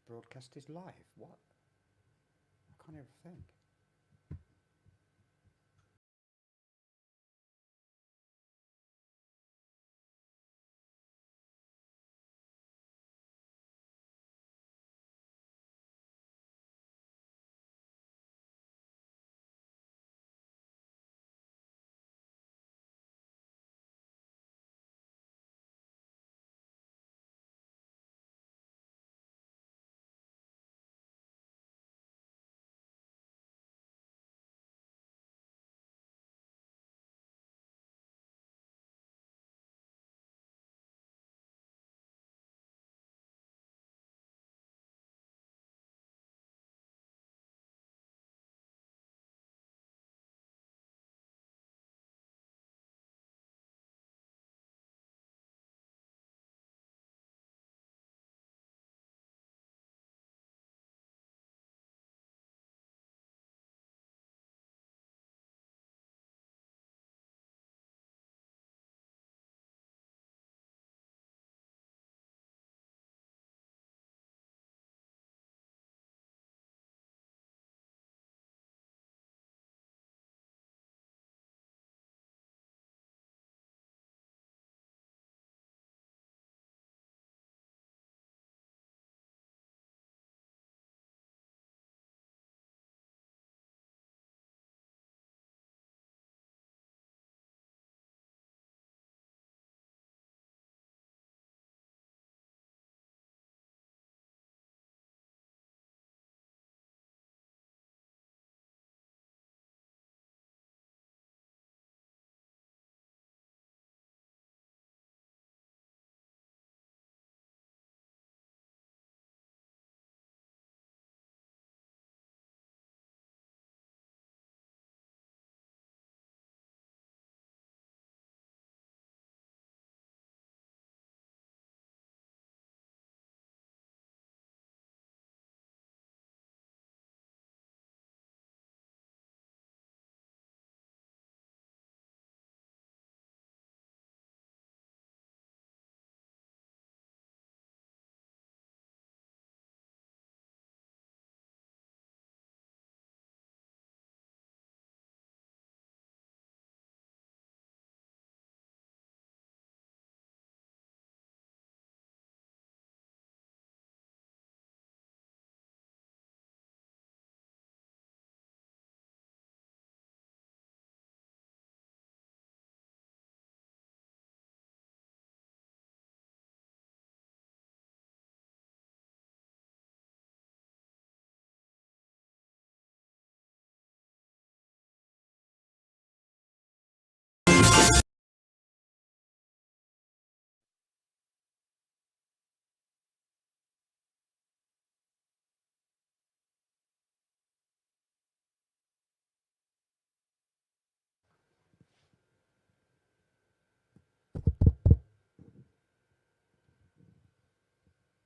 broadcast is live. What? I can't even think.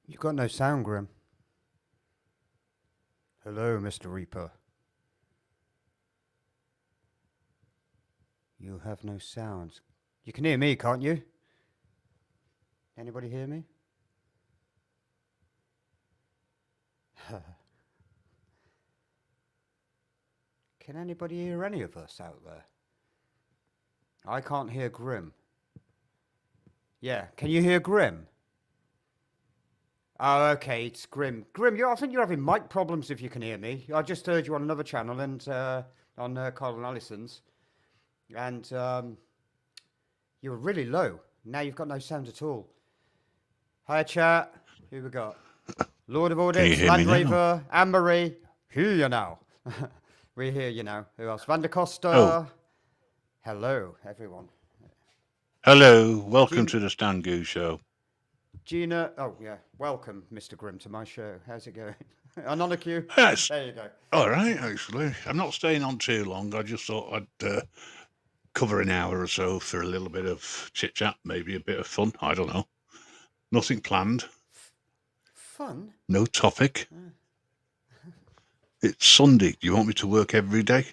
You've got no sound, Grim. Hello, Mr. Reaper. You have no sounds. You can hear me, can't you? Anybody hear me? Can anybody hear any of us out there? I can't hear Grim. Yeah, can you hear Grim? Oh, okay, it's Grim. Grim, I think you're having mic problems if you can hear me. I just heard you on another channel and on Carl and Allison's. And you were really low. Now you've got no sound at all. Hi, chat. Who we got? Lord of Audits, Landraver, Anne-Marie. Hear you now. We hear you now. Who else? Van der Costa. Oh. Hello, everyone. Hello, welcome to the Stangoo show. Gina, oh yeah, welcome, Mr. Grimm, to my show. How's it going? Anonocue? Yes. There you go. All right, actually. I'm not staying on too long. I just thought I'd cover an hour or so for a little bit of chit-chat, maybe a bit of fun. I don't know. Nothing planned. Fun? No topic. It's Sunday. Do you want me to work every day?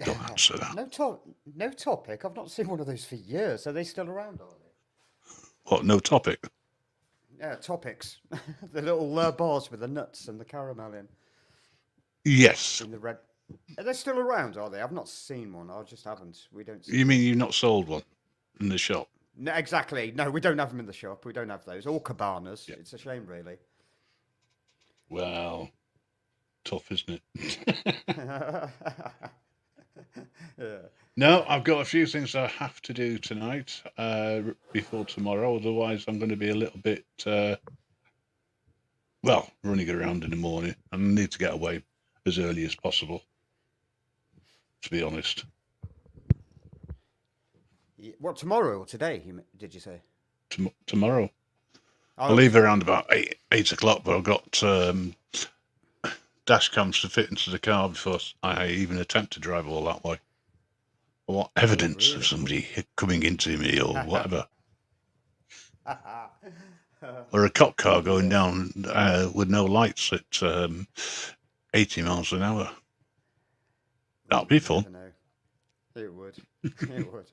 Don't answer that. No topic? I've not seen one of those for years. Are they still around, are they? What, no topic? Yeah, topics. The little bars with the nuts and the caramel Yes. in the red. Are they still around? Are they? I've not seen one. I just haven't. We don't see You mean them. you've not sold one in the shop? No, exactly. No, we don't have them in the shop. We don't have those. Or cabanas. Yeah. It's a shame, really. Well, tough, isn't it? Yeah. No, I've got a few things I have to do tonight before tomorrow. Otherwise, I'm going to be a little bit, running around in the morning. I need to get away as early as possible, to be honest. What, tomorrow or today? Did you say? Tomorrow. Oh, I'll leave okay. around about 8 o'clock, but I've got dash cams to fit into the car before I even attempt to drive all that way. I want Oh, evidence of really? somebody coming into me or whatever. Or a cop car going Yes. down with no lights at 80 miles an hour. That'll be You fun. never know. It would. It would.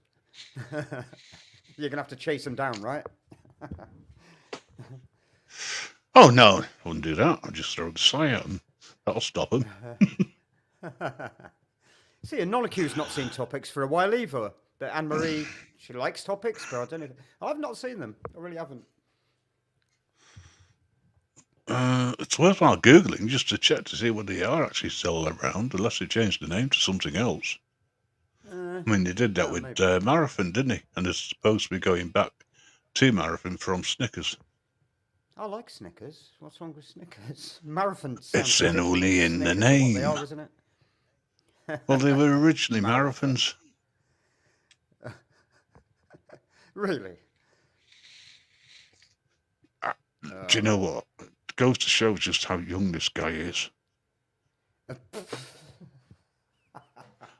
You're gonna have to chase them down, right? Oh, no, I wouldn't do that. I'll just throw the sign at them. That'll stop them. See, and Nolacue's not seen topics for a while either. But Anne Marie, she likes topics, but I don't know. I've not seen them. I really haven't. It's worthwhile Googling just to check to see what they are actually still around, unless they changed the name to something else. I mean, they did that with Maybe. Marathon, didn't they? And they're supposed to be going back to Marathon from Snickers. I like Snickers. What's wrong with Snickers? Marathon sounds It's in ridiculous. only in the Snickers are what they name. are, isn't it? Well, they were originally Marathon. Marathons. Really? Do you know what? It goes to show just how young this guy is.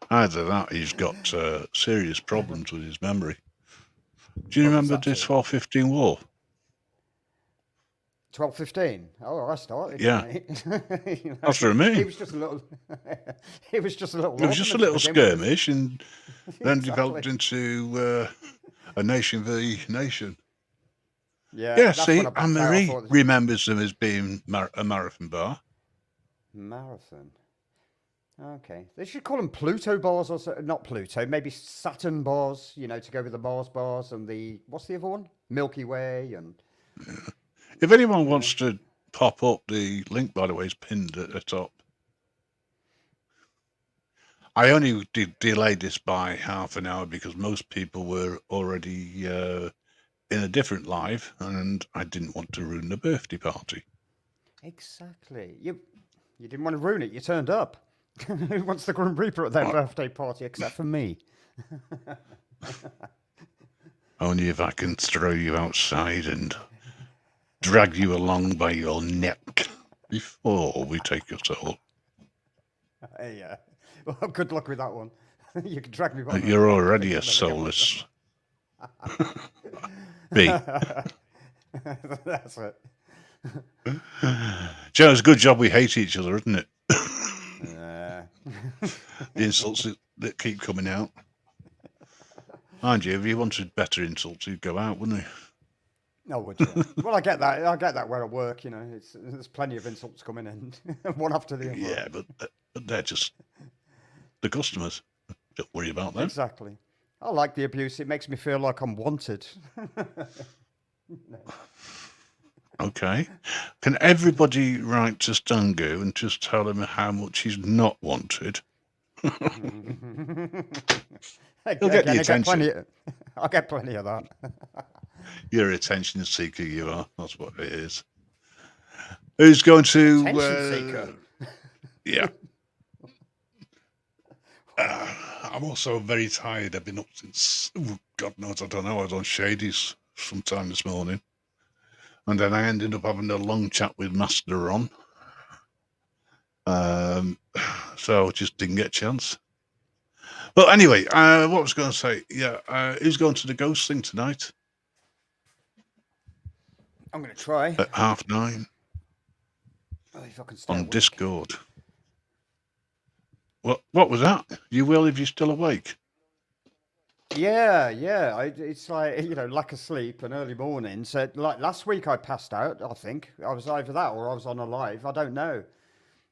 Either that, he's got serious problems with his memory. Do you Well, there's remember that the too. 12-15 war? 12:15. Oh, I started it, Yeah, mate. that's what I He mean. was just a little. He was just a little It was just a orphanage to little begin with. skirmish and then Exactly. developed into a nation v nation. Yeah, Yeah, that's when see, I backed out. I Anne-Marie thought remembers them as being a marathon bar. marathon. Okay, they should call them Pluto bars or so. Not Pluto, maybe Saturn bars. You know, to go with the Mars bars and the what's the other one? Milky Way and If anyone you know. wants to pop up, the link, by the way, is pinned at the top. I only delayed this by half an hour because most people were already in a different live, and I didn't want to ruin the birthday party. Exactly. You didn't want to ruin it. You turned up. Who wants the Grim Reaper at their Well, birthday party except for me? only if I can throw you outside and drag you along by your neck before we take us all. Yeah. Well, good luck with that one. You can drag me by my You're neck. already a You'll never get my soulless bee. That's it. Joe, it's a good job we hate each other, isn't it? Yeah. The insults that keep coming out. Mind you, if you wanted better insults, you'd go out, wouldn't you? Oh, would you? Well, I get that. I get that where I work. You know, there's plenty of insults coming in, one after the other. Yeah, but they're just the customers. Don't worry about them. Exactly. I like the abuse. It makes me feel like I'm wanted. Okay. Can everybody write to Stangoo and just tell him how much he's not wanted? He'll get the attention. I get plenty of that. You're a attention seeker, you are. That's what it is. Who's going to... Attention seeker. Yeah. I'm also very tired. I've been up since, God knows, I don't know, I was on Shady's sometime this morning. And then I ended up having a long chat with Master on. So I just didn't get a chance. But anyway, what I was going to say, who's going to the ghost thing tonight? I'm going to try. At 9:30 If I can stay on awake. Discord. What was that? You will if you're still awake. Yeah, yeah. It's like, lack of sleep and early mornings. So, like last week, I passed out. I think I was either that or I was on a live. I don't know.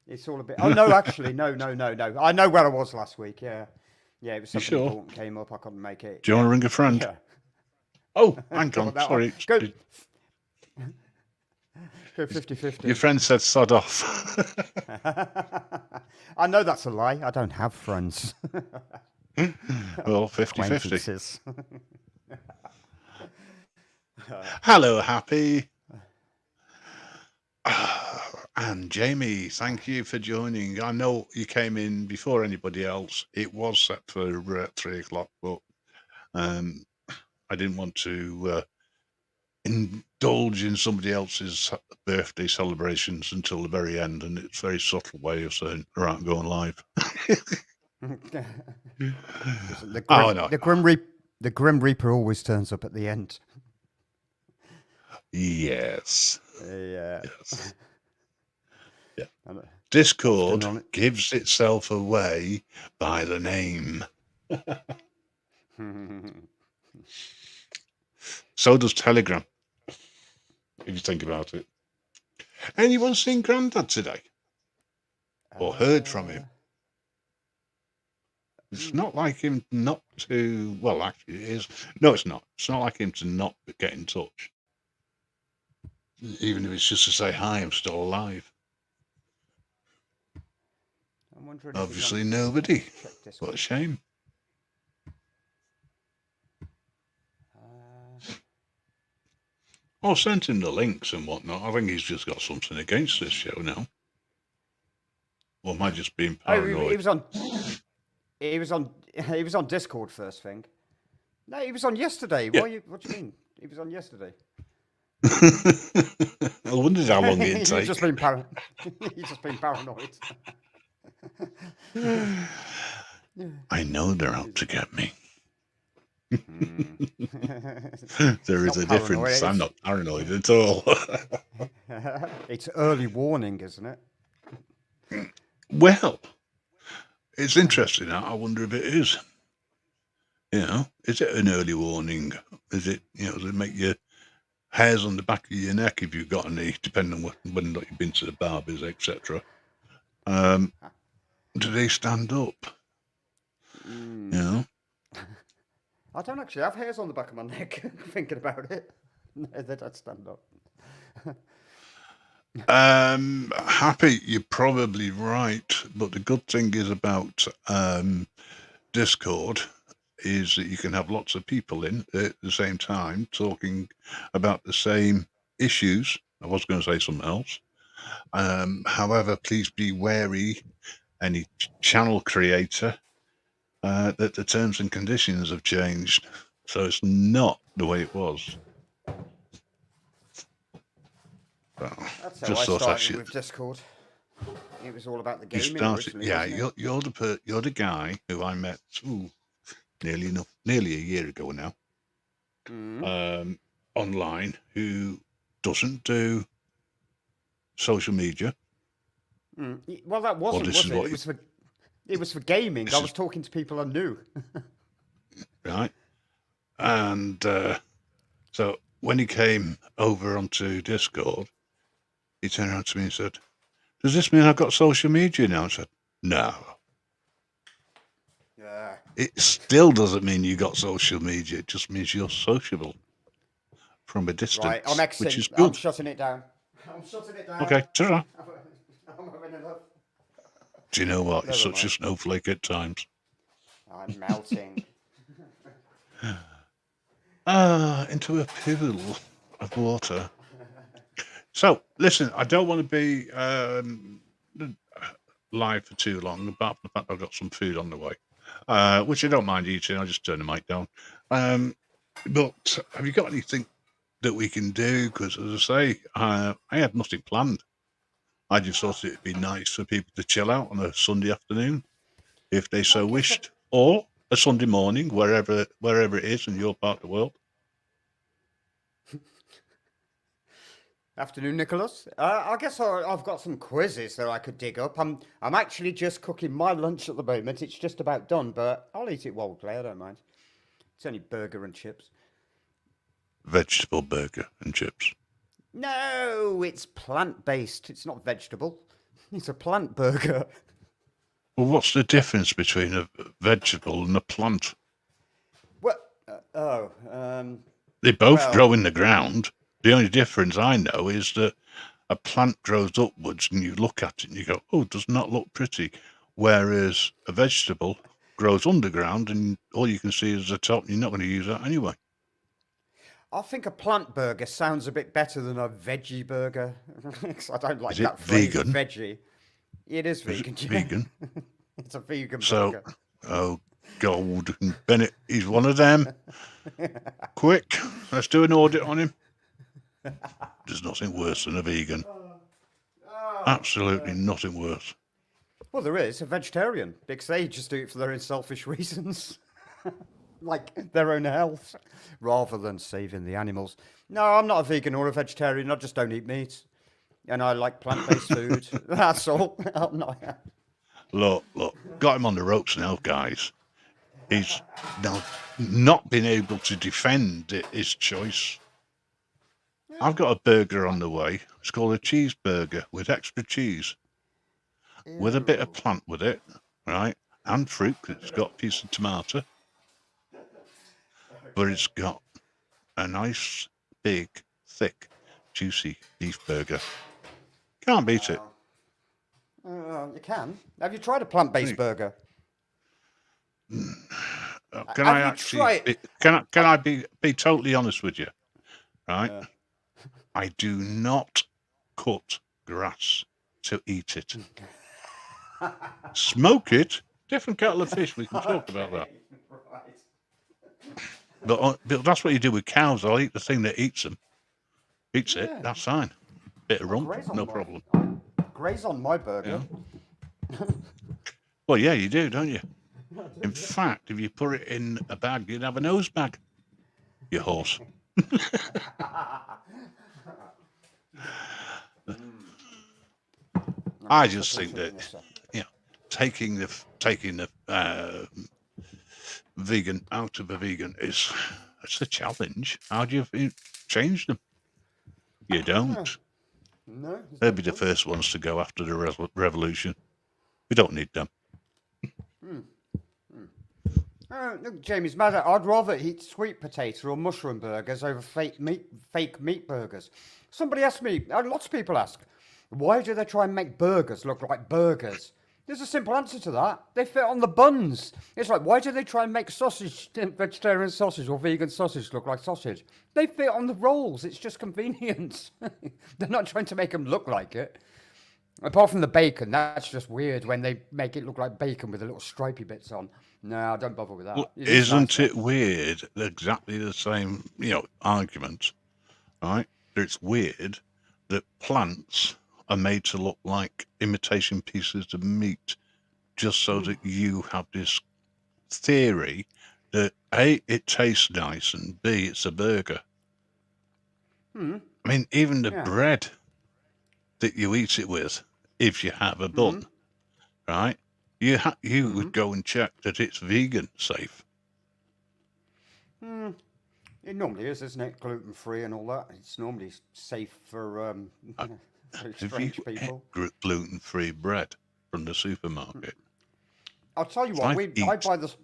It's all a bit. Oh no, actually, no, no, no, no. I know where I was last week. Yeah, yeah. It was You something sure? important came up. I couldn't make it. Do you want Yeah, to ring a friend? yeah. Oh, hang Go on. on that one. Sorry. Go 50-50. Your friend said sod off. I know that's a lie. I don't have friends. Well, 50-50. Acquaintances. Hello, Happy. And Jamie, thank you for joining. I know you came in before anybody else. It was set for 3 o'clock, but um, I didn't want to indulge in somebody else's birthday celebrations until the very end, and it's a very subtle way of saying, right, I'm going live. Listen, Oh, no. the Grim Reaper always turns up at the end. Yes. Yeah. Yes. Yeah. And, Discord often on gives itself away by the name. it. So does Telegram, if you think about it. Anyone seen Grandad today? Or heard from him? It's not like him not to... Well, actually, it is. No, it's not. It's not like him to not get in touch. Even if it's just to say, hi, I'm still alive. I'm wondering Obviously nobody. check What a Discord. shame. I sent him the links and whatnot. I think he's just got something against this show now. Or am I just being paranoid? He was on. He was on. He was on Discord first thing. No, he was on yesterday. Yeah. What do you mean? He was on yesterday. I wondered how long it'd He's take. just been He's just been paranoid. I know they're out to get me. There is a difference. I'm not paranoid at all. It's early warning, isn't it? Well, it's interesting. I wonder if it is. Is it an early warning? Is it, does it make your hairs on the back of your neck if you've got any, depending on when you've been to the barbers, etc. Do they stand up? I don't actually have hairs on the back of my neck. Thinking about it, no, they don't stand up. Happy, you're probably right, but the good thing is about Discord is that you can have lots of people in at the same time talking about the same issues. I was going to say something else. However, please be wary, any channel creator, that the terms and conditions have changed. So it's not the way it was. That's how I started with Discord. It was all about the gaming. You started, originally, yeah. wasn't it? You're the guy who I met nearly a year ago now. Online, who doesn't do social media. Well, that wasn't, was it? It was for gaming. I was talking to people I knew. Right. And so when he came over onto Discord, he turned around to me and said, "Does this mean I've got social media now?" I said, "No." Yeah. It still doesn't mean you got social media. It just means you're sociable from a distance, Right, I'm exiting. which is good. I'm shutting it down. Okay, ta-ra. I'm having enough. Do you know what? Never You're such mind. a snowflake at times. I'm melting. Into a pool of water. So, listen, I don't want to be live for too long, apart from the fact I've got some food on the way, which I don't mind eating. I'll just turn the mic down. But have you got anything that we can do? Because, as I say, I had nothing planned. I just thought it'd be nice for people to chill out on a Sunday afternoon, if they so wished, or a Sunday morning, wherever it is in your part of the world. Afternoon, Nicholas. I guess I've got some quizzes that I could dig up. I'm actually just cooking my lunch at the moment. It's just about done, but I'll eat it while we play. I don't mind. It's only burger and chips. Vegetable burger and chips. No, it's plant-based. It's not vegetable. It's a plant burger. Well, what's the difference between a vegetable and a plant? Well, They both well, grow in the ground. The only difference I know is that a plant grows upwards and you look at it and you go, oh, it does not look pretty. Whereas a vegetable grows underground and all you can see is the top. You're not going to use that anyway. I think a plant burger sounds a bit better than a veggie burger. 'Cause I don't like Is it that phrase, vegan? veggie. It is Is it vegan. Yeah. vegan? It's a vegan So, burger. oh, gold. And Bennett, he's one of them. Quick, let's do an audit on him. There's nothing worse than a vegan. Absolutely nothing worse. Well, there is a vegetarian because they just do it for their own selfish reasons, like their own health, rather than saving the animals. No, I'm not a vegan or a vegetarian. I just don't eat meat, and I like plant-based food. That's all. I'm not. Look, got him on the ropes now, guys. He's now not been able to defend his choice. I've got a burger on the way. It's called a cheeseburger with extra cheese, with a bit of plant with it, right? And fruit, 'cause it's got a piece of tomato. But it's got a nice, big, thick, juicy beef burger. Can't beat it. You can. Have you tried a plant-based burger? Can Have I you actually? tried- Can I be totally honest with you? Right? I do not cut grass to eat it. Smoke it. Different kettle of fish. We can talk about that. But that's what you do with cows. I'll eat the thing that eats them. Eats it. That's fine. Bit of rump, Graze on no my- problem. Graze on my burger. Well, yeah, you do, don't you? In fact, if you put it in a bag, you'd have a nose bag. You horse. I just think that taking the vegan out of a vegan it's a challenge. How do you change them? You don't. No. They'll be the first ones to go after the revolution. We don't need them. Look, Jamie's mad at. I'd rather eat sweet potato or mushroom burgers over fake meat burgers. Somebody asked me, lots of people ask, why do they try and make burgers look like burgers? There's a simple answer to that. They fit on the buns. It's like, why do they try and make sausage, vegetarian sausage or vegan sausage look like sausage? They fit on the rolls. It's just convenience. They're not trying to make them look like it. Apart from the bacon, that's just weird when they make it look like bacon with the little stripy bits on. No, don't bother with that. Well, isn't it weird? Exactly the same, argument, right? It's weird that plants are made to look like imitation pieces of meat, just so that you have this theory that A, it tastes nice, and B, it's a burger. I mean, even the bread that you eat it with, if you have a bun, right? You would go and check that it's vegan safe. It normally is, isn't it? Gluten free and all that. It's normally safe for strange people. Gluten free bread from the supermarket. I'll tell you what, I buy this.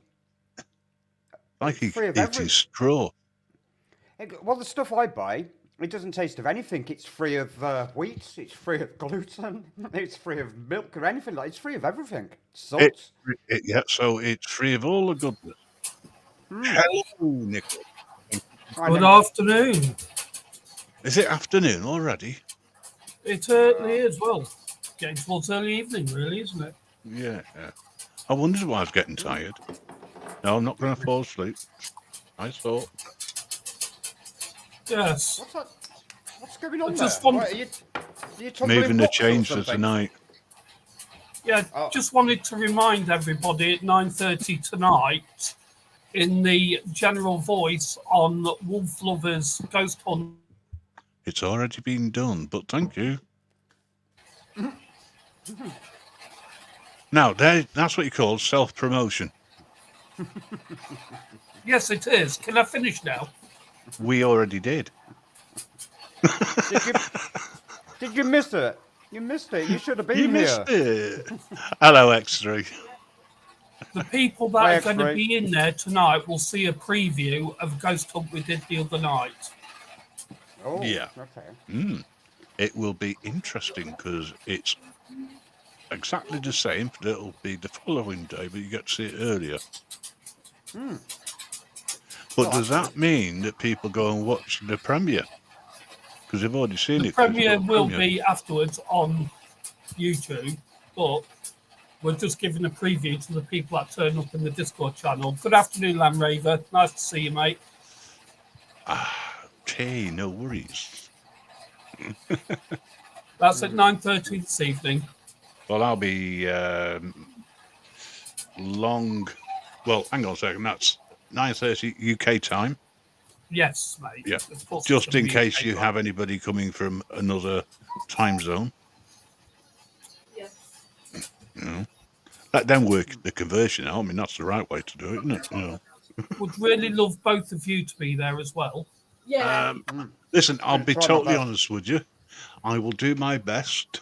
Like free of eating straw. Well, the stuff I buy, it doesn't taste of anything. It's free of wheat. It's free of gluten. It's free of milk or anything like. It's free of everything. Salt. So it's free of all the goodness. Hello, Nicholas. Good afternoon. Is it afternoon already? It certainly is. Well, getting towards early evening, really, isn't it? Yeah. I wondered why I was getting tired. No, I'm not going to fall asleep. I thought. Yes. What's going on Just there? one- What, are you Moving the books or change for something? tonight. Yeah, just wanted to remind everybody at 9:30 tonight, in the general voice on Wolf Lovers Ghost Hunt. It's already been done, but thank you. Now, that's what you call self-promotion. Yes, it is. Can I finish now? We already did. Did you miss it? You missed it. You should have been You here. missed it. Hello, X3. The people that Hi, are going to X-Ray. be in there tonight will see a preview of Ghost Hunt we did the other night. Oh, Yeah. okay. It will be interesting because it's exactly the same, but it'll be the following day, but you get to see it earlier. But does that mean that people go and watch the premiere? Because they've already seen The it. 'cause it's premiere got a will premiere. be afterwards on YouTube, but we're just giving a preview to the people that turn up in the Discord channel. Good afternoon, Landraver. Nice to see you, mate. Okay, no worries. That's at 9:30 this evening. Well, I'll be long. Well, hang on a second. That's 9:30 UK time. Yes, mate. Yeah. Of course it's Just gonna in be case UK you time. have anybody coming from another time zone. Yes. You know, let them work the conversion out. I mean, that's the right way to do it, isn't it? You know. Would really love both of you to be there as well. Yeah. Listen, I'll Gonna be try my totally best. honest with you. I will do my best,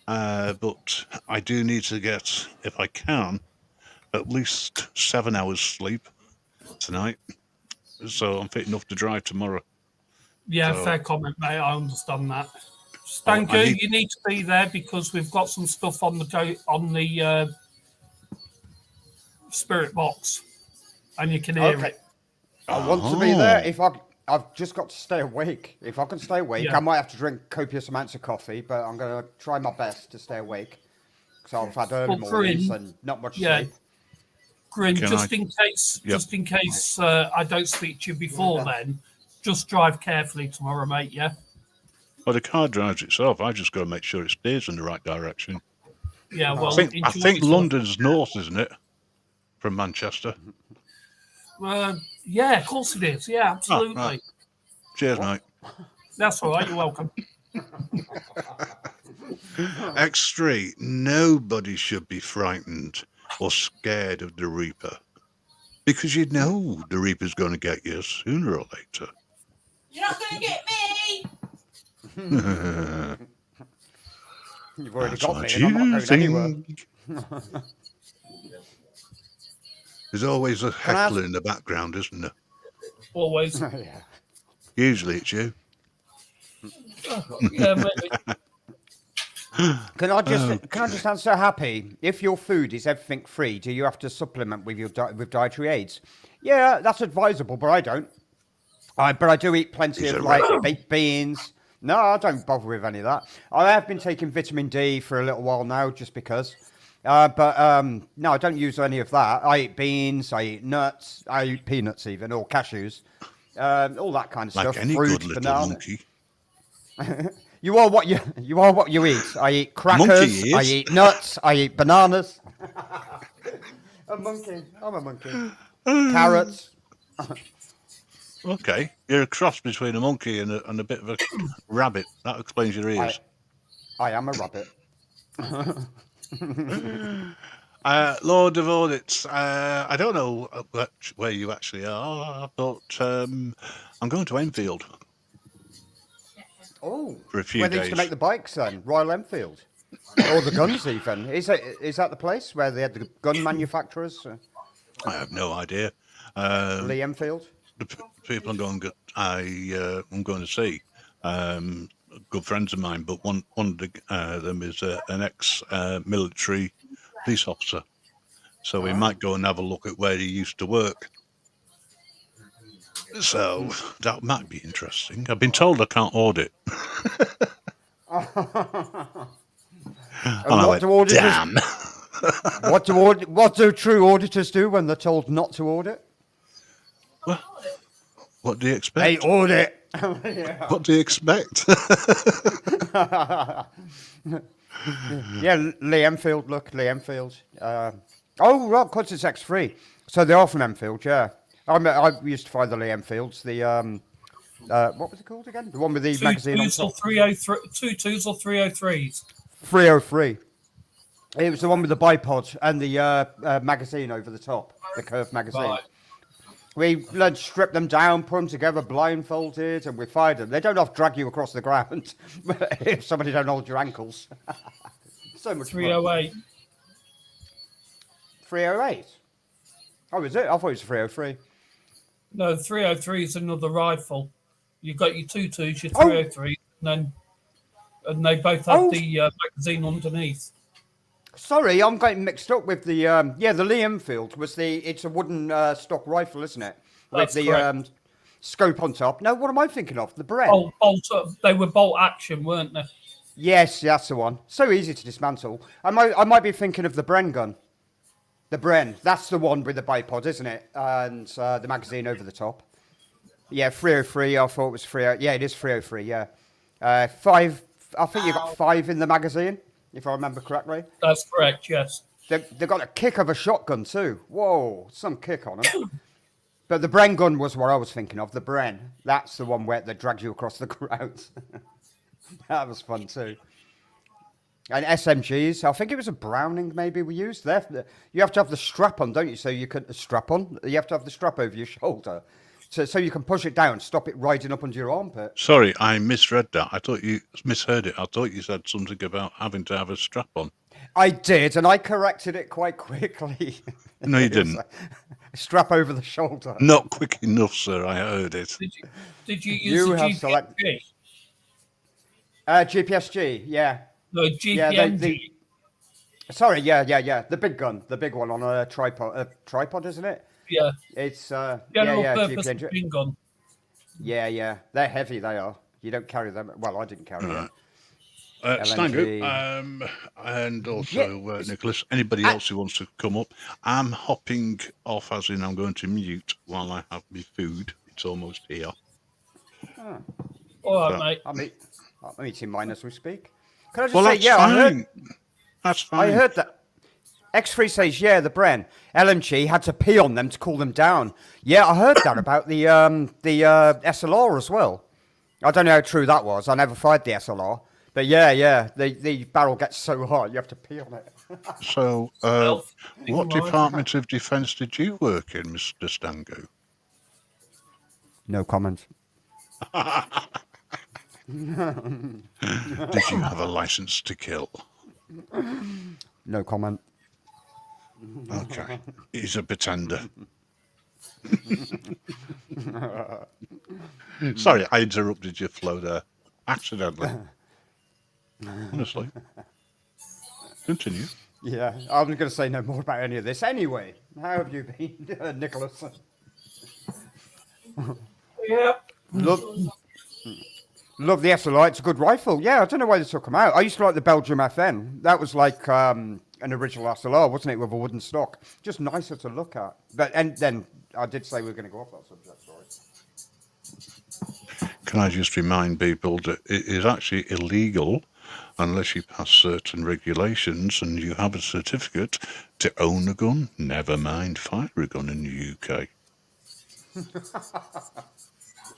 but I do need to get, if I can, at least 7 hours sleep tonight. So I'm fit enough to drive tomorrow. Yeah, So- fair comment, mate. I understand that. Oh, I Stangoo, need- you need to be there because we've got some stuff on the spirit box, and you can hear Okay. it. I want to be there. Oh. I've just got to stay awake. If I can stay awake, Yeah. I might have to drink copious amounts of coffee, but I'm going to try my best to stay awake. So I've had early Well, mornings Corinne, and not much yeah. sleep. Grin, Can just I- in case, Yep. just in case I don't speak to you before then, just drive carefully tomorrow, mate. Yeah, Well, the car drives itself. I just got to make sure it steers in the right direction. yeah. Well, I enjoy think yourself. London's north, isn't it? From Manchester. Yeah, of course it is. Yeah, absolutely. right. Cheers, mate. That's all right. You're welcome. X3, nobody should be frightened or scared of the Reaper. Because you know the Reaper's going to get you sooner or later. You're not going to get me. You've already That's got what me, and I'm not you going anywhere. think. There's always a I heckler ask- in the background, isn't there? Always. Yeah. Usually it's you. Yeah, maybe. Can I just answer happy? If your food is everything free, do you have to supplement with your with dietary aids? Yeah, that's advisable, but I don't. But I do eat plenty Is of it like right? baked beans. No, I don't bother with any of that. I have been taking vitamin D for a little while now, just because. But no, I don't use any of that. I eat beans, I eat nuts, I eat peanuts even, or cashews, all that kind of Like stuff. any Fruit, good little banana. monkey. You are what you eat. I eat crackers. Monkey I is. eat nuts. I eat bananas. A monkey. I'm a monkey. Carrots. Okay, you're a cross between a monkey and a bit of a rabbit. That explains your ears. I am a rabbit. Lord of Audits, I don't know where you actually are, but I'm going to Enfield Oh, for a few where they used days. to make the bikes then, Royal Enfield, or the guns even. Is that the place where they had the gun manufacturers? I have no idea. Lee Enfield. The people I'm going to see, good friends of mine, but one of them is an ex-military police officer, so we might go and have a look at where he used to work. So that might be interesting. I've been told I can't audit. And I what went, do auditors? damn. What do true auditors do when they're told not to audit? What do you They expect? audit. What do you expect? Yeah, Lee Enfield. Look, Lee Enfield. Oh, right, because it's X3. So they are from Enfield, yeah. I used to find the Lee Enfields. The what was it called again? The one with the magazine on 2 2s or top. 303, 2 2s or 303s. 303. It was the one with the bipod and the magazine over the top, the curved magazine. Right. We learned to strip them down, put them together blindfolded, and we fired them. They don't have to drag you across the ground if somebody don't hold your ankles. So much fun. 308. 308. Oh, is it? I thought it was 303. No, 303 is another rifle. You've got your 22s, your Oh. 303, and they both have Oh. the magazine underneath. Sorry, I'm getting mixed up with the the Lee Enfield was it's a wooden stock rifle, isn't it? That's with the correct. scope on top. No, what am I thinking of? The Bren. Oh, they were bolt action, weren't they? Yes, that's the one. So easy to dismantle. I might be thinking of the Bren gun. The Bren, that's the one with the bipod, isn't it? And the magazine over the top. Yeah, 303. I thought it was 30. Yeah, it is 303. Yeah, 5. I think you got 5 in the magazine, if I remember correctly. That's correct. Yes. They've got a kick of a shotgun too. Whoa, some kick on them. But the Bren gun was what I was thinking of. The Bren. That's the one that drags you across the ground. That was fun too. And SMGs. I think it was a Browning maybe we used. You have to have the strap on, don't you? So you can strap on. You have to have the strap over your shoulder. So you can push it down, stop it riding up under your armpit. Sorry, I misread that. I thought you misheard it. I thought you said something about having to have a strap on. I did, and I corrected it quite quickly. No, you didn't. Strap over the shoulder. Not quick enough, sir. I heard it. Did you use You the have GPSG? GPSG, yeah. No, GPMG. Sorry, yeah. The big gun, the big one on a tripod, isn't it? Yeah. It's General purpose GPSG. machine gun. Yeah. They're heavy, they are. You don't carry them. Well, I didn't carry them. Stangoo, LNG. and also Nicholas, anybody else who wants to come up, I'm hopping off, as in I'm going to mute while I have my food. It's almost here. All right, mate. I'm eating mine as we speak. Can I just Well, say, that's fine. That's fine. I heard that. X3 says, the Bren. LMG had to pee on them to cool them down. Yeah, I heard that about the SLR as well. I don't know how true that was. I never fired the SLR. But the barrel gets so hot, you have to pee on it. So, what Department of Defence did you work in, Mr. Stangoo? No comment. Did you have a license to kill? No comment. Okay. He's a pretender. Sorry, I interrupted your flow there. Accidentally. Honestly. Continue. Yeah, I'm going to say no more about any of this. Anyway, how have you been, Nicholas? Yeah. Love the SLI. It's a good rifle. Yeah, I don't know why they took them out. I used to like the Belgium FN. That was like an original SLR, wasn't it, with a wooden stock? Just nicer to look at. And then I did say we were going to go off that subject, sorry. Can I just remind people that it is actually illegal, unless you pass certain regulations and you have a certificate, to own a gun, never mind fire a gun in the UK.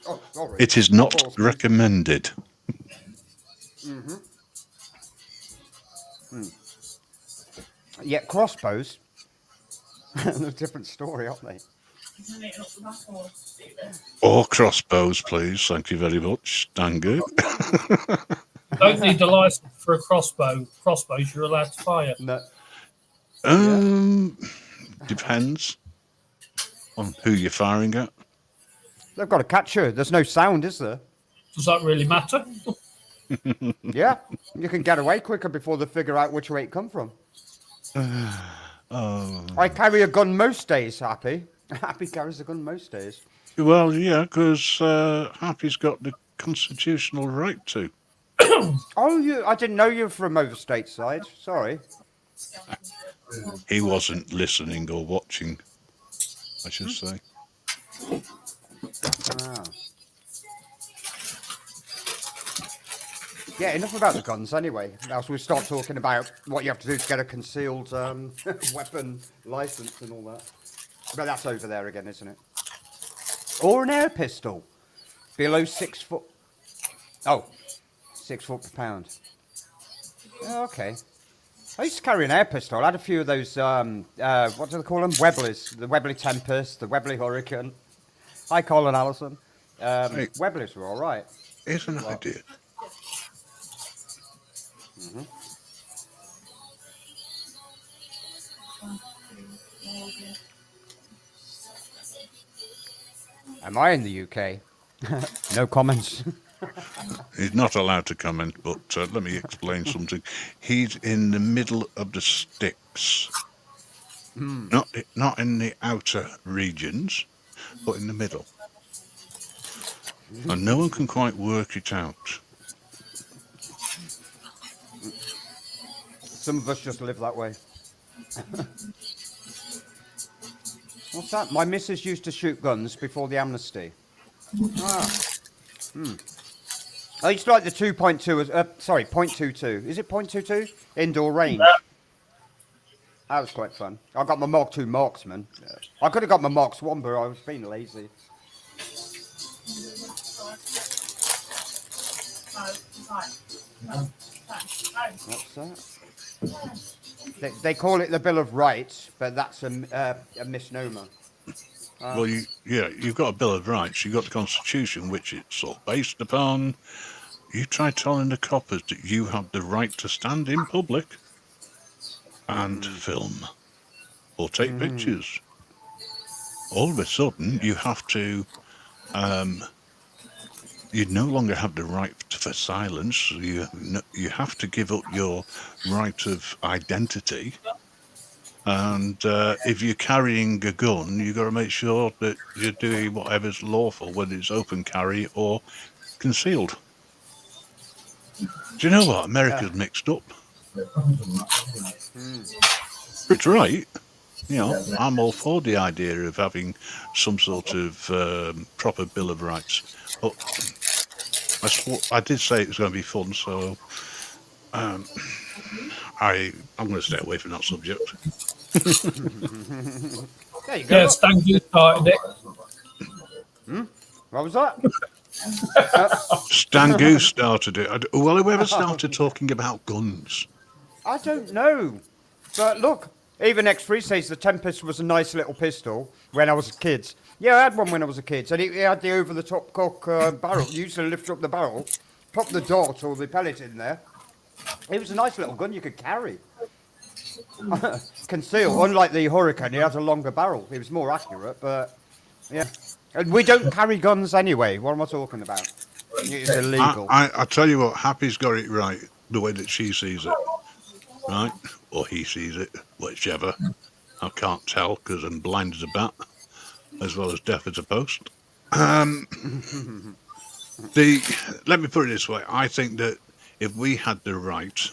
Oh, sorry. It is not recommended. Yeah, crossbows. They're a different story, aren't they? Or crossbows, please. Thank you very much. Stangoo. Don't need a license for a crossbow. Crossbows, you're allowed to fire. No. Depends on who you're firing at. They've got a catcher. There's no sound, is there? Does that really matter? Yeah. You can get away quicker before they figure out which way it come from. I carry a gun most days, Happy. Happy carries a gun most days. Well, yeah, because Happy's got the constitutional right to. Oh, I didn't know you were from over stateside. Sorry. He wasn't listening or watching, I should say. Ah. Yeah, enough about the guns anyway. As we start talking about what you have to do to get a concealed weapon license and all that. But that's over there again, isn't it? Or an air pistol. Below 6 foot. Oh, 6 foot per pound. Oh, okay. I used to carry an air pistol. I had a few of those, what do they call them? Webleys. The Webley Tempest, the Webley Hurricane. Hi, Colin Allison. Hey. Webblers are all right. Here's an idea. Am I in the UK? No comments. He's not allowed to comment, but let me explain something. He's in the middle of the sticks. Not in the outer regions, but in the middle. And no one can quite work it out. Some of us just live that way. What's that? My missus used to shoot guns before the amnesty. I used to like the 2.2, sorry, 0.22. Is it 0.22? Indoor range. That was quite fun. I got my Mark II marksman. I could have got my Mark I, but I was being lazy. What's that? They call it the Bill of Rights, but that's a misnomer. Well, you've got a Bill of Rights, you've got the Constitution, which it's sort of based upon. You try telling the coppers that you have the right to stand in public and film or take pictures. All of a sudden, you have to, you no longer have the right for silence. You have to give up your right of identity. And if you're carrying a gun, you've got to make sure that you're doing whatever's lawful, whether it's open carry or concealed. Do you know what? America's mixed up. It's right. You know, I'm all for the idea of having some sort of proper Bill of Rights. But I did say it was going to be fun, so I'm going to stay away from that subject. There you go. Yeah, Stangoo started it. What was that? Stangoo started it. Well, whoever started talking about guns? I don't know. But look, even X3 says the Tempest was a nice little pistol when I was a kid. Yeah, I had one when I was a kid. And it had the over-the-top cock barrel. You used to lift up the barrel, pop the dot or the pellet in there. It was a nice little gun you could carry. Conceal. Unlike the Hurricane, it has a longer barrel. It was more accurate, but yeah. And we don't carry guns anyway. What am I talking about? It's illegal. I tell you what, Happy's got it right the way that she sees it, right? Or he sees it, whichever. I can't tell because I'm blind as a bat, as well as deaf as a post. Let me put it this way. I think that if we had the right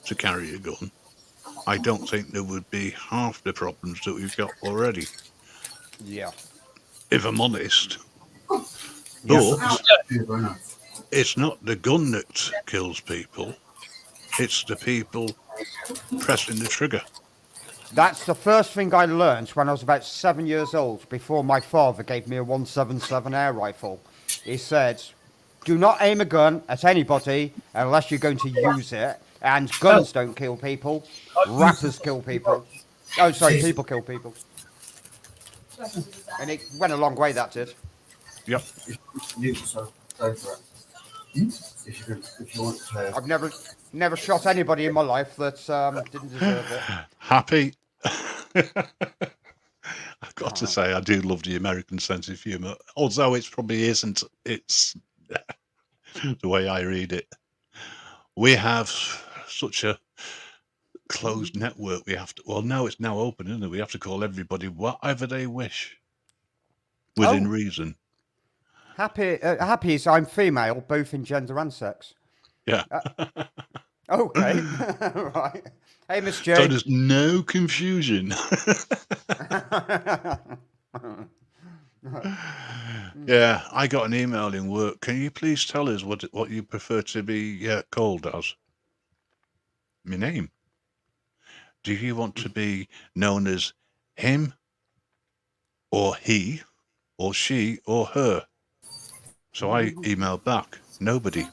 to carry a gun, I don't think there would be half the problems that we've got already. Yeah. If I'm honest. But it's not the gun that kills people. It's the people pressing the trigger. That's the first thing I learned when I was about 7 years old, before my father gave me a 177 air rifle. He said, do not aim a gun at anybody unless you're going to use it. And guns don't kill people. Rappers kill people. Oh, sorry, people kill people. And it went a long way, that did. Yep. I've never shot anybody in my life that didn't deserve it. Happy. I've got to say, I do love the American sense of humour, although it probably isn't. It's the way I read it. We have such a closed network. We have to. Well, now it's now open, isn't it? We have to call everybody whatever they wish, within reason. Happy is I'm female, both in gender and sex. Yeah. Okay. Right. Hey, Miss J. So there's no confusion. Yeah, I got an email in work. Can you please tell us what you prefer to be called as? My name. Do you want to be known as him, or he, or she, or her? So I emailed back, nobody.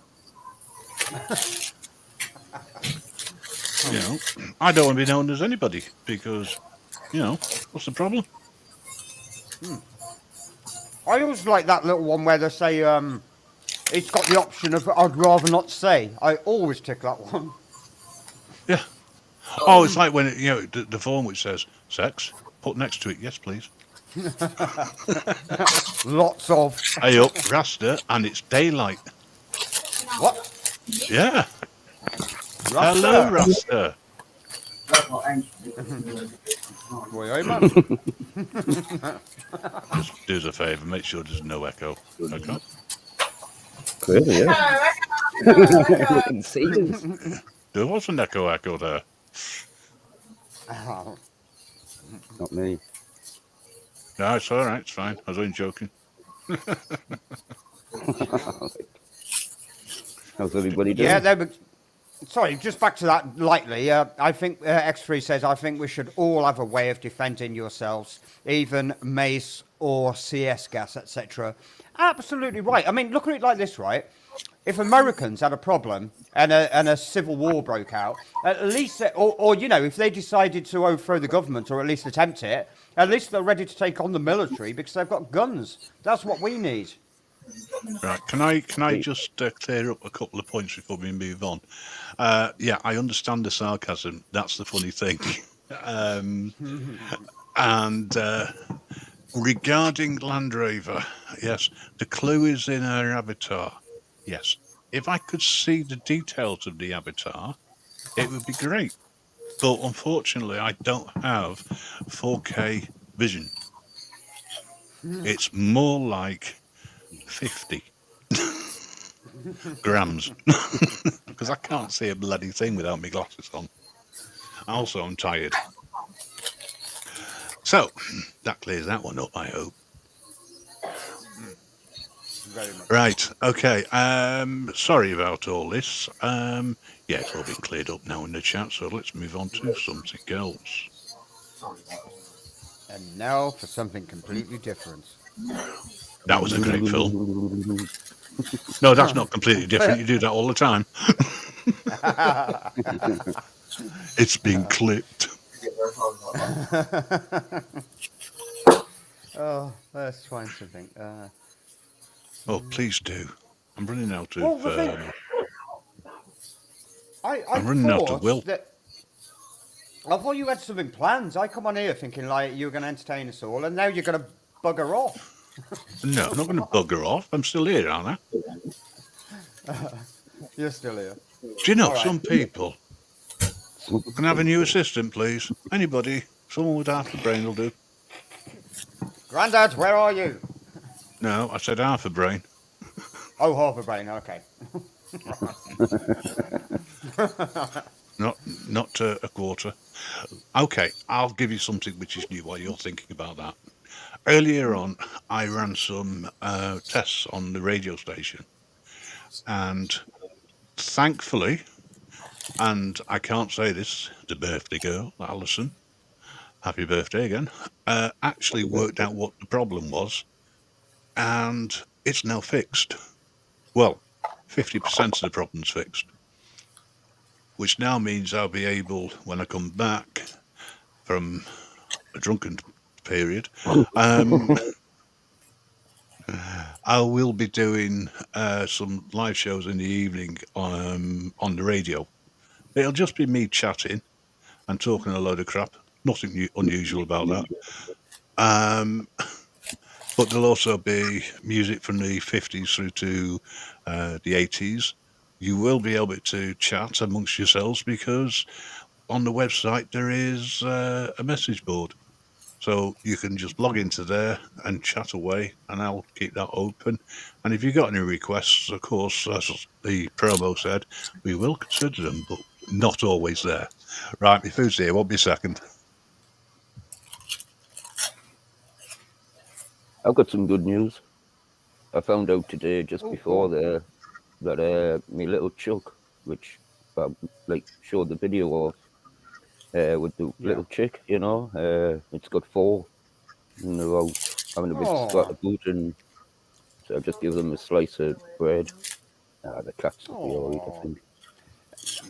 You know, I don't want to be known as anybody because, you know, what's the problem? I always like that little one where they say it's got the option of I'd rather not say. I always tick that one. Yeah. Oh, it's like when the form which says sex. Put next to it, yes, please. Lots of. Hey up, Rasta, and it's daylight. What? Yeah. Rasta. Hello, Rasta. Boy, hey, man. Just do us a favour, make sure there's no echo. Okay. Clearly, yeah. Echo. I can see this. There was an echo there. Oh, Not me. No, it's all right. It's fine. I was only joking. How's everybody doing? yeah, they were. Sorry, just back to that lightly. I think X3 says, I think we should all have a way of defending yourselves, even mace or CS gas, etc. Absolutely right. I mean, look at it like this, right? If Americans had a problem and a civil war broke out, at least, or if they decided to overthrow the government or at least attempt it, at least they're ready to take on the military because they've got guns. That's what we need. Right. Can I just clear up a couple of points before we move on? Yeah, I understand the sarcasm. That's the funny thing. And regarding Land Rover, yes, the clue is in her avatar. Yes. If I could see the details of the avatar, it would be great. But unfortunately, I don't have 4K vision. It's more like 50 grams because I can't see a bloody thing without my glasses on. Also, I'm tired. So, that clears that one up, I hope. Very much. Right, okay. Sorry about all this. Yeah, it's all been cleared up now in the chat, so let's move on to something else. And now for something completely different. That was a great film. No, that's not completely different. You do that all the time. It's been clipped. Oh, let's find something. Oh, please do. I'm running out of. Well, the thing- I'm running out of thought will. that- I thought you had something planned. I come on here thinking like you were going to entertain us all, and now you're going to bugger off. No, I'm not going to bugger off. I'm still here, aren't I? You're still here. Do you know, All right. some people can I have a new assistant, please? Anybody? Someone with half a brain will do. Grandad, where are you? No, I said half a brain. Oh, half a brain. Okay. Not a quarter. Okay, I'll give you something which is new while you're thinking about that. Earlier on, I ran some tests on the radio station, and thankfully, and I can't say this, the birthday girl, Alison, happy birthday again, actually worked out what the problem was, and it's now fixed. Well, 50% of the problem's fixed, which now means I'll be able, when I come back from a drunken period, I will be doing some live shows in the evening on the radio. It'll just be me chatting and talking a load of crap. Nothing unusual about that. But there'll also be music from the 50s through to the 80s. You will be able to chat amongst yourselves because on the website there is a message board. So you can just log into there and chat away, and I'll keep that open. And if you've got any requests, of course, as the promo said, we will consider them, but not always there. Right, my food's here. Won't be a second. I've got some good news. I found out today, just Oh, before cool. there, that my little Chuck, which I showed the video of, with the Yeah. little chick, it's got 4, and they're out having a big splat Aw. about, and so I just give them a slice of bread. The cats will be alright, I Aw. think.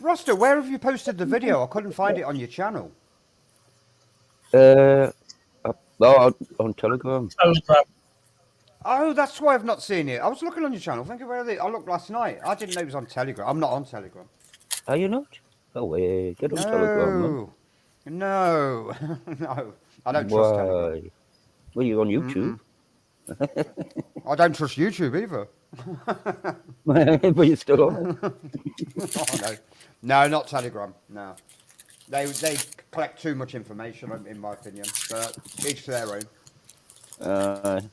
Rasta, where have you posted the video? I couldn't find it on your channel. On Telegram. Telegram. Oh, that's why I've not seen it. I was looking on your channel. Thinking where are they? I looked last night. I didn't know it was on Telegram. I'm not on Telegram. Are you not? Oh, get on Telegram, man. No, no. I don't trust Telegram. Why? Well, you're on YouTube. I don't trust YouTube either. But you're still on it. Oh, no. No, not Telegram. No. They collect too much information, in my opinion. But each to their own.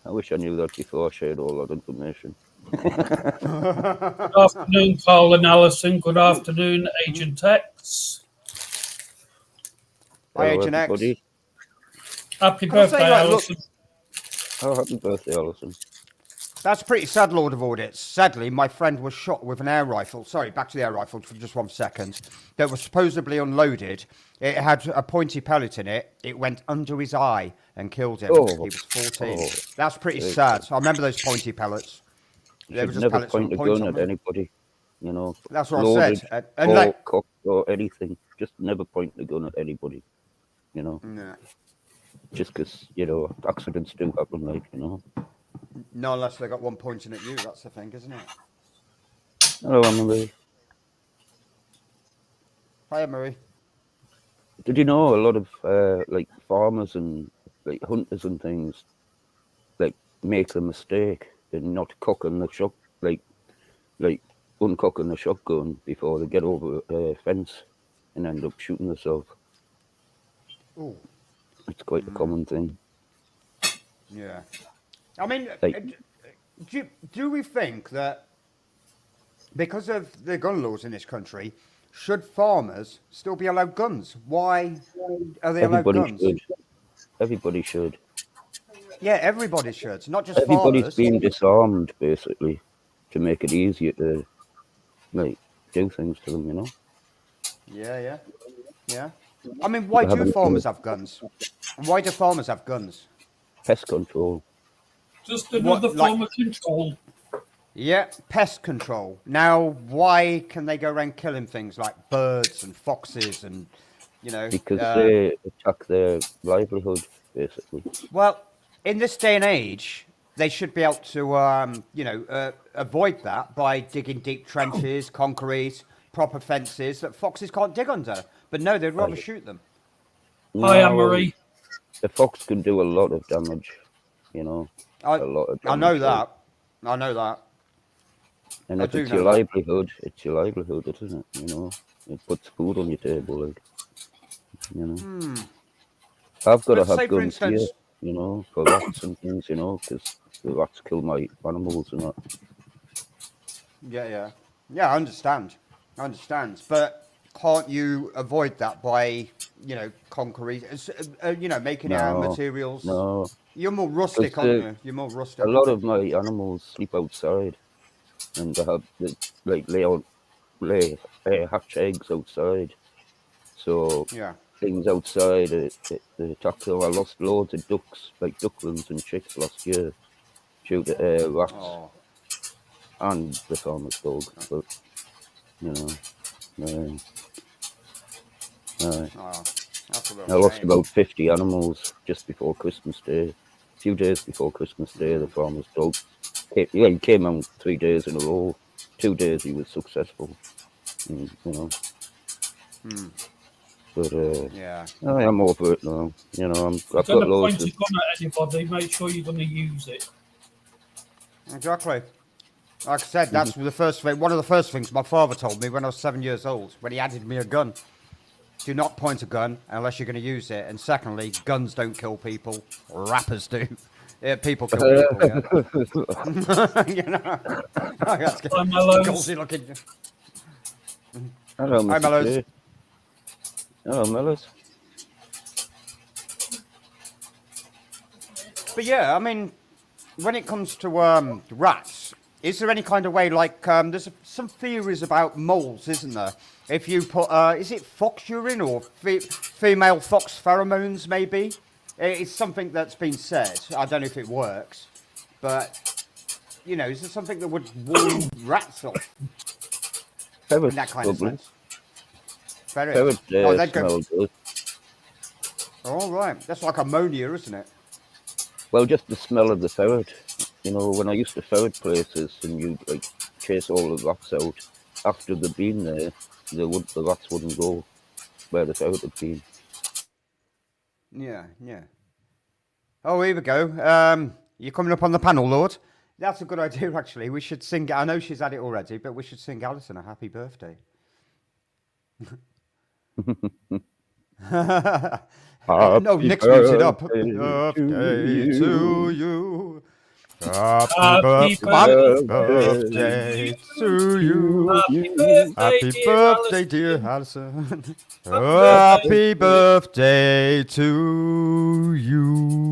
I wish I knew that before I shared all that information. Good afternoon, Carl and Alison. Good afternoon, Agent X. Hi, Hello, Agent X. everybody. Happy Can I say, birthday, like, look- Alison. Oh, happy birthday, Alison. That's pretty sad, Lord of Audits. Sadly, my friend was shot with an air rifle. Sorry, back to the air rifle for just 1 second. That was supposedly unloaded. It had a pointy pellet in it. It went under his eye and killed him. Oh. He was 14. Oh. That's pretty sad. I remember those pointy pellets. You They were should just never pellets with point a points gun on at them. anybody, you know. That's what I Loaded, said. And or like, cocked or anything. Just never point the gun at anybody, you know. nah. Just because, you know, accidents do happen, like, you know. No, unless they got one pointing at you. That's the thing, isn't it? Hello, Emily. Hi, Marie. Did you know a lot of like farmers and like hunters and things like make the mistake in not cocking the shot like uncocking the shotgun before they get over a fence and end up shooting themselves. Oh, It's quite a common thing. yeah. I mean, Like- do we think that because of the gun laws in this country, should farmers still be allowed guns? Why are they allowed Everybody guns? should. Everybody should. Yeah, everybody should, not just Everybody's farmers. being disarmed basically to make it easier to like do things to them, you know. Yeah. I mean, why do haven't- farmers have guns? Why do farmers have guns? Pest control. Just another What, like- form of control. Yeah, pest control. Now, why can they go around killing things like birds and foxes and, you know? Because they attack their livelihood, basically. Well, in this day and age, they should be able to, avoid that by digging deep trenches, concrete, proper fences that foxes can't dig under. But no, they'd rather shoot them. Hi, No, Anne-Marie. The fox can do a lot of damage, you know. I A lot of I know damage, that. I know that. And I if do it's know your that. livelihood, it's your livelihood, isn't it? You know, it puts food on your table, like, you know. I've got to But say, have for guns here, instance- you know, for rats and things, you know, because the rats kill my animals and that. Yeah, I understand. But can't you avoid that by, concrete, making it out of No, materials? No, You're more rustic, Because, aren't you? You're more rustic. a lot of my animals sleep outside, and they hatch eggs outside. So Yeah. things outside, they attack them. I lost loads of ducks, like ducklings and chicks last year, due to rats Oh, and the farmer's dog. But you know, that's a I little lost shame. about 50 animals just before Christmas Day. A few days before Christmas Day, the farmer's dog he came out 3 days in a row. 2 days he was successful, and, you know. But Yeah. I am over it now. You know, I've If got you're going to loads point of. a gun at anybody, make sure you're going to use it. Exactly. Like I said, that's the first thing. One of the first things my father told me when I was 7 years old, when he handed me a gun. Do not point a gun unless you're going to use it. And secondly, guns don't kill people. Rappers do. Yeah, people kill people. Yeah. You know. That's good. Hi, Mellows. Gauzy looking. Hello, Hi, Mr. Mellows. J. Hello, Mellows. But yeah, I mean, when it comes to rats, is there any kind of way, like, there's some theories about moles, isn't there? If you put, is it fox urine or female fox pheromones, maybe? It's something that's been said. I don't know if it works, but, is there something that would warn rats off Ferrets, in that kind of probably. sense? Ferrets? Ferrets Oh, they'd go. smell good. All right. That's like ammonia, isn't it? Well, just the smell of the ferret You know, when I used to ferret places and you like chase all the rats out, after they'd been there, the rats wouldn't go where the ferret had been. Yeah, yeah. Oh, here we go. You're coming up on the panel, Lord. That's a good idea, actually. We should sing. I know she's had it already, but we should sing Alison a happy birthday. No, Nick's muted up. Birthday to you. Happy birthday to you. Happy birthday, dear Alison. Happy birthday to you.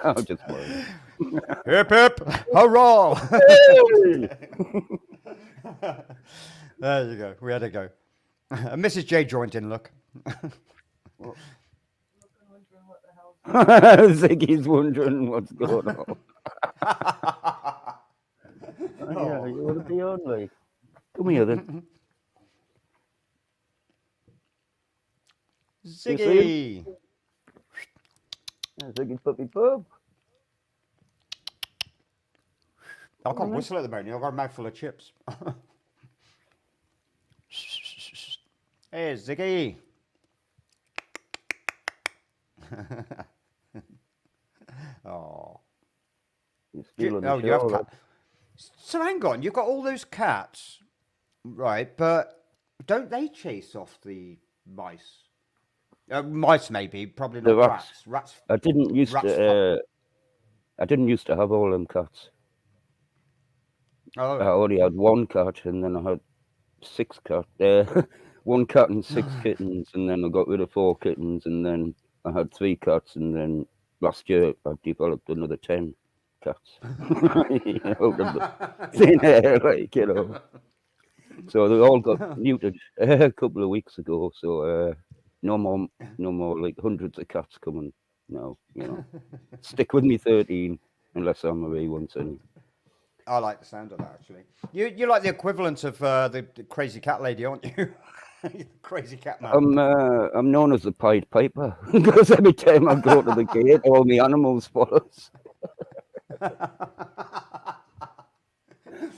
I'm just worried. Hip hip, hurrah! There you go. We had to go. Mrs. J joined in. Look. Ziggy's wondering what's going on. Yeah, you want to be on, like? Come here then. Ziggy. Yeah, Ziggy's puppy pub. I can't whistle at the moment. I've got a mouthful of chips. Hey, Ziggy. Oh. You have cat. So hang on, you've got all those cats, right? But don't they chase off the mice? Mice, maybe, probably not The rats. Rats. I didn't used to have all them cats. Oh, I only had one cat, and then I had 6 cats. 1 cat and 6 kittens, and then I got rid of 4 kittens, and then I had 3 cats, and then last year I developed another 10 cats. You know, thin hair, like, you know. So they all got neutered a couple of weeks ago. So no more like hundreds of cats coming now. You know, stick with me 13 unless I'm away once. I like the sound of that, actually. You're like the equivalent of the crazy cat lady, aren't you? Crazy cat man. I'm known as the Pied Piper because every time I go to the gate, all the animals follow us.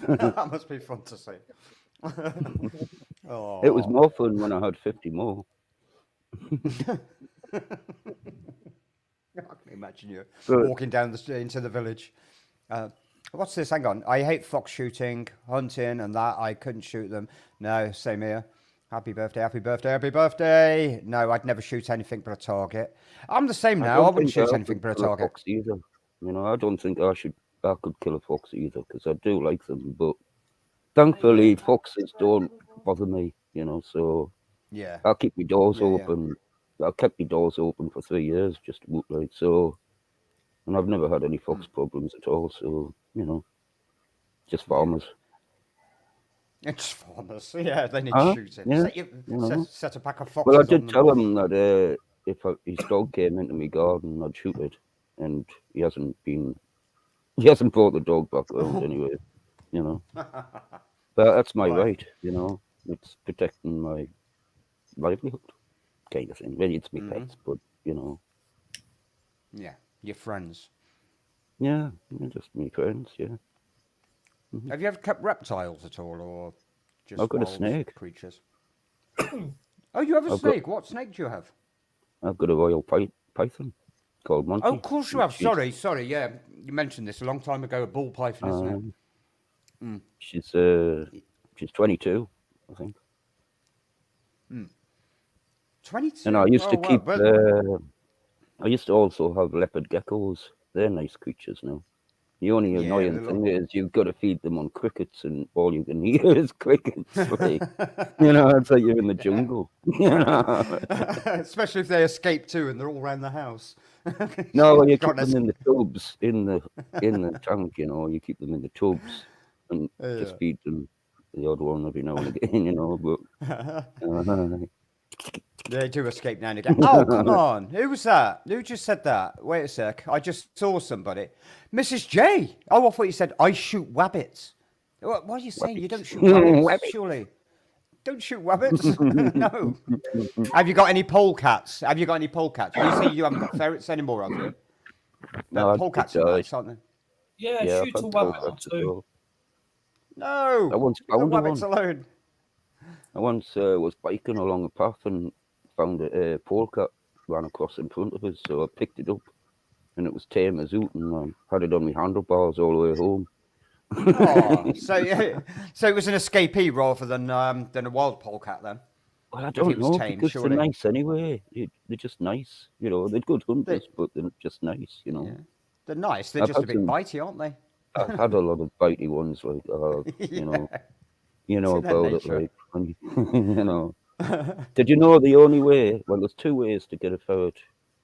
That must be fun to see. Oh. It was more fun when I had 50 more. I can imagine you walking down into the village. What's this? Hang on. I hate fox shooting, hunting, and that. I couldn't shoot them. No, same here. Happy birthday, happy birthday, happy birthday. No, I'd never shoot anything but a target. I'm the same now. I wouldn't shoot anything but a target. Fox either. You know, I don't think I could kill a fox either because I do like them. But thankfully, foxes don't bother me, you know, so yeah, I'll keep my doors open. Yeah. I've kept my doors open for 3 years just to look like so. And I've never had any fox problems at all. So, you know, just farmers. It's farmers. Yeah, they need shooting. Yeah, set a pack of foxes. Well, I did tell him that if his dog came into my garden, I'd shoot it. And he hasn't brought the dog back around anyway, you know. But that's my right, you know. It's protecting my livelihood, kind of thing. Maybe it's my pets, but, you know. Yeah, your friends. Yeah, just my friends, yeah. Mm-hmm. Have you ever kept reptiles at all, or just I've got a snake. Creatures? Oh, you have a snake? What snake do you have? I've got a royal python called Monty. Oh, of course you have. Sorry. Yeah, you mentioned this a long time ago. A bull python, isn't it? She's 22, I think. 22. And I used to keep. I used to also have leopard geckos. They're nice creatures now. The only annoying thing is you've got to feed them on crickets, and all you can hear is crickets. Like, you know, it's like you're in the jungle. You know? Especially if they escape too, and they're all around the house. No, you keep them in the tubs in the tank. You know, you keep them in the tubs and just feed them the odd one every now and again. You know, but. They do escape now and again. Oh, come on. Who was that? Who just said that? Wait a sec. I just saw somebody. Mrs. J. Oh, I thought you said, I shoot wabbits. What are you saying? You don't shoot wabbits, surely. Don't shoot wabbits. No. Have you got any polecats? You say you haven't got ferrets anymore, have you? No, I'd Polecats pick are that. nice, aren't they? Yeah, Yeah, shoot I've a had rabbit or polecats as two. well. No, I once leave the found rabbits one. alone. I once was biking along a path and found a polecat ran across in front of us, so I picked it up, and it was tame as oot, and had it on my handlebars all the way home. Oh, so it was an escapee rather than a wild polecat then. Well, I If don't it was know, tame, because they're surely. nice anyway. They're just nice, you know. They're good They, hunters, but they're just nice, you know. yeah, they're nice. They're I've just a had bit some. bitey, aren't they? I've had a lot of bitey ones, like Yeah, you it's know in their about it, nature. like when you know. Did you know the only way? Well, there's two ways to get a ferret,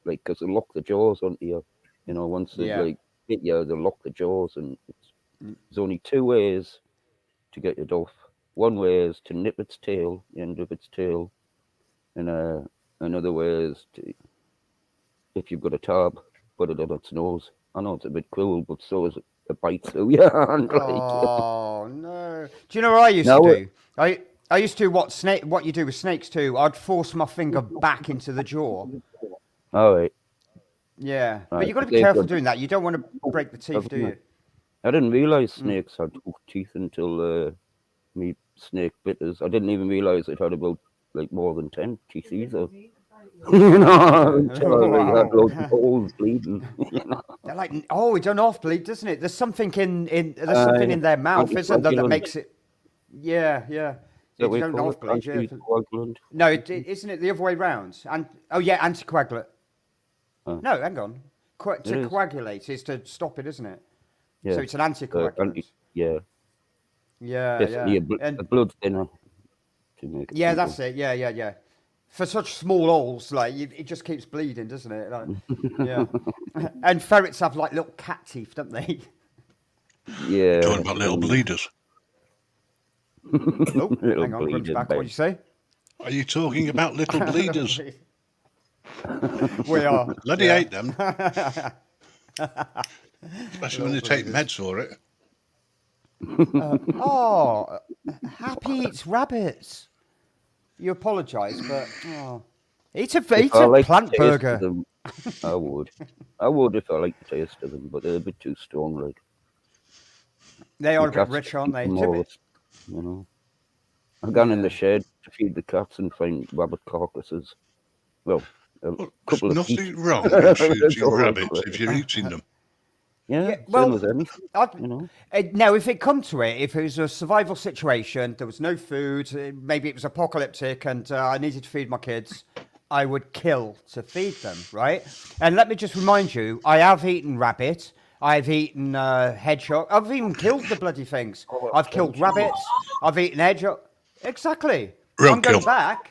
like because they lock the jaws onto you. You know, once they Yeah. like hit you, they lock the jaws, and Mm. there's only two ways to get it off. One way is to nip its tail, the end of its tail, and another way is to, if you've got a tab, put it on its nose. I know it's a bit cruel, but so is a bite through your hand. Like, Oh no! Do you know what I used to now, do? I used to do what you do with snakes too. I'd force my finger back into the jaw. all right, Yeah, but right. you've got to be They've careful got doing that. You don't want to break the teeth, do haven't you? they? I didn't realize Mm. snakes had hooked teeth until me snake bitters. I didn't even realize it had about like more than 10 teeth either. You know, until I like, had Wow. loads of holes bleeding. You know, They're like, oh, it don't half bleed, doesn't it? There's something there's something in their mouth, isn't there, that anticoagulant. makes it. Yeah, yeah. Is that It what you don't call half it? bleed, yeah. Anticoagulant. No, isn't it the other way round? And oh yeah, anticoagulant. Oh, No, hang on. it To is. coagulate is to stop it, isn't it? So Yeah. it's an anticoagulant. Yeah. Yeah, Basically, yeah. a And blood thinner to make it yeah, simple. that's it. Yeah, yeah, yeah. For such small holes, like it just keeps bleeding, doesn't it? Like, yeah. And ferrets have like little cat teeth, don't they? Yeah. Talking about little bleeders. Oh, Little hang on, Grim's bleeding back. bed. What'd you say? Are you talking about little bleeders? We are. Bloody Yeah. hate them, especially when they Little take bleeders. meds for it. Oh, Happy eats rabbits. You apologise, but eat If a I like plant the taste of burger. them, I would. I would if I like the taste of them, but they're a bit too strong. Like They are the a bit cats rich, eat aren't they? them To all, be- you know. I've gone in Yeah. the shed to feed the cats and find rabbit carcasses. Well, a Well, couple there's of feet. nothing wrong in That's shooting all rabbits right. if you're eating them. Yeah, Yeah, same well, as anything, I'd, you know. now if it come to it, if it was a survival situation, there was no food, maybe it was apocalyptic, and I needed to feed my kids, I would kill to feed them, right? And let me just remind you, I have eaten rabbit. I've eaten hedgehog. I've even killed the bloody things. I've killed rabbits. I've eaten hedgehog. Exactly. I'm going Roadkill. back.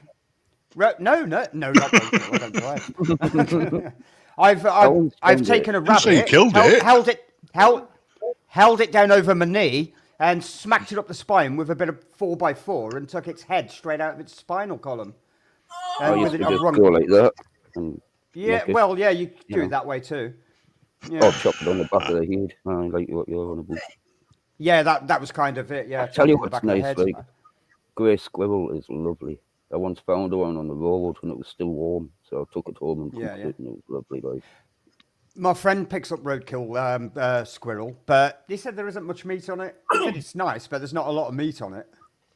No, not roadkill. I don't drive. once I've found taken a Didn't say you rabbit, killed it. held it down over my knee, and smacked it up the spine with a bit of 4x4 and took its head straight out of its spinal column. I And used with to it, I've just run. go like that and Yeah, make it, well, yeah, you you do know. it that way too. or Yeah, chop it on the back of the head. I like what you're on about. yeah, that was kind of it. Yeah, I tell chopped you it in the what's back of the nice, head. like grey squirrel is lovely. I once found one on the road when it was still warm, so I took it home and cooked Yeah, yeah. it, and it was lovely. Like, My friend picks up roadkill squirrel, but he said there isn't much meat on it. He said it's nice, but there's not a lot of meat on it,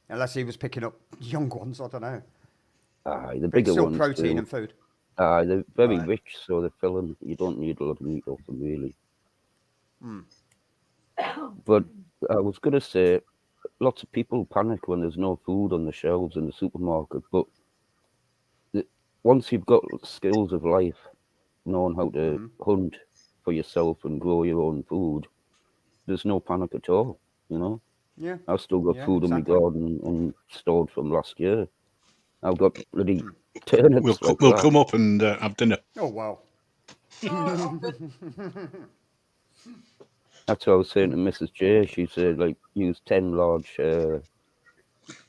unless he was picking up young ones. I don't know. the But it's bigger still ones protein do. and food. They're very Right. rich, so they're filling. You don't need a lot of meat off them, really. But I was going to say, lots of people panic when there's no food on the shelves in the supermarket. But once you've got skills of life, knowing how to hunt for yourself and grow your own food, there's no panic at all. You know, Yeah, I've still got yeah, food in my exactly. garden and stored from last year. I've got bloody turnips like We'll that. come up and have dinner. Oh wow. That's what I was saying to Mrs. J. She said, like, use 10 large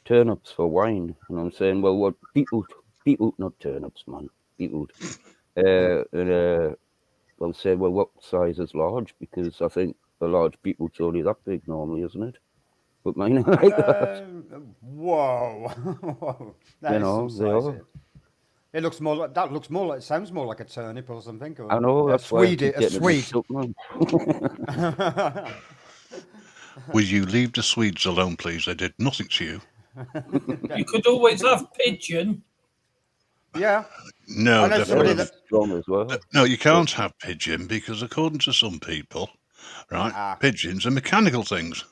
turnips for wine. And I'm saying, well, what? Beetroot, not turnips, man. Beetroot. I'll say, well, what size is large? Because I think a large beetroot's only that big normally, isn't it? But mine are like that. Whoa. Whoa. That You is know, some they size. are. Here. It looks more like that. Looks more like. Sounds more like a turnip or something. Or I know, a that's why I Swede. keep A getting it Swede. mixed up, man. Will you leave the Swedes alone, please? They did nothing to you. You could always have pigeon. Yeah. No, I know somebody definitely. that. Strong as well. No, you can't have pigeon because, according to some people, right, Ah. pigeons are mechanical things.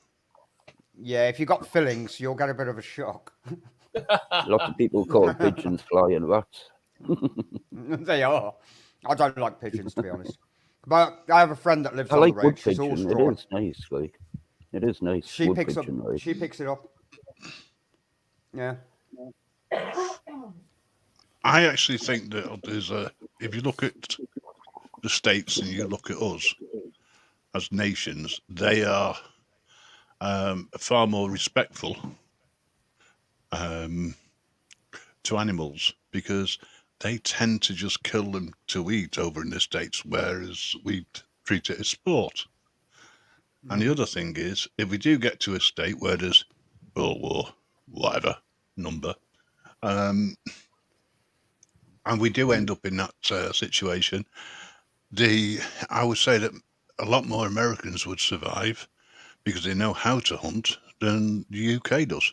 Yeah, if you got fillings, you'll get a bit of a shock. Lots of people call pigeons flying rats. They are. I don't like pigeons, to be honest. But I have a friend that lives I on like the wood road. She's all pigeon. straw. It is nice, like it is nice. She wood picks up. pigeon, right? She picks it up. Yeah. I actually think that there's if you look at the states and you look at us as nations, they are far more respectful to animals because they tend to just kill them to eat over in the States, whereas we treat it as sport. And the other thing is, if we do get to a state where there's World War, whatever number, and we do end up in that situation, I would say that a lot more Americans would survive because they know how to hunt than the UK does.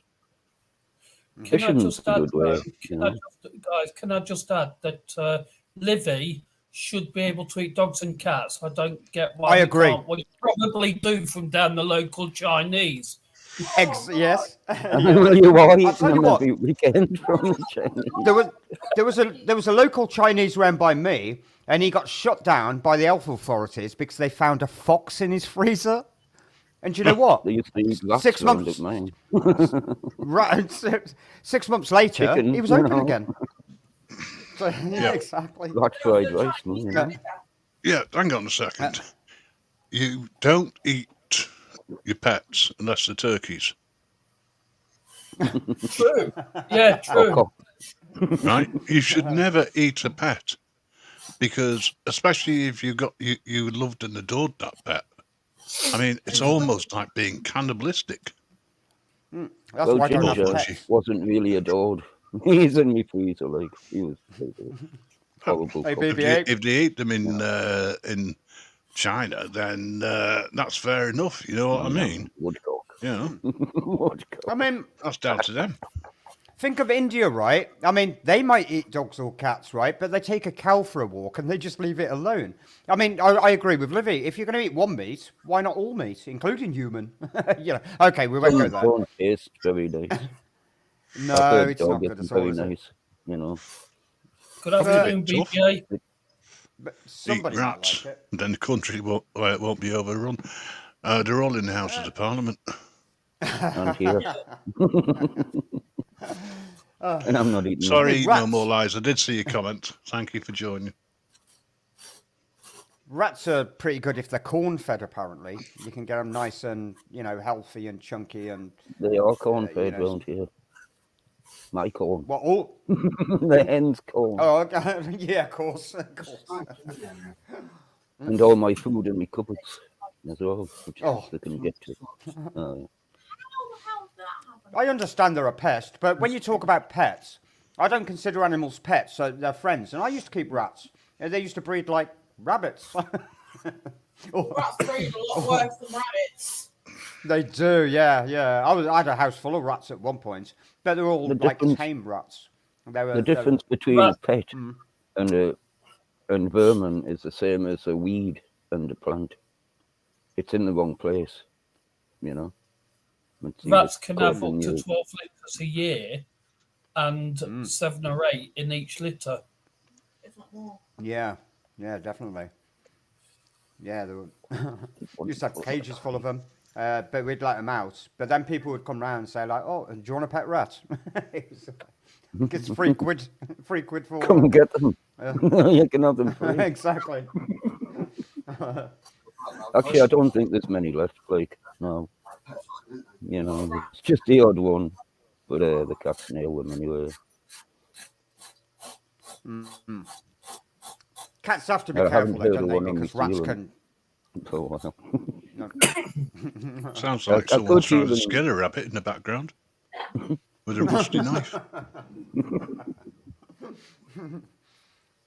Can I Fishing's just a add, good way, guys? Can I just add that Livy should be able to eat dogs and cats? I don't get why I we agree. can't. Well, you probably do from down the local Chinese. Yes. Well, you are I'll eating tell you them what. every weekend from the Chinese. There was a local Chinese round by me, and he got shut down by the health authorities because they found a fox in his freezer. And do you know what? They used to eat rats 6 around months. at mine. Right, 6 months later, Chicken, he was you open know. again. So, yeah, exactly. Rat fried rice, man, you know. Yeah, hang on a second. You don't eat your pets unless they're turkeys, True. Yeah, true. Cock. right? You should never eat a pet because, especially if you loved and adored that pet. I mean, it's almost like being cannibalistic. That's Well, why I don't have Ginger pets. wasn't really adored. He's in my freezer, like he was horrible. Hey, cock. BB-8. If they eat them in China, then that's fair enough. You know what I mean? Woodcock. Yeah, Woodcock. I mean, that's down to them. think of India, right? I mean, they might eat dogs or cats, right? But they take a cow for a walk and they just leave it alone. I mean, I agree with Livy. If you're going to eat one meat, why not all meat, including human? You know, okay, we won't go there. Don't taste very nice. No, I've heard it's not dog good isn't at all, very is it? nice, you know. Good afternoon, Tough. BPA. But Eat somebody might rats, like it. and then the country won't be overrun. They're all in the Houses of Parliament. And here. And I'm not eating Sorry, Rats. no more lies. I did see your comment. Thank you for joining. Rats are pretty good if they're corn-fed, apparently. You can get them nice and, you know, healthy and chunky and... They are corn fed know, round here. My corn. What, all... The hen's corn. Oh, okay. Yeah, of course. And all my food in my cupboards as well, which Oh. they can get to. I understand they're a pest, but when you talk about pets, I don't consider animals pets, so they're friends. And I used to keep rats. And they used to breed like rabbits. Rats breed a lot worse than rabbits. They do, yeah. I had a house full of rats at one point, but they're all The like difference- tame rats. They were, The difference between a pet and vermin is the same as a weed and a plant. It's in the wrong place, you know. It's Rats either can have up causing to you- 12 litres a year and 7 or 8 in each litre. If not more. Yeah, definitely. Yeah, they were used to have cages full of them, but we'd let them out. But then people would come round and say like, "Oh, do you want a pet rat?" It's free quid for Come one. and get them. You can have them free. Exactly. Actually, I don't think there's many left. Like, no. You know, it's just the odd one. But the cats nail them anyway. Cats have to be I haven't careful, though, heard don't of they? one on Because New rats Zealand. can. For a while. Sounds like I someone's could trying to even- skin a rabbit in the background with a rusty knife.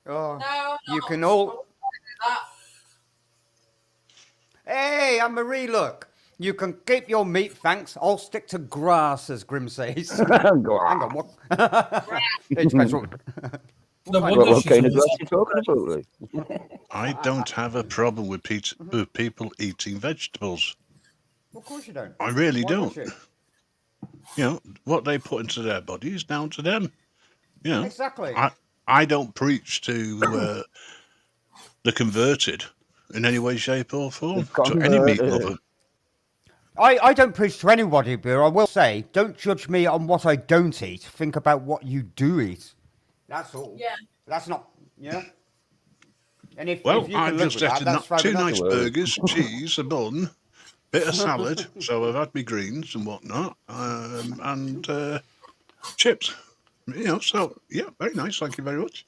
Oh, No, you no, can I all. won't do that. Hey, Anne-Marie, look. You can keep your meat, thanks. I'll stick to grass, as Grim says. Go Hang on. on, what? It depends what. No kind wonder What she's kind of always grass you talking about? Like? I don't have a problem with people eating vegetables. Of course you don't. I really Why would don't. you? You know, what they put into their body is down to them. You know, Exactly. I don't preach to the converted in any way, shape, or form to any meat lover. I don't preach to anybody, but I will say, don't judge me on what I don't eat. Think about what you do eat. That's all. Yeah. That's not, yeah. And if Well, you I can live just with ate that, that's fair two enough. nice burgers, cheese, a bun, bit of salad. So I've had my greens and whatnot, and chips. You know, so yeah, very nice. Thank you very much.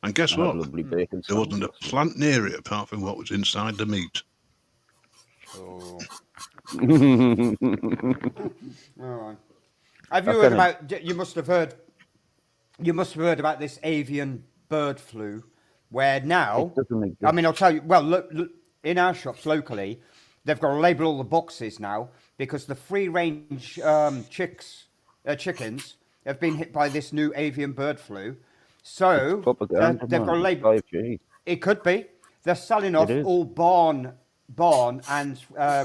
And guess I had what? lovely bacon There wasn't a sandwich. plant near it apart from what was inside the meat. Oh. It All right. Have you I heard kinda- about? You must have heard. You must have heard about this avian bird flu, where now. doesn't make I mean, I'll tell you. Well, look in our shops locally, they've got to label all the boxes now because the free-range chickens have been hit by this new avian bird flu. So propaganda, they've got to man. label. 5G. It could be. They're selling off is. all barn and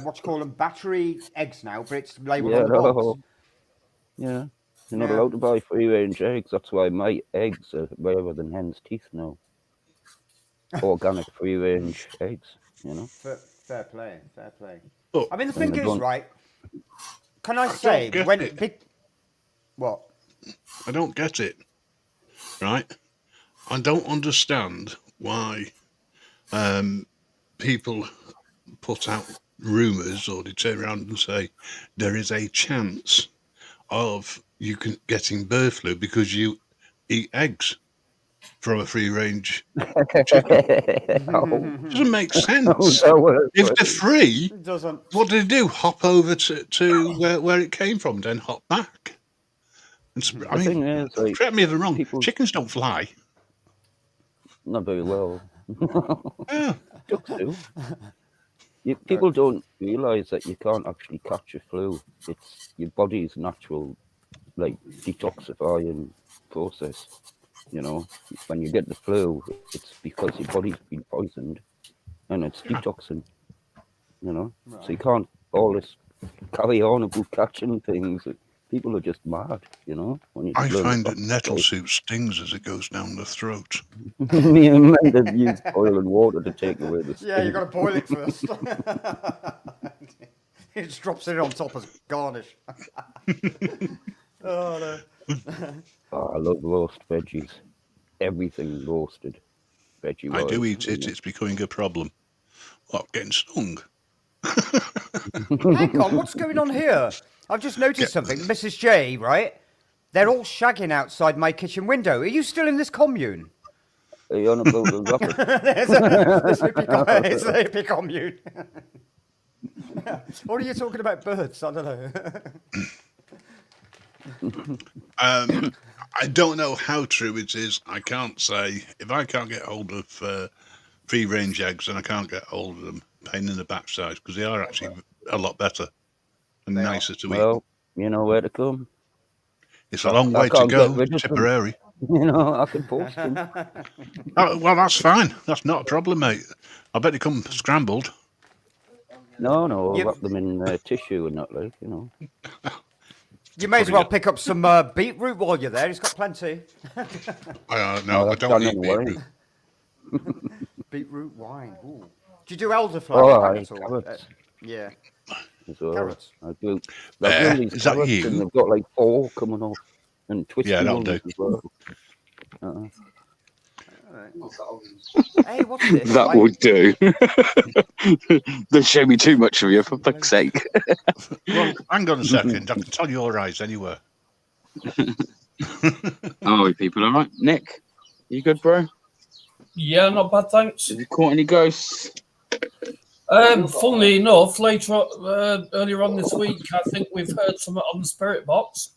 what you call them battery eggs now, but it's labelled Yeah, on the box. no. Yeah. You're not Yeah. allowed to buy free range eggs. That's why my eggs are rarer than hen's teeth now. Organic free range eggs, you know. Fair play, fair play. Look, I mean, the And thing they is, don't- right? Can I say get when it. big? What? I don't get it. Right? I don't understand why people put out rumours or they turn around and say there is a chance of you getting bird flu because you eat eggs from a free range chicken. Oh, Doesn't make sense. that was If they're funny. free, It doesn't. what do they do? Hop over to where it came from, then hop back. And I The mean, thing is, like, correct me if I'm wrong. people- Chickens don't fly. not very well. Yeah. Ducks do. People don't realise that you can't actually catch a flu. It's your body's natural, like, detoxifying process. You know, when you get the flu, it's because your body's been poisoned, and it's detoxing. You know, so you can't always carry on about catching things. People are just mad. You know, when you I learn find about that nettle soup stings as it goes down the throat. Me and Amanda use oil and water to take away the sting. Yeah, you got to boil it first. It just drops it on top as garnish. Oh no. Oh, I love roast veggies. Everything roasted. Veggie I do rice, eat it. you It's becoming a problem. What, getting stung? Hang on, what's going on here? I've just noticed something. Mrs. J, right? They're all shagging outside my kitchen window. Are you still in this commune? know. Are you on about the rocket? It's a hippie commune. What are you talking about, birds? I don't know. I don't know how true it is. I can't say. If I can't get hold of free range eggs, then I can't get hold of them. Pain in the backside because they are actually a lot better and They are. nicer to eat. Well, you know where to come. It's a long I way to can't go, get rid of them. Tipperary. You know, I can post them. Oh, well, that's fine. That's not a problem, mate. I bet they come scrambled. No, I'll Yep. wrap them in tissue and that, like, you know. You may as well pick up some beetroot while you're there. He's got plenty. No, Oh, I that's don't done eat in a way. beetroot. Beetroot wine. Ooh. Do you do elderflower Oh, wine aye, at all? carrots. Yeah. As well. Carrots. I do. There, I've these is that carrots you? and they've got like 4 coming off and twisty Yeah, that'll ones do. as well. Hey, what's this? That would do. Don't show me too much of you, for fuck's sake. Well, hang on a second. I can tell your eyes anywhere. Oh, people, all right? Nick, you good, bro? Yeah, not bad, thanks. Have you caught any ghosts? Funnily enough, earlier on this week, I think we've heard something on the spirit box.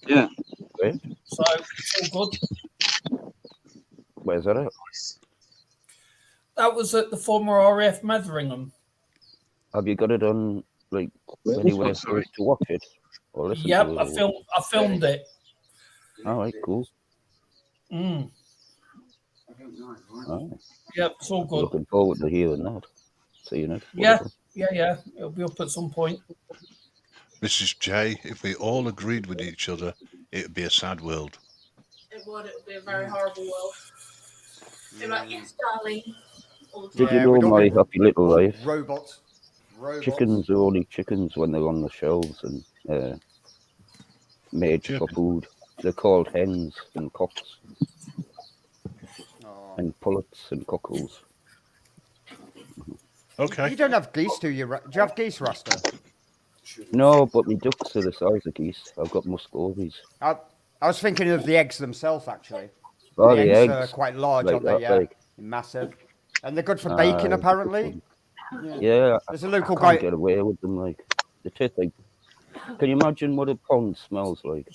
Yeah. Great. So it's all good. that it? That was at the former RAF Metheringham. Have you got it on like Where was anywhere that, sorry? to watch it or listen Yep, to it? I filmed it. All right, cool. Mm. All right. Yep, it's all good. Looking forward to hearing that. Seeing it. Yeah, whatever. yeah. It'll be up at some point. Mrs. J, if we all agreed with each other, it would be a sad world. It would be a very horrible world. They're like, yes, darling. All the Did time. you know we'd all my be- happy little life? Robots. Chickens are only chickens when they're on the shelves and made for Chicken. food. They're called hens and cocks Oh. and pullets and cockles. Okay. You don't have geese, do you? Do you have geese, Rasta? No, but my ducks are the size of geese. I've got muscovies. I was thinking of the eggs themselves, actually. Oh, the the eggs eggs. are quite large, like aren't they? that, Yeah, like- massive. And they're good for bacon, good apparently. fun. Yeah, There's a I local can't guy. get away with them. Like they taste like. Can you imagine what a pond smells like?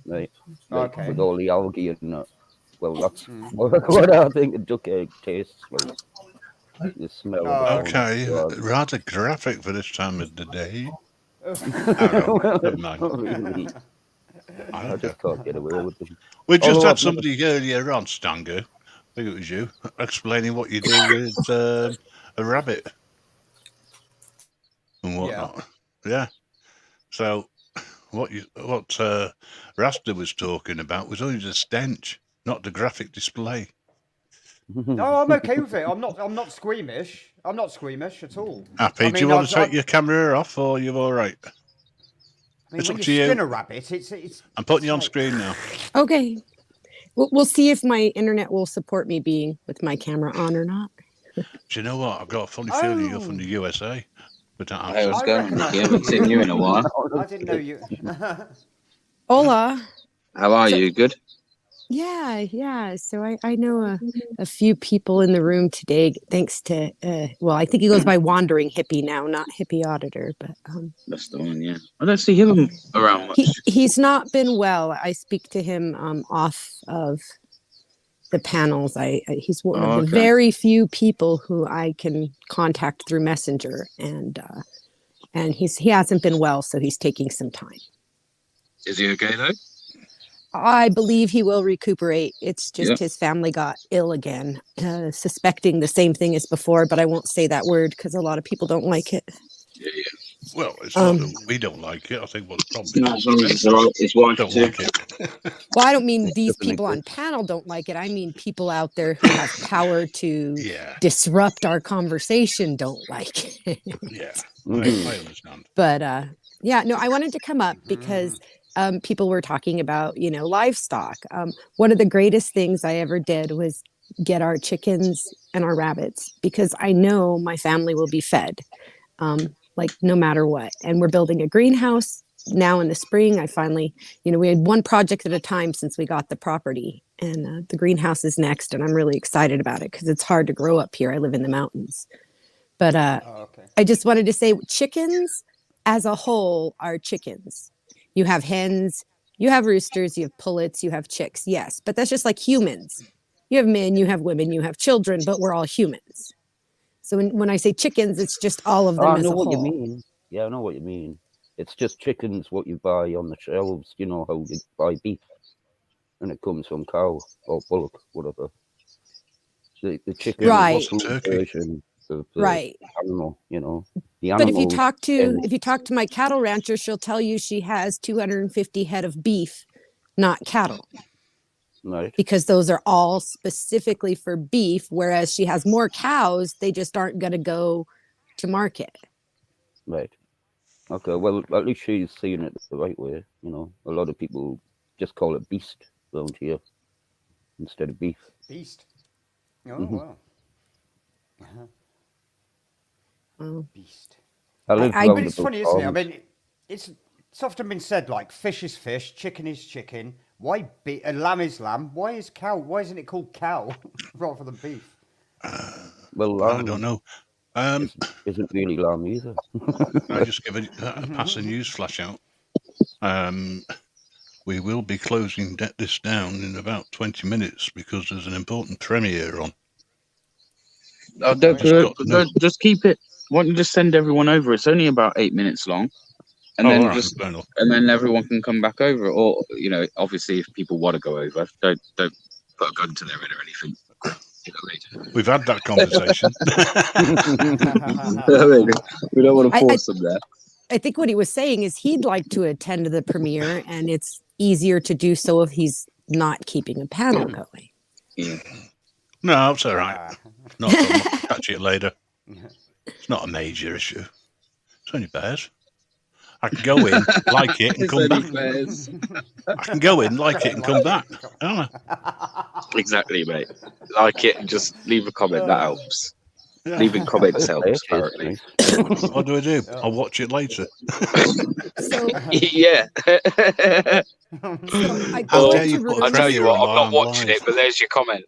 Like Okay. with all the algae and that. Well, that's Mm. what I think a duck egg tastes like. The smell of the pond. Okay. God. Rather graphic for this time of the day. Well, Never mind. not really. I just can't get away with them. We just Although had I've somebody earlier on, Stangoo, I think it was you, explaining what you do with a rabbit and whatnot. Yeah. So what Rasta was talking about was only the stench, not the graphic display. No, I'm okay with it. I'm not squeamish. I'm not squeamish at all. Happy? I Do you mean, want to I've- take your camera off, or are you all right? I mean, It's when up you to you. skin a rabbit, it's. I'm putting you on like- screen now. Okay. We'll see if my internet will support me being with my camera on or not. Do you know what? I've got a funny feeling you're from Oh. the USA. With that How's accent. it going? reckon I You haven't seen you in a while. I didn't know you. Hola. How are So- you? Good? Yeah. So I know a few people in the room today, thanks to, well, I think he goes by Wandering Hippie now, not Hippie Auditor, but That's the one, yeah. I don't see him around much. he's not been well. I speak to him off of the panels. He's one of the Okay. very few people who I can contact through Messenger, and he hasn't been well, so he's taking some time. Is he okay though? I believe he will recuperate. It's just Yeah. his family got ill again, suspecting the same thing as before, but I won't say that word because a lot of people don't like it. Yeah. Well, it's not that we don't like it. I think what the problem No, is as long as it's all right, his wife don't too. like it. Well, I don't mean these Definitely people good. on panel don't like it. I mean people out there who have power to Yeah, disrupt our conversation don't like it. yeah. Mhm. I understand. But yeah, no, I wanted to come up because people were talking about, livestock. One of the greatest things I ever did was get our chickens and our rabbits because I know my family will be fed, like no matter what. And we're building a greenhouse now in the spring. I finally, we had one project at a time since we got the property, and the greenhouse is next. And I'm really excited about it because it's hard to grow up here. I live in the mountains. But Oh, okay. I just wanted to say chickens as a whole are chickens. You have hens, you have roosters, you have pullets, you have chicks. Yes, but that's just like humans. You have men, you have women, you have children, but we're all humans. So when I say chickens, it's just all of them I as know a what you whole. mean. Yeah, I know what you mean. It's just chickens what you buy on the shelves. You know how you buy beef, and it comes from cow or bullock, whatever. The chicken Right. is the food Turkey. version of the Right. animal. The But if you animal. talk to my cattle rancher, she'll tell you she has 250 head of beef, not cattle, Right. because those are all specifically for beef, whereas she has more cows, they just aren't going to go to market. Right. Okay. Well, at least she's seeing it the right way. A lot of people just call it beast around here instead of beef. Beast. Oh, Mhm. wow. Uh-huh. Well, Beast. I live I- round But it's about funny, isn't it? I farms. mean, it's often been said like fish is fish, chicken is chicken. Why lamb is lamb? Why is cow? Why isn't it called cow rather than beef? Well, I don't know. Isn't really lamb either. I just give a pass a news flash out. we will be closing this down in about 20 minutes because there's an important premiere on. Just keep it. Why don't you just send everyone over? It's only about 8 minutes long, and all then right, fair enough. and then everyone can come back over. Or obviously, if people want to go over, don't put a gun to their head or anything. We've had that conversation. We don't want to force them there. I think what he was saying is he'd like to attend the premiere, and it's easier to do so if he's not keeping a panel going. Yeah. No, it's all right. Not a problem. I'll catch it later. It's not a major issue. It's only bears. I can go in, like it, and come back. I can go in, like it, and come back. Exactly, mate. Like it and just leave a comment. That helps. Yeah. Leaving comments helps, apparently. What do I do? I'll watch it later. So, Yeah. I How go dare into you put a I rooms- tell you what, I'm While not I'm watching live. it, but there's your comment.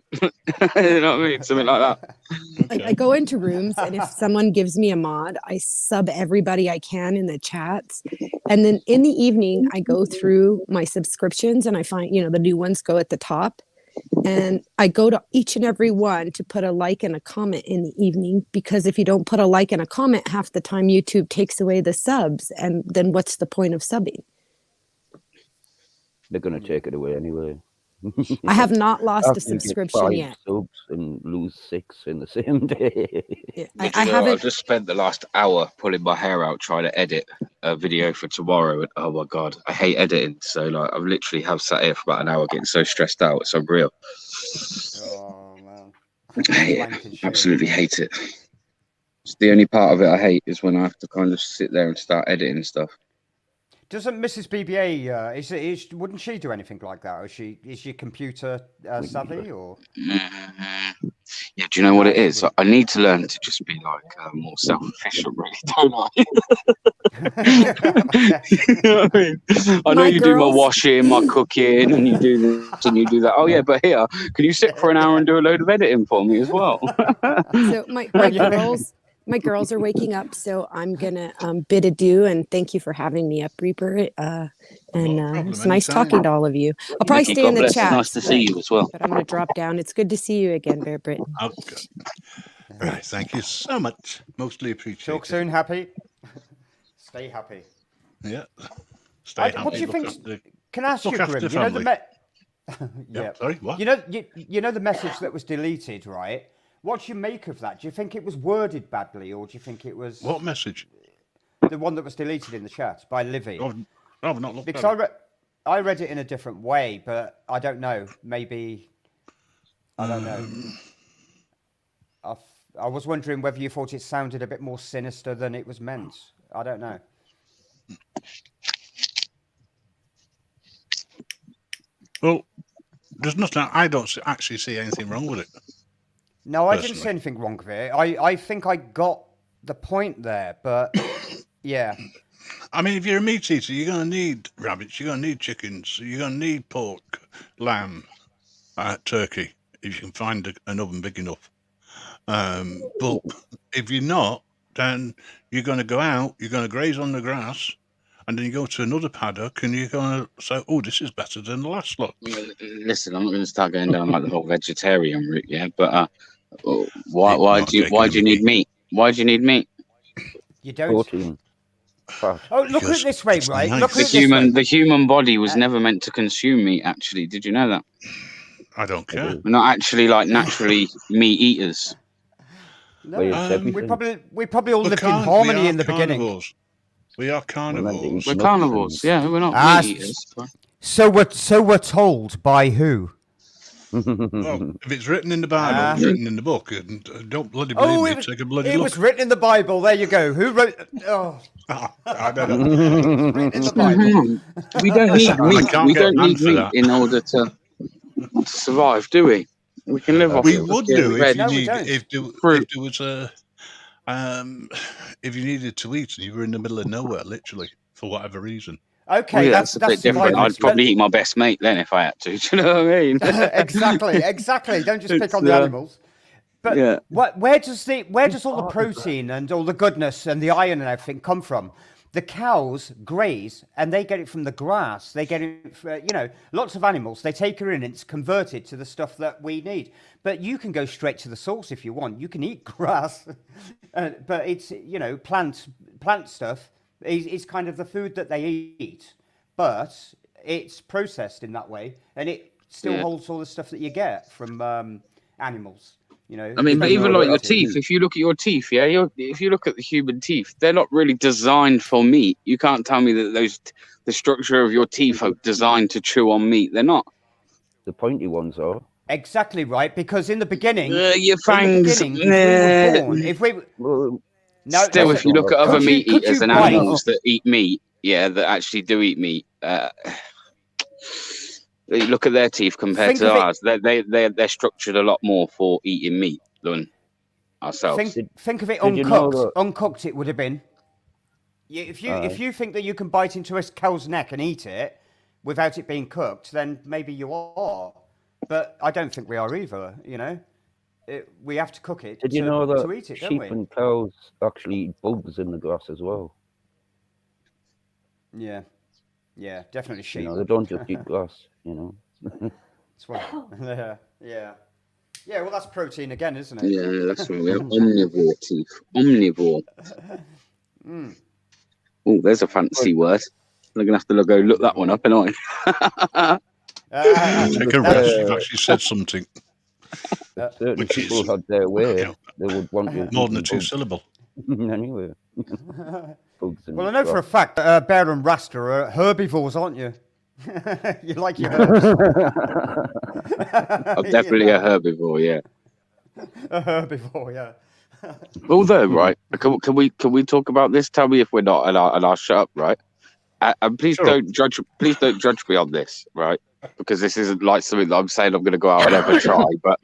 You know what I mean? Something like that. I go into rooms, and if someone gives me a mod, I sub everybody I can in the chats. And then in the evening, I go through my subscriptions, and I find, the new ones go at the top. And I go to each and every one to put a like and a comment in the evening, because if you don't put a like and a comment, half the time YouTube takes away the subs. And then what's the point of subbing? They're going to take it away anyway. I have not lost After a you get subscription 5 yet. subs and lose 6 in the same day. I haven't. I've just spent the last hour pulling my hair out trying to edit a video for tomorrow, and oh my god, I hate editing. So I literally have sat here for about an hour getting so stressed out. It's unreal. Oh man. I hate it. Absolutely hate it. It's the only part of it I hate is when I have to kind of sit there and start editing stuff. Doesn't Mrs. BBA? Wouldn't she do anything like that? Or is she computer savvy or? Yeah, do you know what it is? I need to learn to just be like more self-efficient, really, don't I? You know what I mean? I know My you do my girls- washing, my cooking, and you do this and you do that. Oh yeah, but here, can you sit for an hour and do a load of editing for me as well? So my girls are waking up, so I'm gonna bid adieu and thank you for having me up, Reaper. problem, It's nice anytime. talking to all of you. I'll probably stay in the bless. chat. Nice to see you as well. But I'm gonna drop down. It's good to see you again, Bear Britain. Okay. Right, thank you so much. Mostly appreciated. Talk soon, happy. Stay happy. Yeah. Stay happy. What do you look think? after- Can I ask look you, after Grim? the You know the family. yeah. Sorry, what? You know the message that was deleted, right? What do you make of that? Do you think it was worded badly, or do you think it was What message? the one that was deleted in the chat by Livy? I've not looked Because at it. I read it in a different way, but I don't know. Maybe I don't know. I was wondering whether you thought it sounded a bit more sinister than it was meant. I don't know. Well, there's nothing. I don't actually see anything wrong with it. No, I didn't Personally. see anything wrong with it. I think I got the point there, but yeah. I mean, if you're a meat eater, you're going to need rabbits, you're going to need chickens, you're going to need pork, lamb, turkey, if you can find an oven big enough. But if you're not, then you're going to go out, you're going to graze on the grass, and then you go to another paddock and you're going to say, oh, this is better than the last lot. Listen, I'm not going to start going down like the whole vegetarian route, yeah. But why do you need meat? Why do you need meat? You don't. Protein. Fat. Oh, look at Because it this way, it's right? nice. Look at The it this way. human body was never meant to consume meat. Actually, did you know that? I don't care. We're not actually like naturally meat eaters. No, Well, it's Um, everything. we probably all We lived in can't- harmony we are in the beginning. carnivores. We are carnivores. We're Nuts carnivores. and- Yeah, we're not Ah, meat eaters. So we're told by who? Well, if it's written in the Bible, Ah. it's written in the book, and don't bloody believe Oh, me, take a bloody it look. was written in the Bible. There you go. Who wrote? Oh, I don't know. written in the Bible. We don't need I meat. can't We get don't banned need for meat that. in order to survive, do we? We can live off We it. would Yeah, do bread. if you No, we need, don't. if Fruit. there was a if you needed to eat and you were in the middle of nowhere, literally for whatever reason. Okay, Well, yeah, that's a bit different. survival. I'd probably eat my best mate then if I had to. Do you know what I mean? exactly. Don't just pick It's, on the animals. But yeah. where does all the protein and all the goodness and the iron and everything come from? the cows graze and they get it from the grass. They get it, lots of animals, they take it in and it's converted to the stuff that we need. But you can go straight to the source if you want. You can eat grass, but it's, plant stuff is kind of the food that they eat, but it's processed in that way and it still holds all the stuff that you get from animals. I mean, but even like your teeth, if you look at your teeth, if you look at the human teeth, they're not really designed for meat. You can't tell me that the structure of your teeth are designed to chew on meat. They're not. The pointy ones are. Exactly right, because in the beginning, your fangs. If we you look at other meat eaters and animals that eat meat, that actually do eat meat. You look at their teeth compared to ours. They're structured a lot more for eating meat than ourselves. Think of it uncooked. Uncooked, it would have been. If you think that you can bite into a cow's neck and eat it without it being cooked, then maybe you are. But I don't think we are either. We have to cook it. Did you know that to eat it, sheep and cows actually eat bugs in the grass as well? Yeah, definitely sheep. They don't just eat grass. That's what, yeah. Well, that's protein again, isn't it? Yeah, that's right. We have omnivore teeth. Omnivore. Oh, there's a fancy word. I'm gonna have to look that one up, ain't I? Take a rest. You've actually said something. Certain people had their way. They would want you more than a two-syllable. Anyway. Well, I know for a fact that Bear and Rasta are herbivores, aren't you? You like your herbs. I'm definitely a herbivore, yeah. A herbivore, yeah. Although, right, can we talk about this? Tell me if we're not, and I'll shut up, right? And please don't judge me on this, right? Because this isn't like something that I'm saying I'm going to go out and ever try. But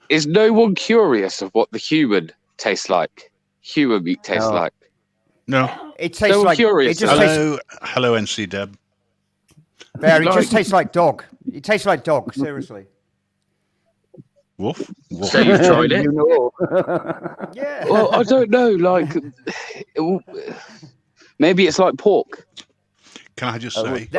is no one curious of what the human tastes like? Human meat tastes like? No. It tastes like. Curious. Hello, NC Deb. Bear, it just tastes like dog. It tastes like dog. Seriously. Woof. So you've tried it? Yeah. Well, I don't know. Like, maybe it's like pork. Can I just say?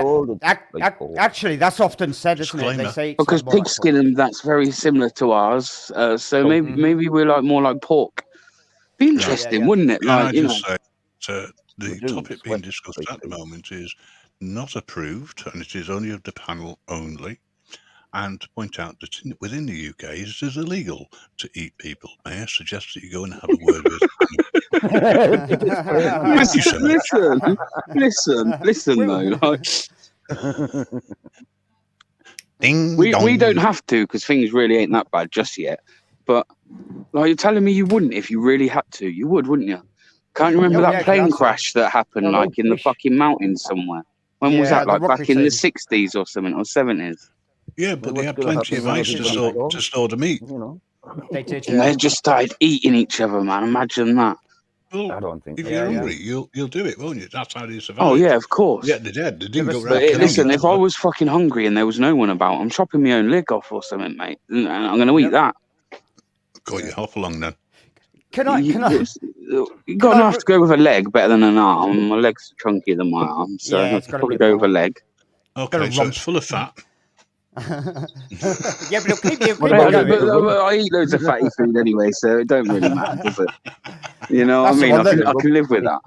Actually, that's often said, isn't it? They say because pig skin and that's very similar to ours. So maybe we're like more like pork. Be interesting, wouldn't it? Can like, I just say, the topic being discussed at the moment is not approved, and it is only of the panel only. And to point out that within the UK, it is illegal to eat people. May I suggest that you go and have a word with Listen, though. Like, we don't have to, because things really ain't that bad just yet. But like, you're telling me you wouldn't if you really had to. You would, wouldn't you? Can't you remember that plane crash that happened like in the fucking mountains somewhere? When was that? Like back in the 60s or something, or 70s? Yeah, but they had plenty of ice to store the meat. They did. And they just started eating each other, man. Imagine that. Well, I don't think. If you're hungry, you'll do it, won't you? That's how they survive. Oh yeah, of course. Yeah, they're dead. They didn't go around. Listen, if I was fucking hungry and there was no one about, I'm chopping my own leg off or something, mate. And I'm going to eat that. Got your help along then. You're going to have to go with a leg better than an arm. My leg's chunkier than my arm, so I have to probably go with a leg. Okay, so it's full of fat. Yeah, but I eat loads of fatty food anyway, so it don't really matter, does it? You know what I mean? I can live with that.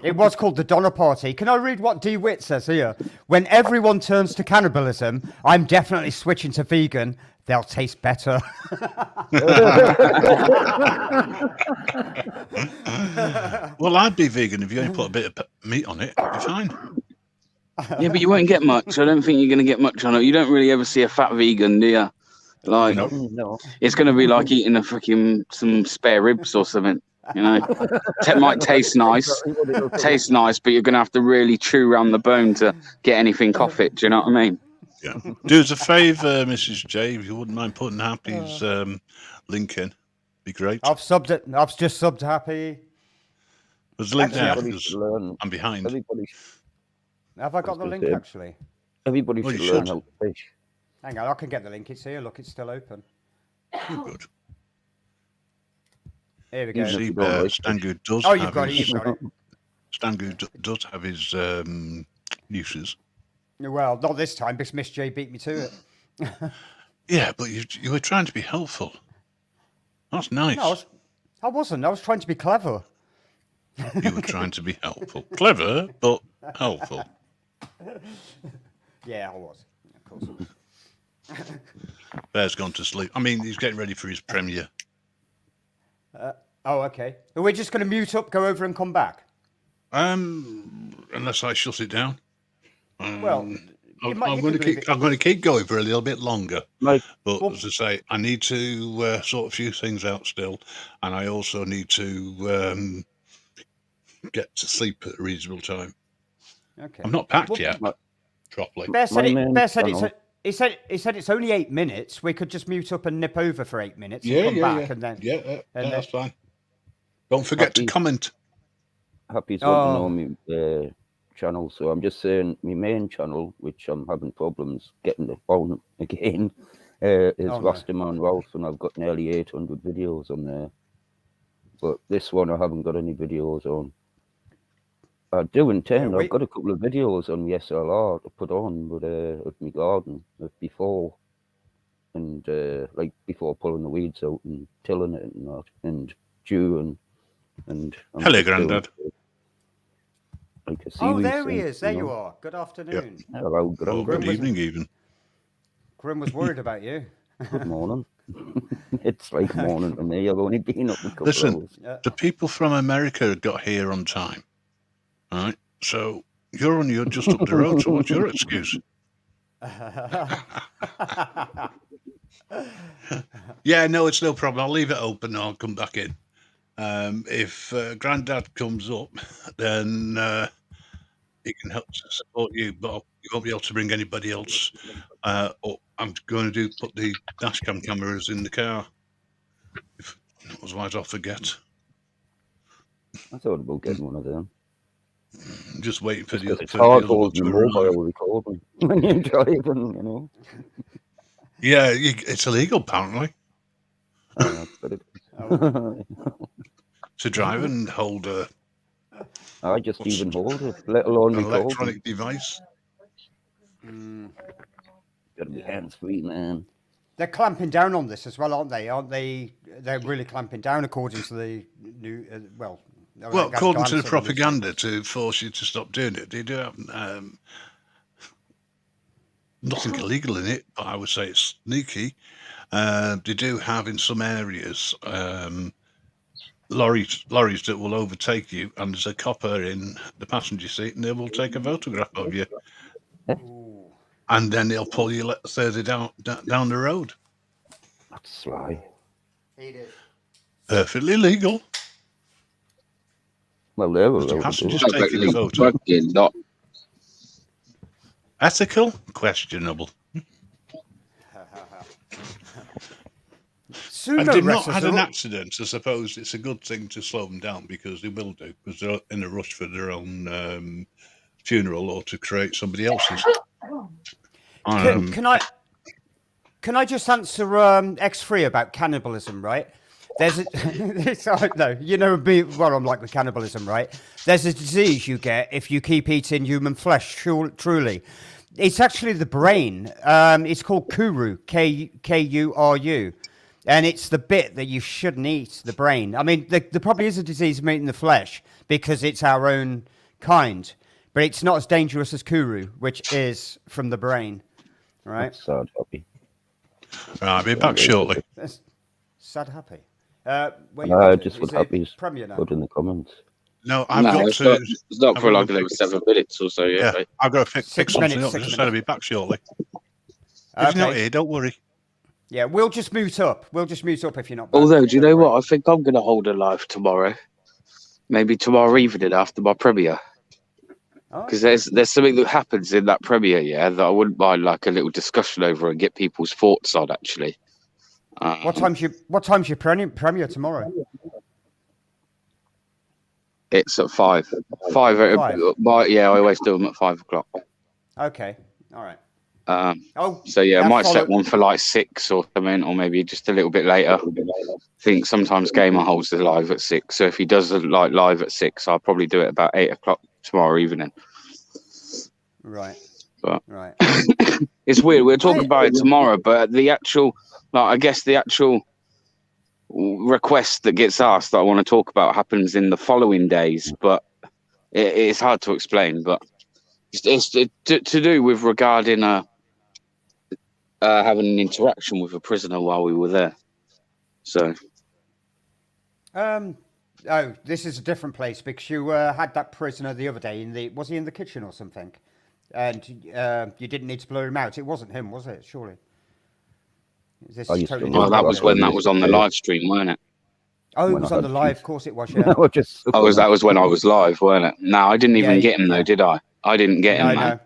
It was called the Donner Party. Can I read what DeWitt says here? When everyone turns to cannibalism, I'm definitely switching to vegan. They'll taste better. Well, I'd be vegan if you only put a bit of meat on it. It'd be fine. Yeah, but you won't get much. I don't think you're going to get much on it. You don't really ever see a fat vegan, do you? Like, no. It's going to be like eating some spare ribs or something. You know, it might taste nice, but you're going to have to really chew around the bone to get anything off it. Do you know what I mean? Yeah. Do us a favour, Mrs. J, if you wouldn't mind putting Happy's link in. Be great. I've subbed it. I've just subbed Happy. There's a link there because I'm behind. Have I got the link actually? Everybody should learn how to fish. Hang on, I can get the link. It's here. Look, it's still open. Oh, good. Here we go. See, Stangoo does you've got it. You've got it. Stangoo does have his uses. Well, not this time because Miss J beat me to it. Yeah, but you were trying to be helpful. That's nice. No, I wasn't. I was trying to be clever. You were trying to be helpful. Clever, but helpful. Yeah, I was. Of course. Bear's gone to sleep. I mean, he's getting ready for his premiere. Oh, okay. We're just going to mute up, go over, and come back. Unless I shut it down. Well, I'm going to keep going for a little bit longer. Like, But as I say, I need to sort a few things out still, and I also need to get to sleep at a reasonable time. Okay. I'm not packed yet properly. Bear said, channel. he said it's only 8 minutes. We could just mute up and nip over for 8 minutes and come back and then. That's fine. Don't forget to comment. Happy's want to know me channel, so I'm just saying my main channel, which I'm having problems getting it on again, is Rastaman Ralph, and I've got nearly 800 videos on there. But this one I haven't got any videos on. I do intend. I've got a couple of videos on the SLR to put on, but at my garden before, and like before pulling the weeds out and tilling it and that, and during, and hello, Grandad. Like there he is. There you are. Good afternoon. Yep. Hello, Grim. Good evening, even. Grim was worried about you. Good morning. It's like morning to me. I've only been up a couple Listen, of hours. the people from America got here on time. All right, so you're just up the road. So what's your excuse? Yeah, no, it's no problem. I'll leave it open. I'll come back in. If Grandad comes up, then he can help to support you, but you won't be able to bring anybody else. Or I'm going to put the dashcam cameras in the car. Otherwise, I'll forget. I thought about getting one of them. I'm just waiting for the It's hard other one holding to the arrive. mobile recording when you're driving, you know. Yeah, it's illegal apparently. To drive and hold a. I just even hold it, let alone an record. electronic device. Gotta be hands-free, man. They're clamping down on this as well, aren't they? Aren't they? They're really clamping down according to the new. Well, according to the propaganda to force you to stop doing it, they do have nothing illegal in it, but I would say it's sneaky. They do have in some areas lorries that will overtake you, and there's a copper in the passenger seat, and they will take a photograph of you, and then they'll pull you further down the road. That's sly. Perfectly legal. Well, they were The passenger's No, but taking a photo. not Ethical? Questionable. If they've not had an accident, I suppose it's a good thing to slow them down, because they will do, because they're in a rush for their own funeral or to create somebody else's. Can I just answer X3 about cannibalism, right? There's no, you know what I'm like with cannibalism, right? There's a disease you get if you keep eating human flesh. Truly, it's actually the brain. It's called Kuru, Kuru, and it's the bit that you shouldn't eat, the brain. I mean, there probably is a disease of eating the flesh because it's our own kind, but it's not as dangerous as Kuru, which is from the brain, right? That's sad, Happy. I'll be back shortly. Sad Happy. Just what Happy's put in the comments. No, I've got to. It's not for like another 7 minutes or so. Yeah, I've got to fix something up. I said I'll be back shortly. If you're not here, don't worry. Yeah, we'll just mute up. We'll just mute up if you're not back. Although, do you know what? I think I'm going to hold a live tomorrow. Maybe tomorrow evening after my premiere. Because there's something that happens in that premiere, yeah, that I wouldn't mind like a little discussion over and get people's thoughts on, actually. What time's your premiere tomorrow? It's at 5. 5. I always do them at 5 o'clock. Okay, all right. So yeah, I that might set follow- one for like 6 or something, or maybe just a little bit later. I think sometimes Gamer holds the live at 6, so if he does like live at 6, I'll probably do it about 8 o'clock tomorrow evening. Right. But Right. it's weird. We're talking about it tomorrow, but the actual, like, I guess the actual request that gets asked that I want to talk about happens in the following days, but it's hard to explain. But it's to do with regarding having an interaction with a prisoner while we were there. So Oh, this is a different place because you had that prisoner the other day was he in the kitchen or something? And you didn't need to blur him out. It wasn't him, was it? Surely. This I is used to totally love well, different. that was when that was on the live stream, weren't it? Oh, it when was I on the had live. kids. Of course it was. Yeah. I was just That was when I was live, weren't it? No, I didn't even get him though, did I? I didn't get him, man. No.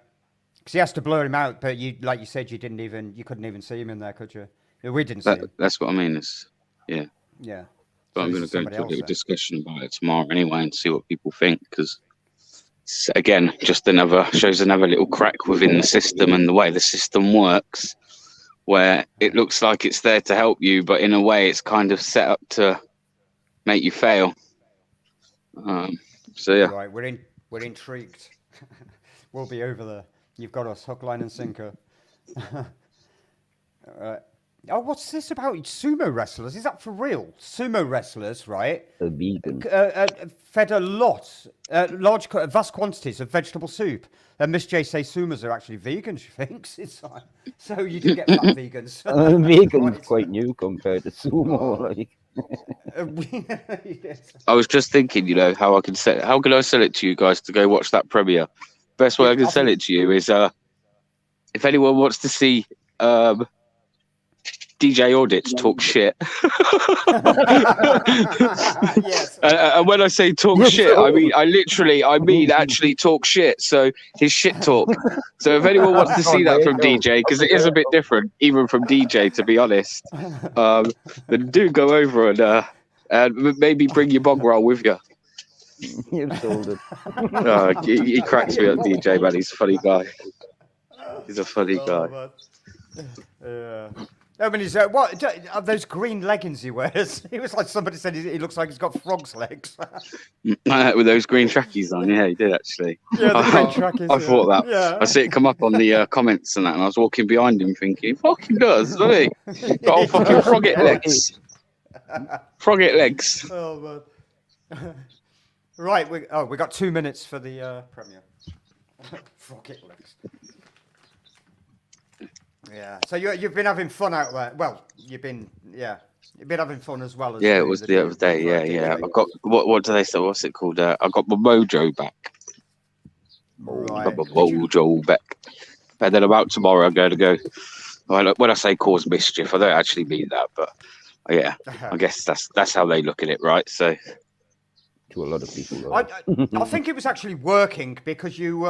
Because he has to blur him out, but you, like you said, you couldn't even see him in there, could you? We didn't see him. That's what I mean. It's yeah. Yeah. But I'm going to go into a little discussion about it tomorrow anyway and see what people think, because again, just shows another little crack within the system and the way the system works, where it looks like it's there to help you, but in a way it's kind of set up to make you fail. So yeah. Right, we're intrigued. We'll be over there. You've got us hook, line, and sinker. Oh, what's this about sumo wrestlers? Is that for real? Sumo wrestlers, right? a vegan. Fed large, vast quantities of vegetable soup. And Miss J says sumas are actually vegan, she thinks. So you do get fat vegans. Vegan's quite new compared to sumo. Like. Yes. I was just thinking, how could I sell it to you guys to go watch that premiere? Best way I can sell it to you is if anyone wants to see DJ Audits talk shit. Yes. And when I say talk shit, I mean actually talk shit. So his shit talk. So if anyone wants to see that from DJ, because it is a bit different, even from DJ, to be honest, then do go over and maybe bring your bog roll with you. You've sold it. He cracks me up, DJ, man. He's a funny guy. He's a funny guy. Yeah. I mean, what are those green leggings he wears? He was like somebody said he looks like he's got frog's legs. With those green trackies on, yeah, he did actually. Yeah, the green trackies. I thought that. Yeah. I see it come up on the comments and that, and I was walking behind him thinking, "Fucking does, doesn't he? Got all fucking frogget legs. Frogget legs." Oh man. Right, we got 2 minutes for the premiere. Frogget legs. Yeah. So you've been having fun out there. Well, you've been having fun as well as. Yeah, it was the other day. Yeah. I got what do they say? What's it called? I got my mojo back. Right. Got my mojo back. And then about tomorrow, I'm going to go. Well, when I say cause mischief, I don't actually mean that, but yeah, I guess that's how they look at it, right? So. To a lot of people. I think it was actually working because you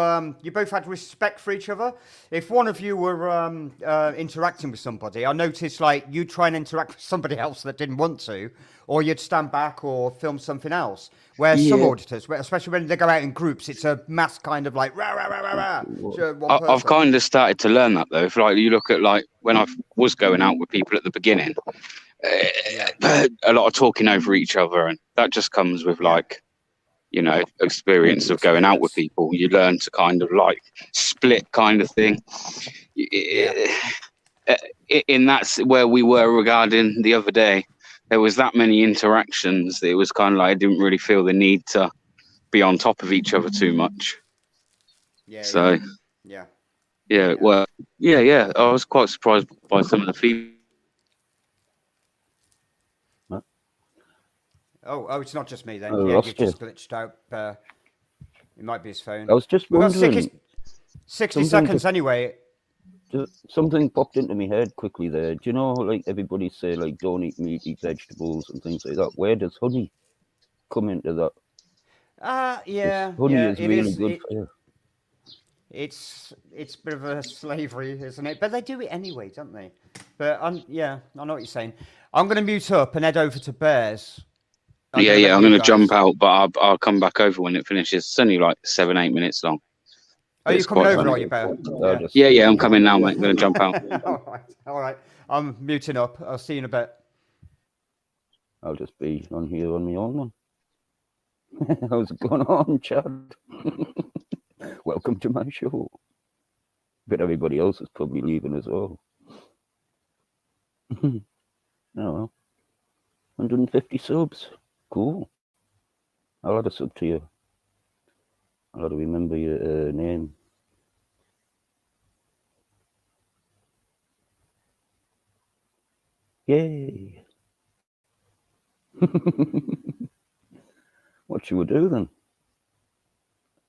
both had respect for each other. If one of you were interacting with somebody, I noticed like you try and interact with somebody else that didn't want to, or you'd stand back or film something else. Whereas some auditors, especially when they go out in groups, it's a mass kind of like rah rah rah rah rah. I've kind of started to learn that though. If like you look at like when I was going out with people at the beginning. A lot of talking over each other, and that just comes with like experience of going out with people. You learn to kind of like split kind of thing. And that's where we were regarding the other day. There was that many interactions that it was kind of like I didn't really feel the need to be on top of each other too much. I was quite surprised by some of the feedback. Oh, it's not just me then. Oh, yeah, lost you've just glitched out. It might be his phone. I was just We've got wondering. 60 seconds anyway. Something popped into my head quickly there. Do you know, like everybody say, like don't eat meat, eat vegetables and things like that. Where does honey come into that? Yeah. Honey is really good for you. It's a bit of a slavery, isn't it? But they do it anyway, don't they? But I know what you're saying. I'm going to mute up and head over to Bears. I'm going to jump out, but I'll come back over when it finishes. It's only like 7-8 minutes long. Are you It's coming quite over, funny. are you, Bear? I'll just- Yeah, I'm coming now, mate. I'm going to jump out. All right. I'm muting up. I'll see you in a bit. I'll just be on here on my own then. How's it going on, Chad? Welcome to my show. But everybody else is probably leaving as well. Oh well. 150 subs. Cool. I'll add a sub to you. I'll have to remember your name. Yay. What should we do then?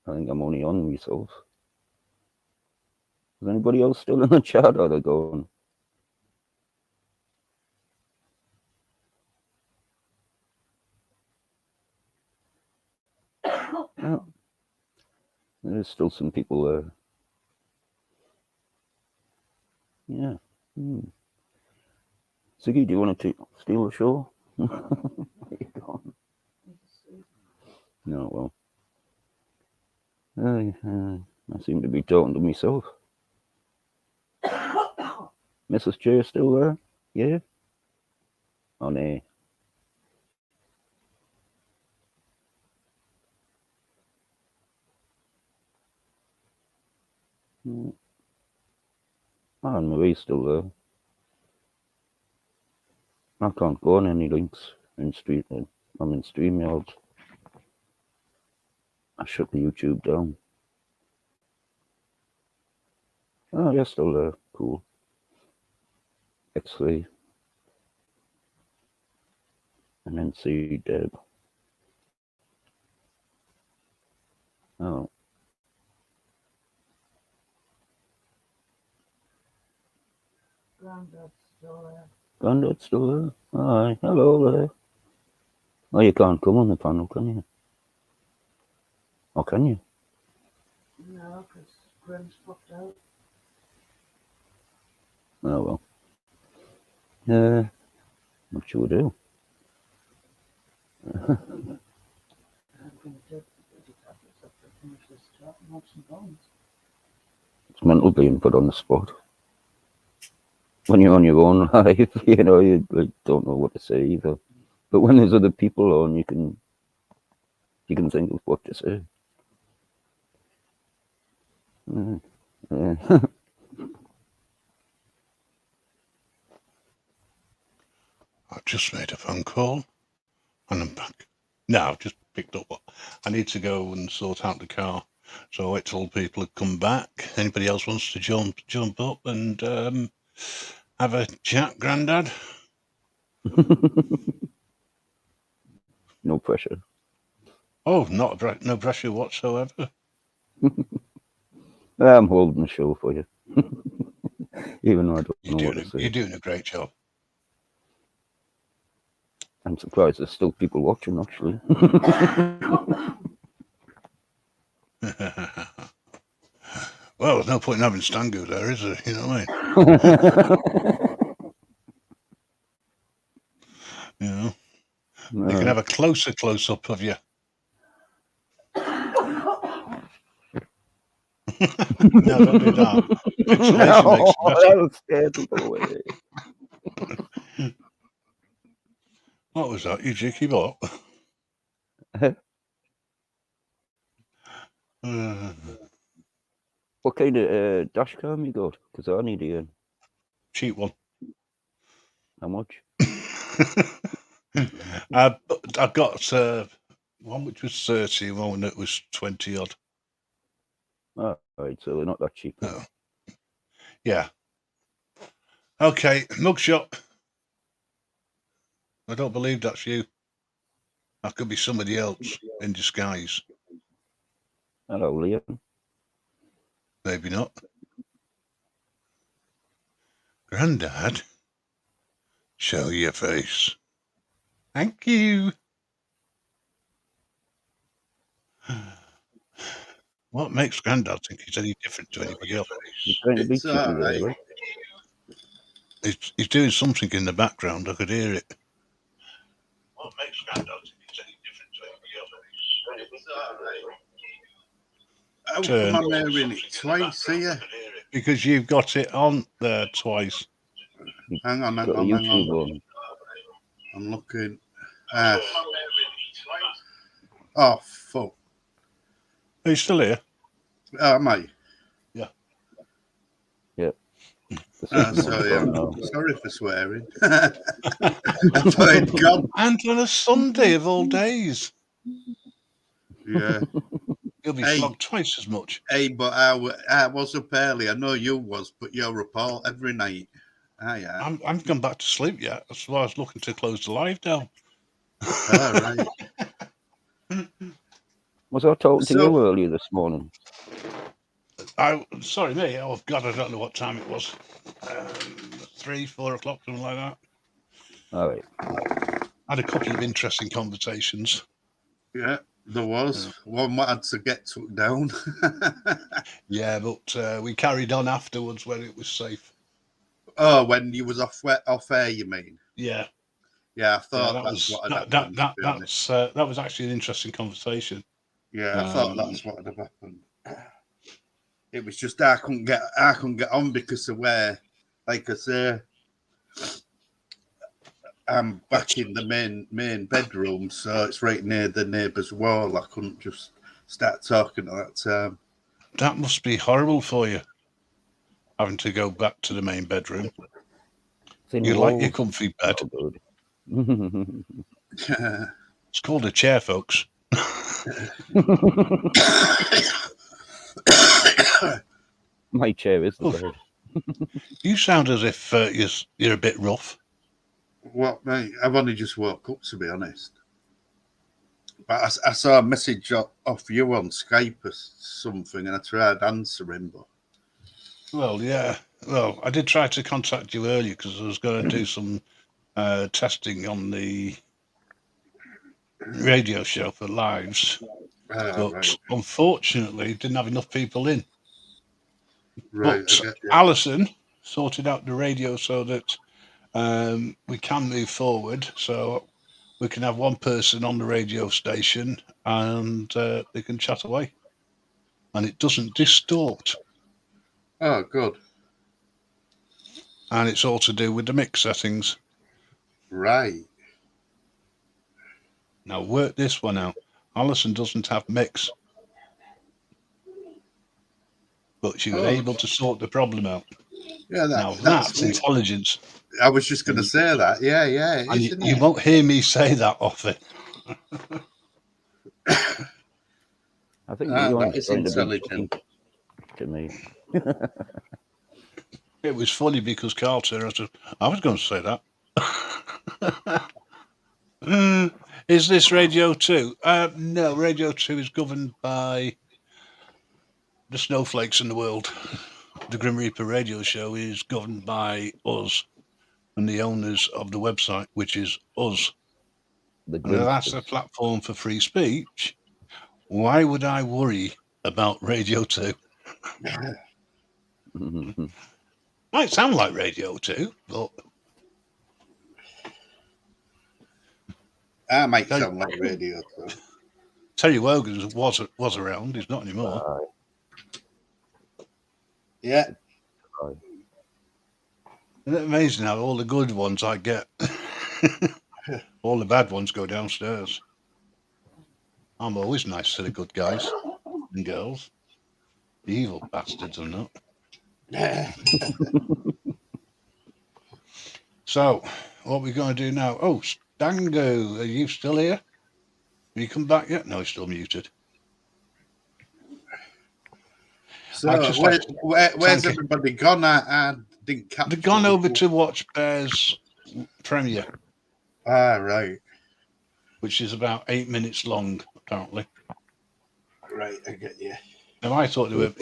I think I'm only on myself. Is anybody else still in the chat, or are they going? No. There's still some people there. Yeah. Ziggy, do you want to steal the show? Where you going? No, well. I seem to be talking to myself. Mrs. J still there? Yeah? Oh, no. Oh, and Marie's still there. I can't go on any links in Stream. I'm in StreamYard. I shut the YouTube down. Oh, you're still there. Cool. X3. And then see Deb. Oh. Granddad's still there. Granddad's still there? Hi. Hello there. Oh, you can't come on the panel, can you? Or can you? No, because Grim's popped out. Oh, well. What should we do? I'm going to take the tablets up to finish this chat and have some bones. It's mental being put on the spot. When you're on your own live, you know, you like, don't know what to say either. But when there's other people on, you can think of what to say. I've just made a phone call and I'm back. No, I've just picked up what I need to go and sort out the car. So I'll wait till people have come back. Anybody else wants to jump up and have a chat, Grandad? No pressure. Oh, no pressure whatsoever. I'm holding the show for you. Even though I don't know what to say. You're doing a great job. I'm surprised there's still people watching, actually. Well, there's no point in having Stangoo there, is there? You know what I mean? You know, they can have a close-up of you. No, don't do that. Pixelation makes it better. Away. What was that? You cheeky bot? What kind of dash cam you got? Because I need a cheap one. How much? I got one which was 30 and one that was 20 odd. Oh, right, so they're not that cheap. Oh. Yeah. Okay, mugshot. I don't believe that's you. That could be somebody else in disguise. Hello, Liam. Maybe not. Grandad, show your face. Thank you. What makes Grandad think he's any different to anybody else? You're trying to be cheeky there, right? He's doing something in the background. I could hear it. What makes Grandad think he's any different to anybody else? How turn come I'm hearing it twice here? because you've got it on there twice. Hang on, hang Got a on, hang YouTube on. on. I'm looking. Oh, fuck. Are you still here? Am I? Yeah. Yep. The Oh, second one's sorry, gone now. sorry for swearing. I thought it'd gone. And on a Sunday of all days. Yeah. You'll be Hey. flogged twice as much. Hey, but I was up early. I know you was, but you're up all every night. Yeah. I'm gone back to sleep yet. That's why I was looking to close the live down. All right. Was I talking to So- you earlier this morning? Sorry, me. Oh God, I don't know what time it was. 3, 4 o'clock, something like that. All right. I had a couple of interesting conversations. Yeah, there was. One had to get took down. Yeah, but we carried on afterwards when it was safe. Oh, when you was off air, you mean? Yeah. Yeah, I thought that that's was what had happened. that was actually an interesting conversation. Yeah, I thought that's what had happened. It was just I couldn't get on because of where, like I say, I'm back in the main bedroom, so it's right near the neighbour's wall. I couldn't just start talking at that time. That must be horrible for you, having to go back to the main bedroom. You like your comfy bed. Oh, good. It's called a chair, folks. My chair is the bed. You sound as if you're a bit rough. Well, mate, I've only just woke up, to be honest. But I saw a message off you on Skype or something, and I tried answering, but... Well, yeah. Well, I did try to contact you earlier because I was going to do some testing on the radio show for lives. But right. unfortunately, didn't have enough people in. Right, But Alison sorted out the radio so that we can move forward. So we can have one person on the radio station and they can chat away. And it doesn't distort. Oh, good. And it's all to do with the mix settings. Right. Now work this one out. Alison doesn't have mix. But she was able to sort the problem out. Yeah, now that's intelligence. I was just going to say that. Yeah, yeah. And you won't hear me say that often. I think that is intelligent to me. It was funny because Carl said, I was going to say that. Is this Radio 2? No, Radio 2 is governed by the snowflakes in the world. The Grim Reaper radio show is governed by us and the owners of the website, which is us. That's a platform for free speech. Why would I worry about Radio 2? Might sound like Radio 2, but... I might sound like Radio 2. Terry Wogan was around. He's not anymore. Yeah. Isn't it amazing how all the good ones I get, all the bad ones go downstairs? I'm always nice to the good guys and girls. The evil bastards are not. So, what are we going to do now? Oh, Stangoo, are you still here? Have you come back yet? No, he's still muted. So, where's everybody gone? I didn't catch. They've gone over to watch Bear's premiere. Ah, right. Which is about 8 minutes long, apparently. Right, I get you. Now, I thought they were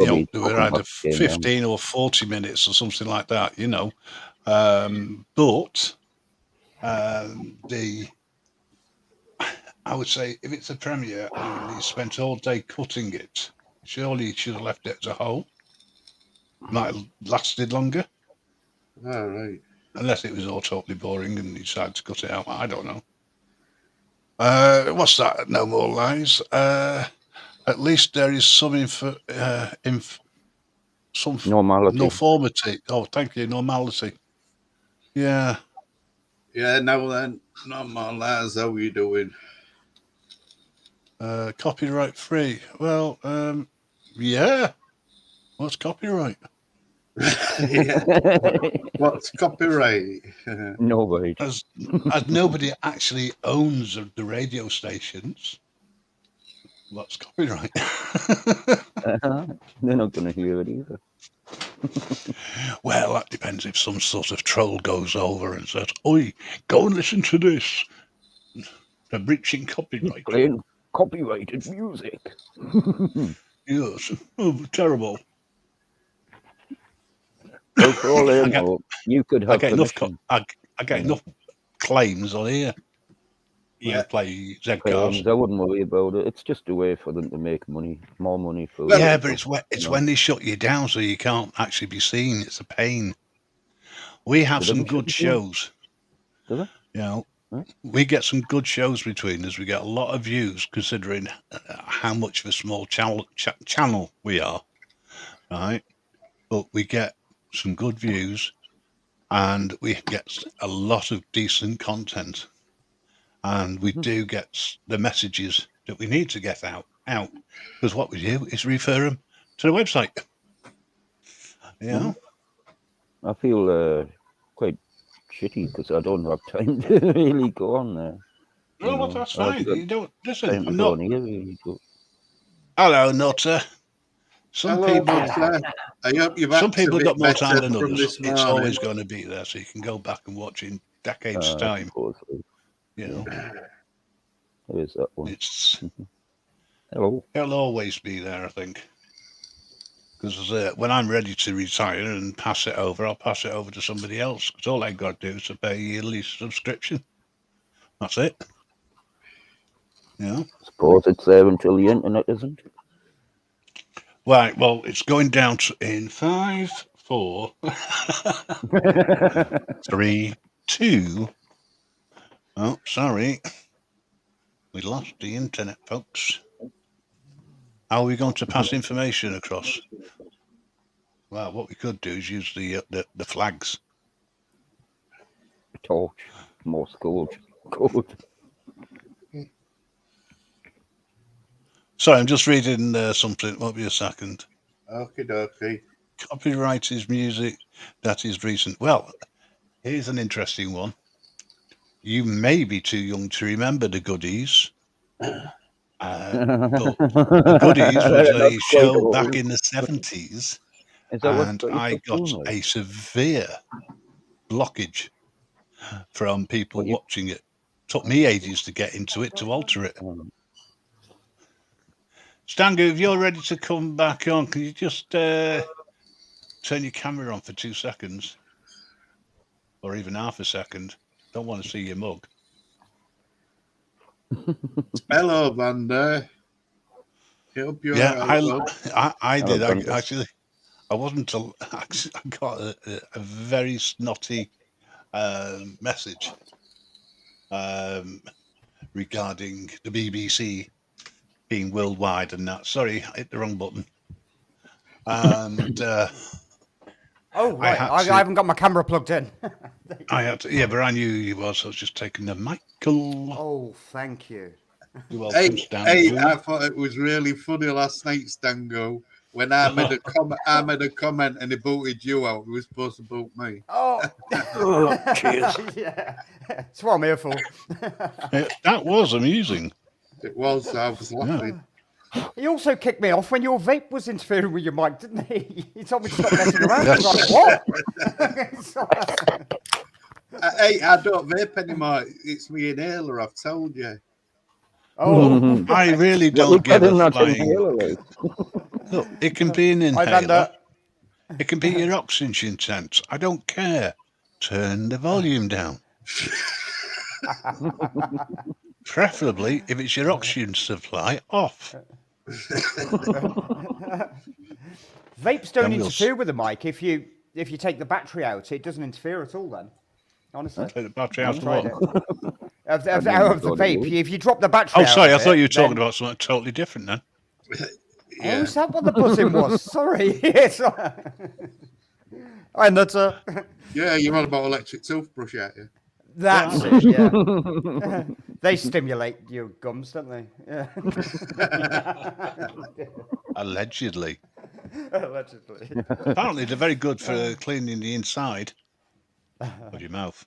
either 15 or 40 minutes or something like that, But I would say if it's a premiere and he spent all day cutting it, surely he should have left it as a whole. Might have lasted longer. All right. Unless it was all totally boring and he decided to cut it out. I don't know. What's that? No More Lies. At least there is some some Normality. normality. Oh, thank you, normality. Yeah. Yeah, now then, not my lads, how you doing? Copyright free. Well, yeah. What's copyright? Yeah. What's copyright? Nobody. As nobody actually owns the radio stations. What's copyright? They're not going to hear it either. Well, that depends if some sort of troll goes over and says, "Oi, go and listen to this." They're breaching copyright. Playing copyrighted music. Yes. Oh, terrible. Well, for all I know, you could have I get enough. permission. I get enough claims on here. Yeah. Play Claims, Zcars. I wouldn't worry about it. It's just a way for them to make money, more money for. Yeah, but it's when they shut you down, so you can't actually be seen. It's a pain. We have some good shows. Do they? You know, Right. we get some good shows between us. We get a lot of views considering how much of a small channel we are, right? But we get some good views, and we get a lot of decent content, and we do get the messages that we need to get out. Because what we do is refer them to the website. You know? I feel quite shitty because I don't have time to really go on there. No, well, that's fine. You don't listen. Time to I'm go not. on here, really go. Hello, Nutter. Some Hello, people, Nutter. I hope you've some people have got more time than from others. this It's morning. always going to be there, so you can go back and watch in decades' time. You know, There's that one. it's Hello. it'll always be there, I think. Because when I'm ready to retire and pass it over, I'll pass it over to somebody else. Because all I've got to do is to pay a yearly subscription. That's it. You know? Suppose it's there until the internet isn't. Right. Well, it's going down in 5, 4, 3, 2. Oh, sorry. We lost the internet, folks. How are we going to pass information across? Well, what we could do is use the flags. Torch. Morse code. Sorry, I'm just reading something. Won't be a second. Okie dokie. Copyright is music that is recent. Well, here's an interesting one. You may be too young to remember the Goodies. But the Goodies was a show back in the 70s, and I got a severe blockage from people watching it. Took me ages to get into it, to alter it. Stangoo, if you're ready to come back on, can you just turn your camera on for 2 seconds? Or even half a second. Don't want to see your mug. Hello, Vanda. Hope you're I did. I wasn't. I got a very snotty message regarding the BBC being worldwide and that. Sorry, I hit the wrong button. And oh right, I haven't got my camera plugged in. I had to, yeah, but I knew you was. I was just taking the Michael. Oh, thank you. You're welcome, hey, I thought it was really funny last night, Stangoo, when I made a comment. I made a comment and he booted you out. He was supposed to boot me. Oh, cheers. Yeah, that's what I'm here for. That was amusing. It was. I was laughing. He also kicked me off when your vape was interfering with your mic, didn't he? He told me to stop messing around. I was like, what? Hey, I don't vape anymore. It's me inhaler, I've told you. Oh, I really don't give a flying. Look, it can be an inhaler. It can be your oxygen tanks. I don't care. Turn the volume down. Preferably, if it's your oxygen supply, off. Vapes don't interfere with the mic. If you take the battery out, it doesn't interfere at all. Then, honestly, take the battery out of what? Of the vape. If you drop the battery. Oh, sorry, I thought you were talking about something totally different then. Oh, is that what the buzzing was? Sorry. Yes. And that's Yeah, you're on about electric toothbrush, aren't you? That's it, yeah. They stimulate your gums, don't they? Yeah. Allegedly. Allegedly. Apparently, they're very good for cleaning the inside of your mouth.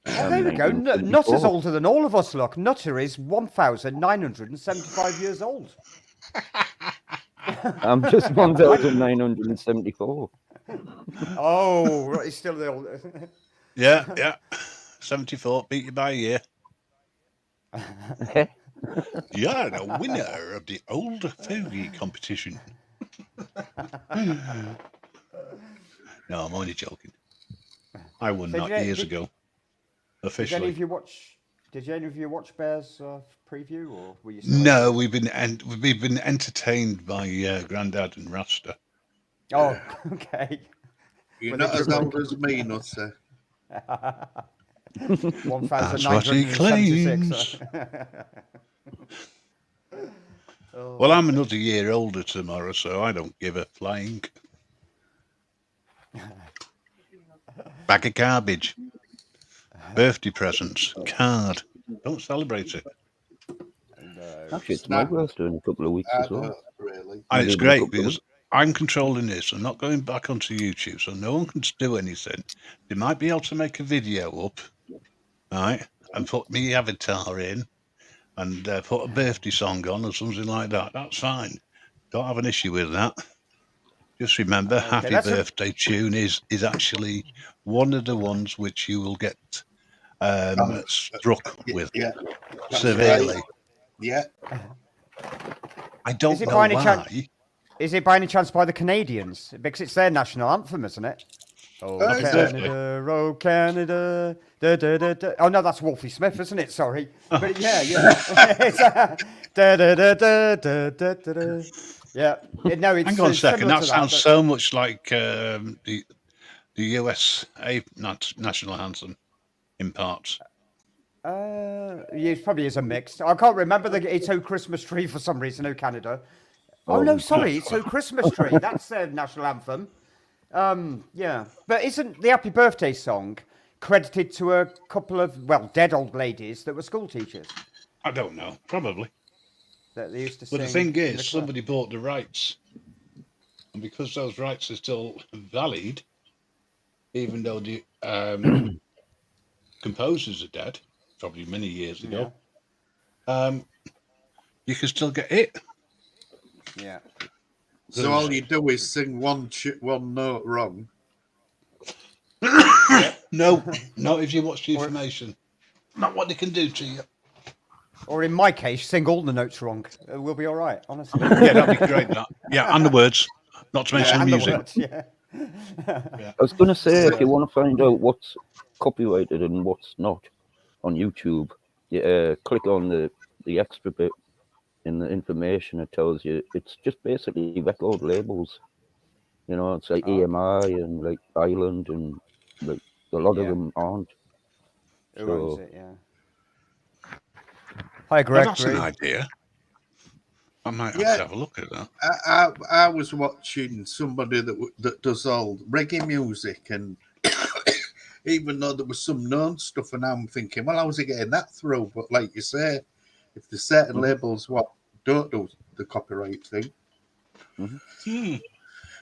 Oh, there we go. Nutter's older than all of us, look. Nutter is 1,975 years old. I'm just 1,974. Oh, right, he's still the old. Yeah. 74, beat you by a year. You're the winner of the old fogey competition. No, I'm only joking. I won So that years ago. Officially. Did any of you watch Bear's preview, or were you? No, we've been entertained by Grandad and Rasta. Oh, okay. You're not as old as me, Nutter. 1,976. Well, I'm another year older tomorrow, so I don't give a flying. Bag of garbage. Birthday presents. Card. Don't celebrate it. Actually, it's my birthday in a couple of weeks as well. Really. And it's great because I'm controlling this. I'm not going back onto YouTube, so no one can do anything. They might be able to make a video up, right, and put me avatar in and put a birthday song on or something like that. That's fine. Don't have an issue with that. Just remember, Happy Birthday tune is actually one of the ones which you will get struck with severely. Yeah. I don't know why. Is it by any chance by the Canadians? Because it's their national anthem, isn't it? Oh, Canada, oh, Canada. Da, da, da, da. Oh, no, that's Wolfie Smith, isn't it? Sorry. But yeah. It's, da, da, da, da, da, da, da. Yeah. No, it's, hang on a second. That sounds so much like the US national anthem in parts. It probably is a mix. I can't remember the It's Oh Christmas Tree for some reason. Oh, Canada. Oh, no, sorry. It's Oh Christmas Tree. That's their national anthem. Yeah. But isn't the Happy Birthday song credited to a couple of, dead old ladies that were school teachers? I don't know. Probably. That they used to sing. But the thing is, somebody bought the rights. And because those rights are still valid, even though the composers are dead, probably many years ago, you can still get it. Yeah. So all you do is sing one note wrong. No, not if you watch the information. Not what they can do to you. Or in my case, sing all the notes wrong. We'll be all right, honestly. Yeah, that'd be great. That. Yeah, and the words, not to mention the music. Words, yeah. I was going to say, if you want to find out what's copyrighted and what's not on YouTube, click on the extra bit in the information. It tells you it's just basically record labels. You know, it's like EMI and like Island, and like a lot of them aren't. Who owns it? Yeah. Hi, Greg. Well, that's an idea. I might have to have a look at that. I was watching somebody that does all reggae music, and even though there was some known stuff, and I'm thinking, well, how was he getting that through? But like you say, if there's certain labels don't do the copyright thing.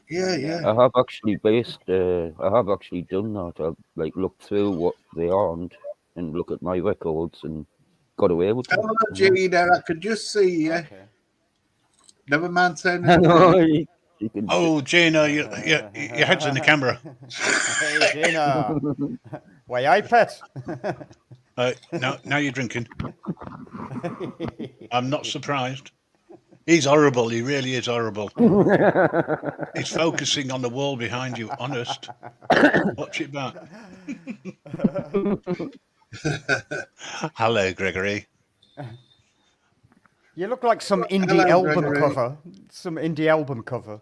Yeah. I have actually done that. I've like looked through what they aren't and look at my records and got away with it. Hello, Gina. I could just see you. Okay. Never mind saying Oh, Gina, your head's in the camera. Hey, Gina. Why, I pet? Now you're drinking. I'm not surprised. He's horrible. He really is horrible. He's focusing on the wall behind you. Honest. Watch it back. Hello, Gregory. You look like some indie album cover. Some indie album cover.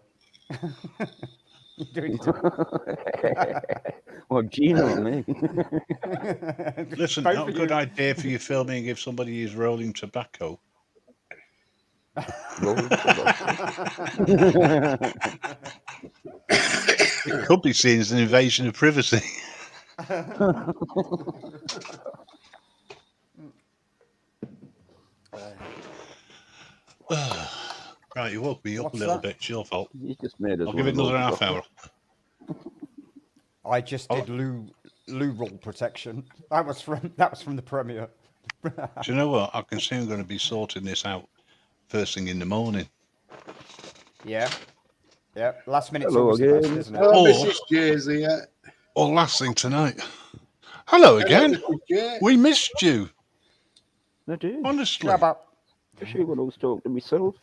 You're doing it. Well, Gina and me. Listen, not a good idea for you filming if somebody is rolling tobacco. Roll. It could be seen as an invasion of privacy. Right, you woke me up What's a little that? bit. It's your fault. You just made us I'll give it one another roll. half hour. I just did loo roll protection. That was from the Premier. Do you know what? I can see I'm going to be sorting this out first thing in the morning. Yeah. Yeah. Last minute's Hello always the best, again. isn't it? Oh, Or- Mrs. Jay's here. Or last thing tonight. Hello again. Hello, Mrs. Jay. We missed you. I did. Honestly. Yeah, about Especially when I was talking to myself.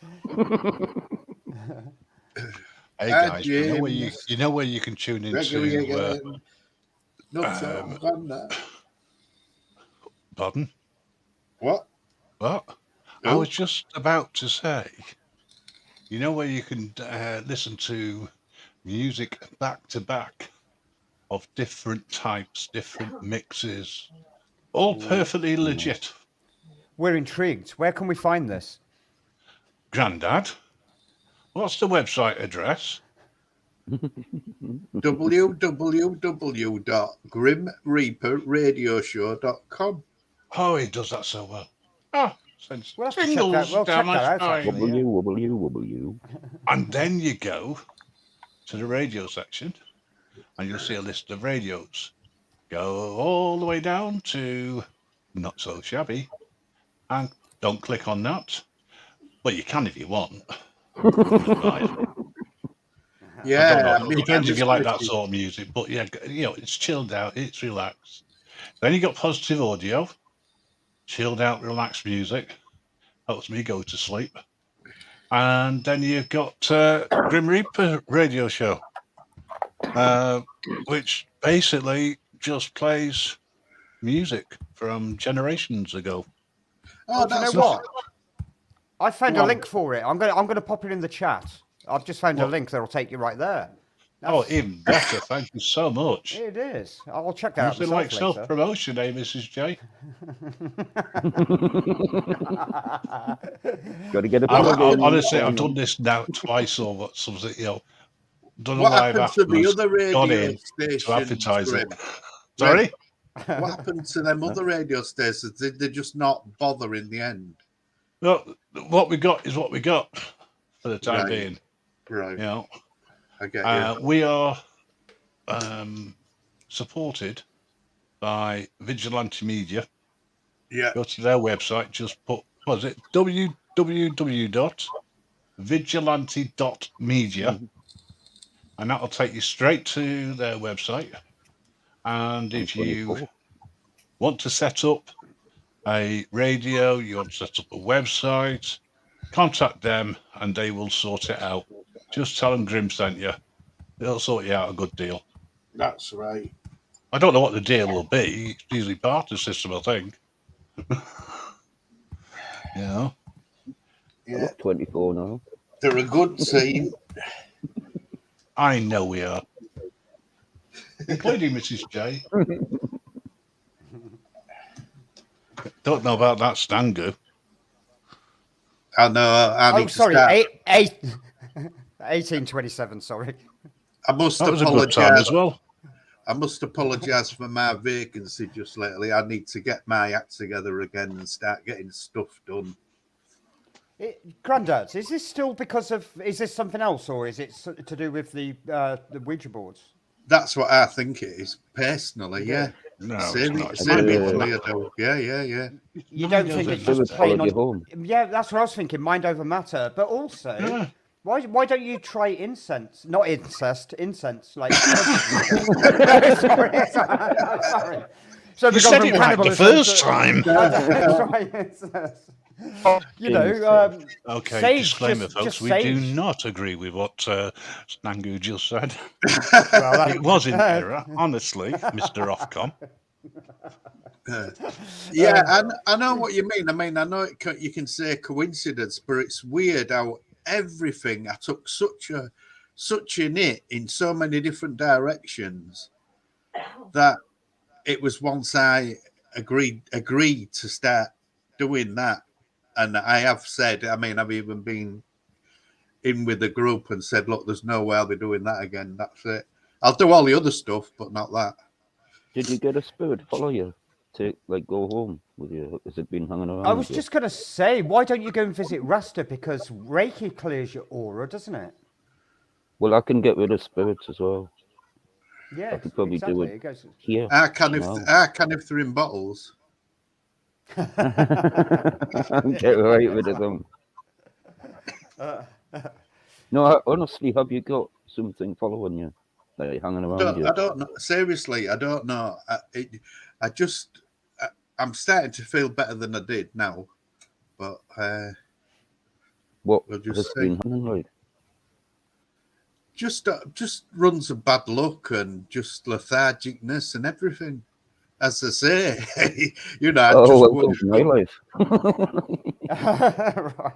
Hey Hi, guys, you James. know where you can tune Gregory into again. Not so. I'm gone now. pardon? What? What? I Oh. was just about to say, you know where you can listen to music back to back of different types, different mixes, all perfectly legit. we're intrigued. Where can we find this? Grandad, what's the website address? www.grimreaperradioshow.com. Oh, he does that so well. Ah, sends We'll have to check tingles that. We'll down check my that out. spine. Actually, yeah. Wobble. And then you go to the radio section and you'll see a list of radios. Go all the way down to Not So Shabby and don't click on that. Well, you can if you want. Right. Yeah, I don't know. It depends if you like that sort of music, but yeah, you know, it's chilled out, it's relaxed. Then you got positive audio, chilled out, relaxed music, helps me go to sleep. And then you've got Grim Reaper radio show, which basically just plays music from generations ago. Oh, Do you know that's what? I found Go a on. link for it. I'm gonna pop it in the chat. I've just found a What? link that'll take you right there. Oh, That's- even better. Thank you so much. It is. I'll check that out Nothing like myself later. self-promotion, eh, Mrs. J? Got to get a plug in. Honestly, I've done this now twice or what, something, you know, done a What live happened to the afterwards, other gone radio in to stations? advertise it. Grim? Sorry? What happened to them other radio stations? Did they just not bother in the end? Well, what we got is what we got for the time Right. being. Right. You know, I get you. we are supported by Vigilante Media. Yeah. Go to their website, just put, what is it, www.vigilante.media, and that'll take you straight to their website. And if you want to set up a radio, you want to set up a website, contact them and they will sort it out. Just tell them Grim sent you. They'll sort you out a good deal. That's right. I don't know what the deal will be. It's usually barter system, I think. You know? I'm up 24 now. They're a good team. I know we are. Including Mrs. J. Don't know about that Stangoo. I know. I need Oh, sorry. to start. 1827. Sorry. I must That was a good time apologise. as well. I must apologise for my vacancy just lately. I need to get my act together again and start getting stuff done. Grandad, is this still because of? Is this something else, or is it to do with the Ouija boards? That's what I think it is, personally. Yeah. No, Same, it's same not. with Leo. Yeah. You don't think it's It was just playing followed you on? home. Yeah, that's what I was thinking. Mind over matter, but also. Yeah. Why don't you try incense? Not incest, incense. Like, sorry. So You said it right the first time. You know, Okay, sage, disclaimer, just folks. We do sage. not agree with what Stangoo just said. Well, that- It was in error, honestly, Mr. Ofcom. Yeah, I know what you mean. I mean, I know you can say coincidence, but it's weird how everything I took such a hit in so many different directions that it was once I agreed to start doing that, and I have said, I mean, I've even been in with the group and said, look, there's no way I'll be doing that again. That's it. I'll do all the other stuff, but not that. Did you get a spirit follow you to like go home with you? Has it been hanging around? I was with you? just going to say, why don't you go and visit Rasta? Because Reiki clears your aura, doesn't it? Well, I can get rid of spirits as well. Yeah, I could probably exactly. do it It goes. here. I can if now. they're in bottles. Get right rid of them. No, honestly, have you got something following you, like hanging around you? I don't know. Seriously, I don't know. I'm starting to feel better than I did now, but What we'll has just see. been happening like? Just runs of bad luck and just lethargicness and everything. As I say, you know. Welcome to my life. Right.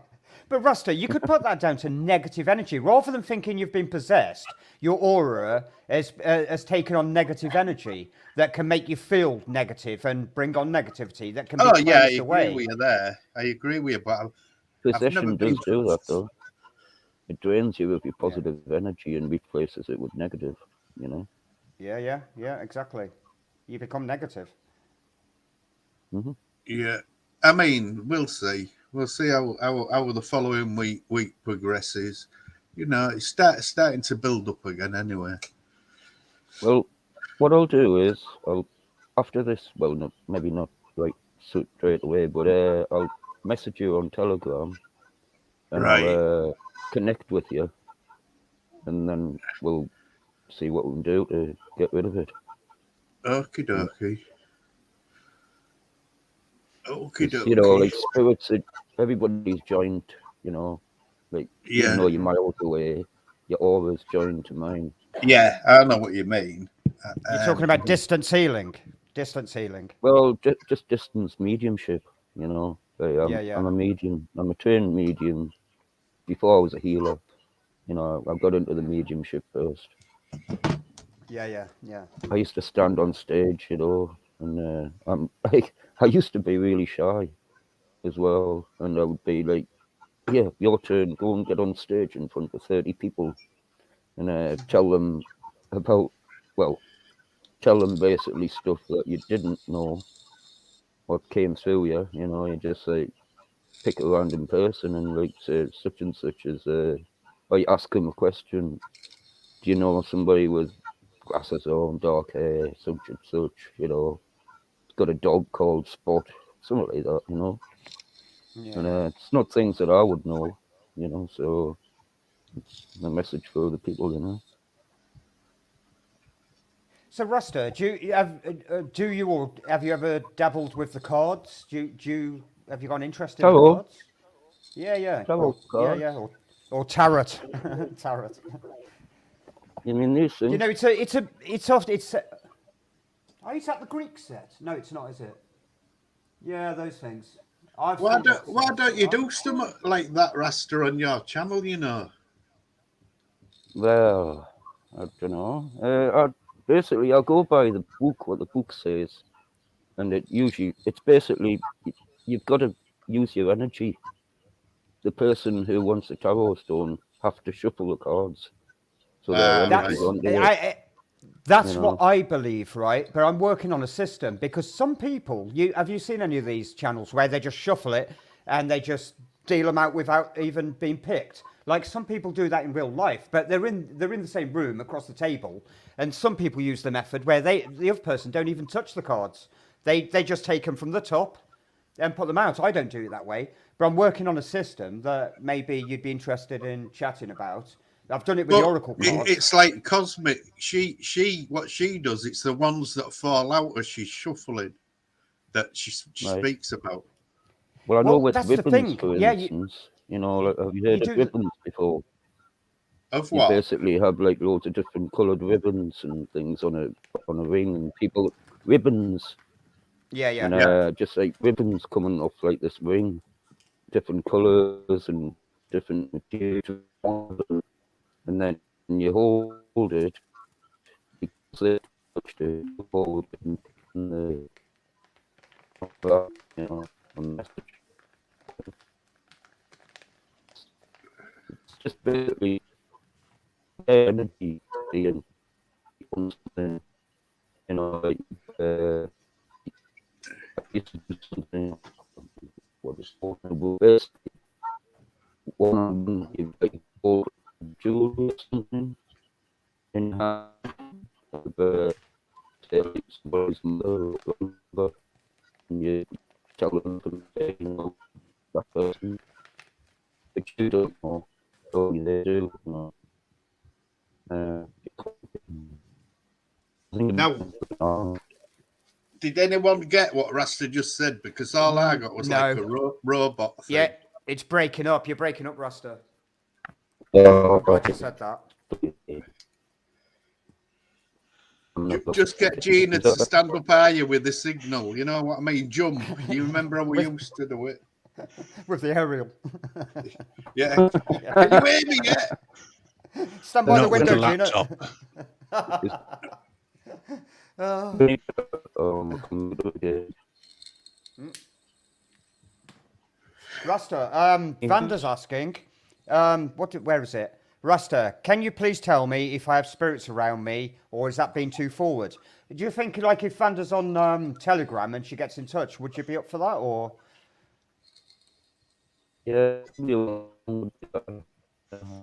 But Rasta, you could put that down to negative energy. Rather than thinking you've been possessed, your aura has taken on negative energy that can make you feel negative and bring on negativity that can be cleansed I agree away. with you there. I agree with you, but Possession does do that, though. It drains you with your positive energy and replaces it with negative, you know? Yeah, exactly. You become negative. Mm-hmm. Yeah. I mean, we'll see. We'll see how the following week progresses. You know, it's starting to build up again anyway. Well, what I'll do is, after this, well, maybe not right straight away, but I'll message you on Telegram and I'll connect with you, and then we'll see what we can do to get rid of it. Okie dokie. You know, like spirits, everybody's joined, you know, like even though you're miles away, your aura's joined to mine. Yeah, I know what you mean. You're talking about distance healing. Distance healing. Well, just distance mediumship, you know. Yeah. I'm a medium. I'm a trained medium. Before I was a healer, you know, I got into the mediumship first. Yeah. I used to stand on stage, you know, and I used to be really shy as well, and I would be like, "Yeah, your turn. Go and get on stage in front of 30 people, and tell them basically stuff that you didn't know, what came through you. You know, you just like pick a random person and like say such and such as, or you ask them a question. Do you know somebody with glasses on, dark hair, such and such? You know, got a dog called Spot, something like that. You know, and it's not things that I would know. You know, so it's a message for other people. You know. So Rasta, have you ever dabbled with the cards? Have you got an interest in the cards? Yeah. Tarot cards. Yeah. Or tarot. Tarot. You mean these things? You know, it's often. Oh, is that the Greek set? No, it's not, is it? Yeah, those things. Why don't you do something like that, Rasta, on your channel? You know. Well, I don't know. Basically, I'll go by the book, what the book says, and it's basically you've got to use your energy. The person who wants a tarot stone have to shuffle the cards, so their energy's onto it. That's what I believe, right? But I'm working on a system because some people, have you seen any of these channels where they just shuffle it and they just deal them out without even being picked? Like some people do that in real life, but they're in the same room across the table, and some people use the method where the other person don't even touch the cards. They just take them from the top and put them out. I don't do it that way, but I'm working on a system that maybe you'd be interested in chatting about. I've done it with the Oracle cards. It's like Cosmic. She what she does, it's the ones that fall out as she's shuffling that she speaks about. Well, I know with ribbons, for instance, you know, like, have you heard of ribbons before? Of what? You basically have like loads of different coloured ribbons and things on a ring, and people ribbons. Yeah. And just like ribbons coming off like this ring, different colours and different materials, and then you hold it because they touched it, hold it and you know, a message. just basically energy being something, you know, like I used to do something. What is talking about this? One of them, you like bought jewelry or something in hand, say like somebody's mother or whatever, and you tell them to say, you know, that person, but you don't know, only they do, you know. Now, did anyone get what Rasta just said? Because all I got was like a robot thing. Yeah, it's breaking up. You're breaking up, Rasta. Oh, I just said that. Just get Gina to stand up higher with the signal. You know what I mean? Jump. You remember how we used to do it? With the aerial. Yeah. Can you hear me yet? Stand by the Not with window, the Gina. Rasta, Vanda's asking, where is it? Rasta, can you please tell me if I have spirits around me, or is that being too forward? Do you think, like, if Vanda's on Telegram and she gets in touch, would you be up for that, or? Yeah.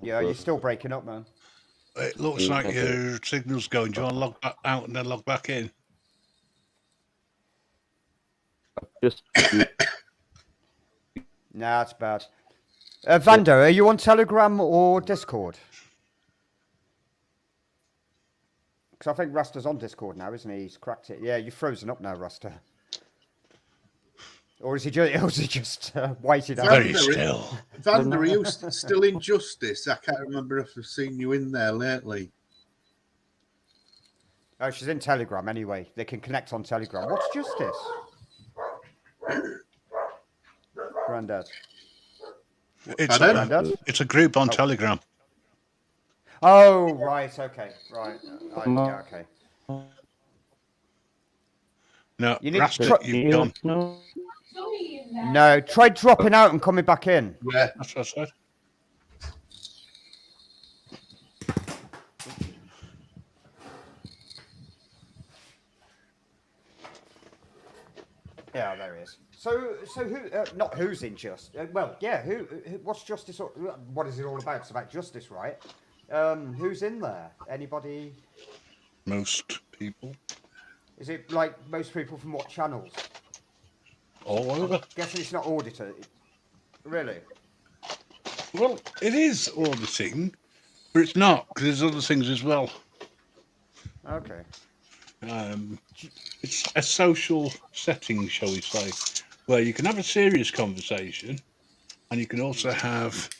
Yeah, you're still breaking up, man. It looks like your signal's going. Do you want to log back out and then log back in? Just Nah, it's bad. Vanda, are you on Telegram or Discord? Because I think Rasta's on Discord now, isn't he? He's cracked it. Yeah, you're frozen up now, Rasta. Or is he just waited out? Very still. Vanda, are you still in Justice? I can't remember if I've seen you in there lately. Oh, she's in Telegram anyway. They can connect on Telegram. What's Justice? Grandad. It's a group on Telegram. Oh, right, okay, right. Yeah, okay. No, you need Rasta, you've gone. No, try dropping out and coming back in. Yeah, that's what I said. Yeah, there he is. So who? Not who's in Justice. Well, yeah. Who? What's Justice? What is it all about? It's about justice, right? Who's in there? Anybody? Most people. Is it like most people from what channels? All over. I'm guessing it's not auditor. Really? Well, it is auditing, but it's not because there's other things as well. Okay. It's a social setting, shall we say, where you can have a serious conversation and you can also have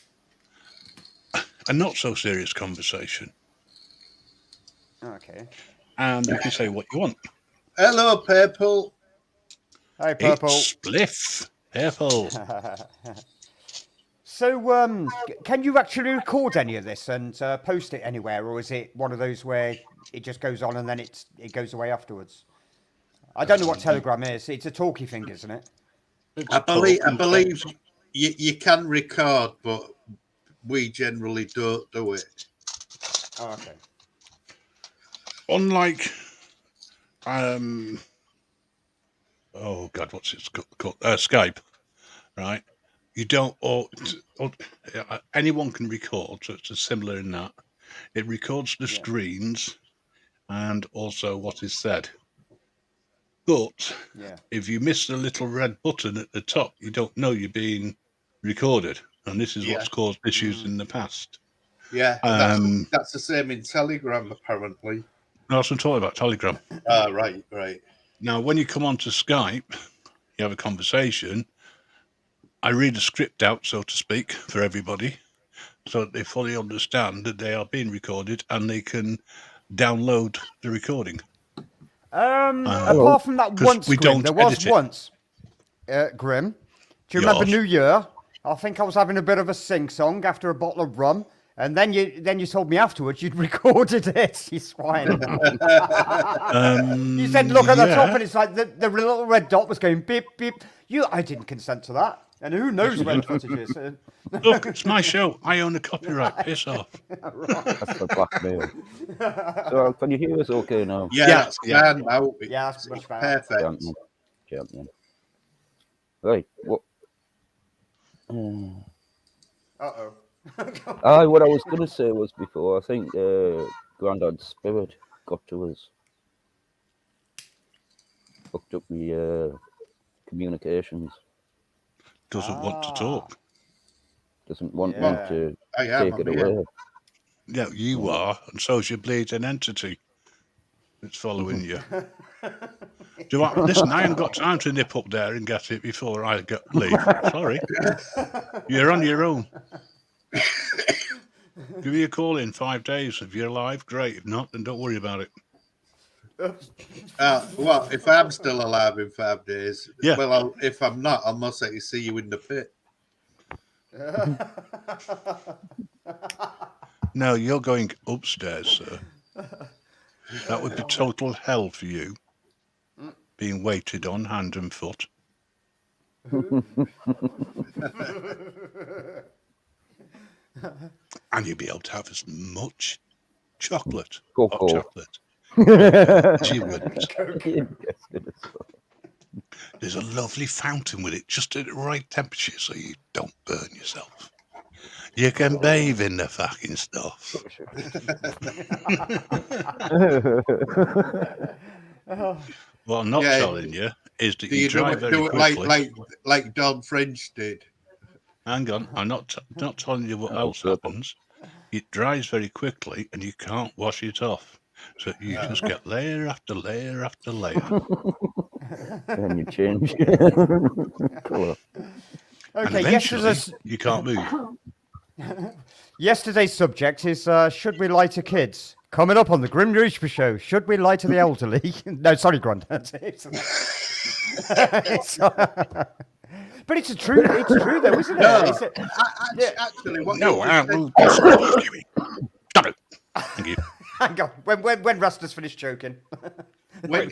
a not so serious conversation. Okay. And you can say what you want. Hello, Purple. Hi, Purple. It's Spliff. Purple. So, can you actually record any of this and post it anywhere, or is it one of those where it just goes on and then it goes away afterwards? I don't know what Telegram is. It's a talky thing, isn't it? I believe you can record, but we generally don't do it. Oh, okay. Unlike, oh God, what's it called? Skype, right? You don't, anyone can record, so it's similar in that. It records the screens and also what is said. But if you miss the little red button at the top, you don't know you're being recorded. And this is what's caused issues in the past. Yeah, that's the same in Telegram, apparently. No, that's what I'm talking about, Telegram. Right. Now, when you come onto Skype, you have a conversation. I read a script out, so to speak, for everybody, so that they fully understand that they are being recorded and they can download the recording. Apart from that once, Grim, there was once, Grim. Do you remember New Year? I think I was having a bit of a sing-song after a bottle of rum, and then you told me afterwards you'd recorded it, you swine. You said, look at the top, and it's like the little red dot was going beep, beep. I didn't consent to that. And who knows where the footage is? Look, it's my show. I own the copyright. Piss off. That's the blackmail. So can you hear us okay now? Yeah, Yeah, that's yeah. fine now. Yeah, that's much better. Perfect. Champion. Champion. Right. What? Uh-oh. What I was going to say was before, I think Grandad's spirit got to us. Hooked up the communications. Doesn't want to talk. Doesn't want me Yeah. to I am. take it I'm here. away. Yeah, you are, and so's your bleeding entity that's following you. Listen, I haven't got time to nip up there and get it before I leave. Sorry. You're on your own. Give me a call in 5 days. If you're alive, great. If not, then don't worry about it. Well, if I'm still alive in 5 days, Yeah. well, if I'm not, I'll most likely see you in the pit. No, you're going upstairs, sir. That would be total hell for you, being waited on hand and foot. And you'll be able to have as much chocolate, hot Cocoa. chocolate, as you wouldn't. There's a lovely fountain with it, just at the right temperature so you don't burn yourself. You can bathe in the fucking stuff. What I'm not telling you is that you drive very quickly. like Don French did. Hang on, I'm not telling you what else happens. It dries very quickly and you can't wash it off. So you just get layer after layer after layer. And you change colour. And Okay, eventually you can't move. Yesterday's subject is should we lie to kids? Coming up on the Grim Reaper Show, should we lie to the elderly? No, sorry, Grandad. But it's true though, isn't it? No, It's actually, what No, you I just will Stop it. Thank you. hang on, when Rasta's finished joking. when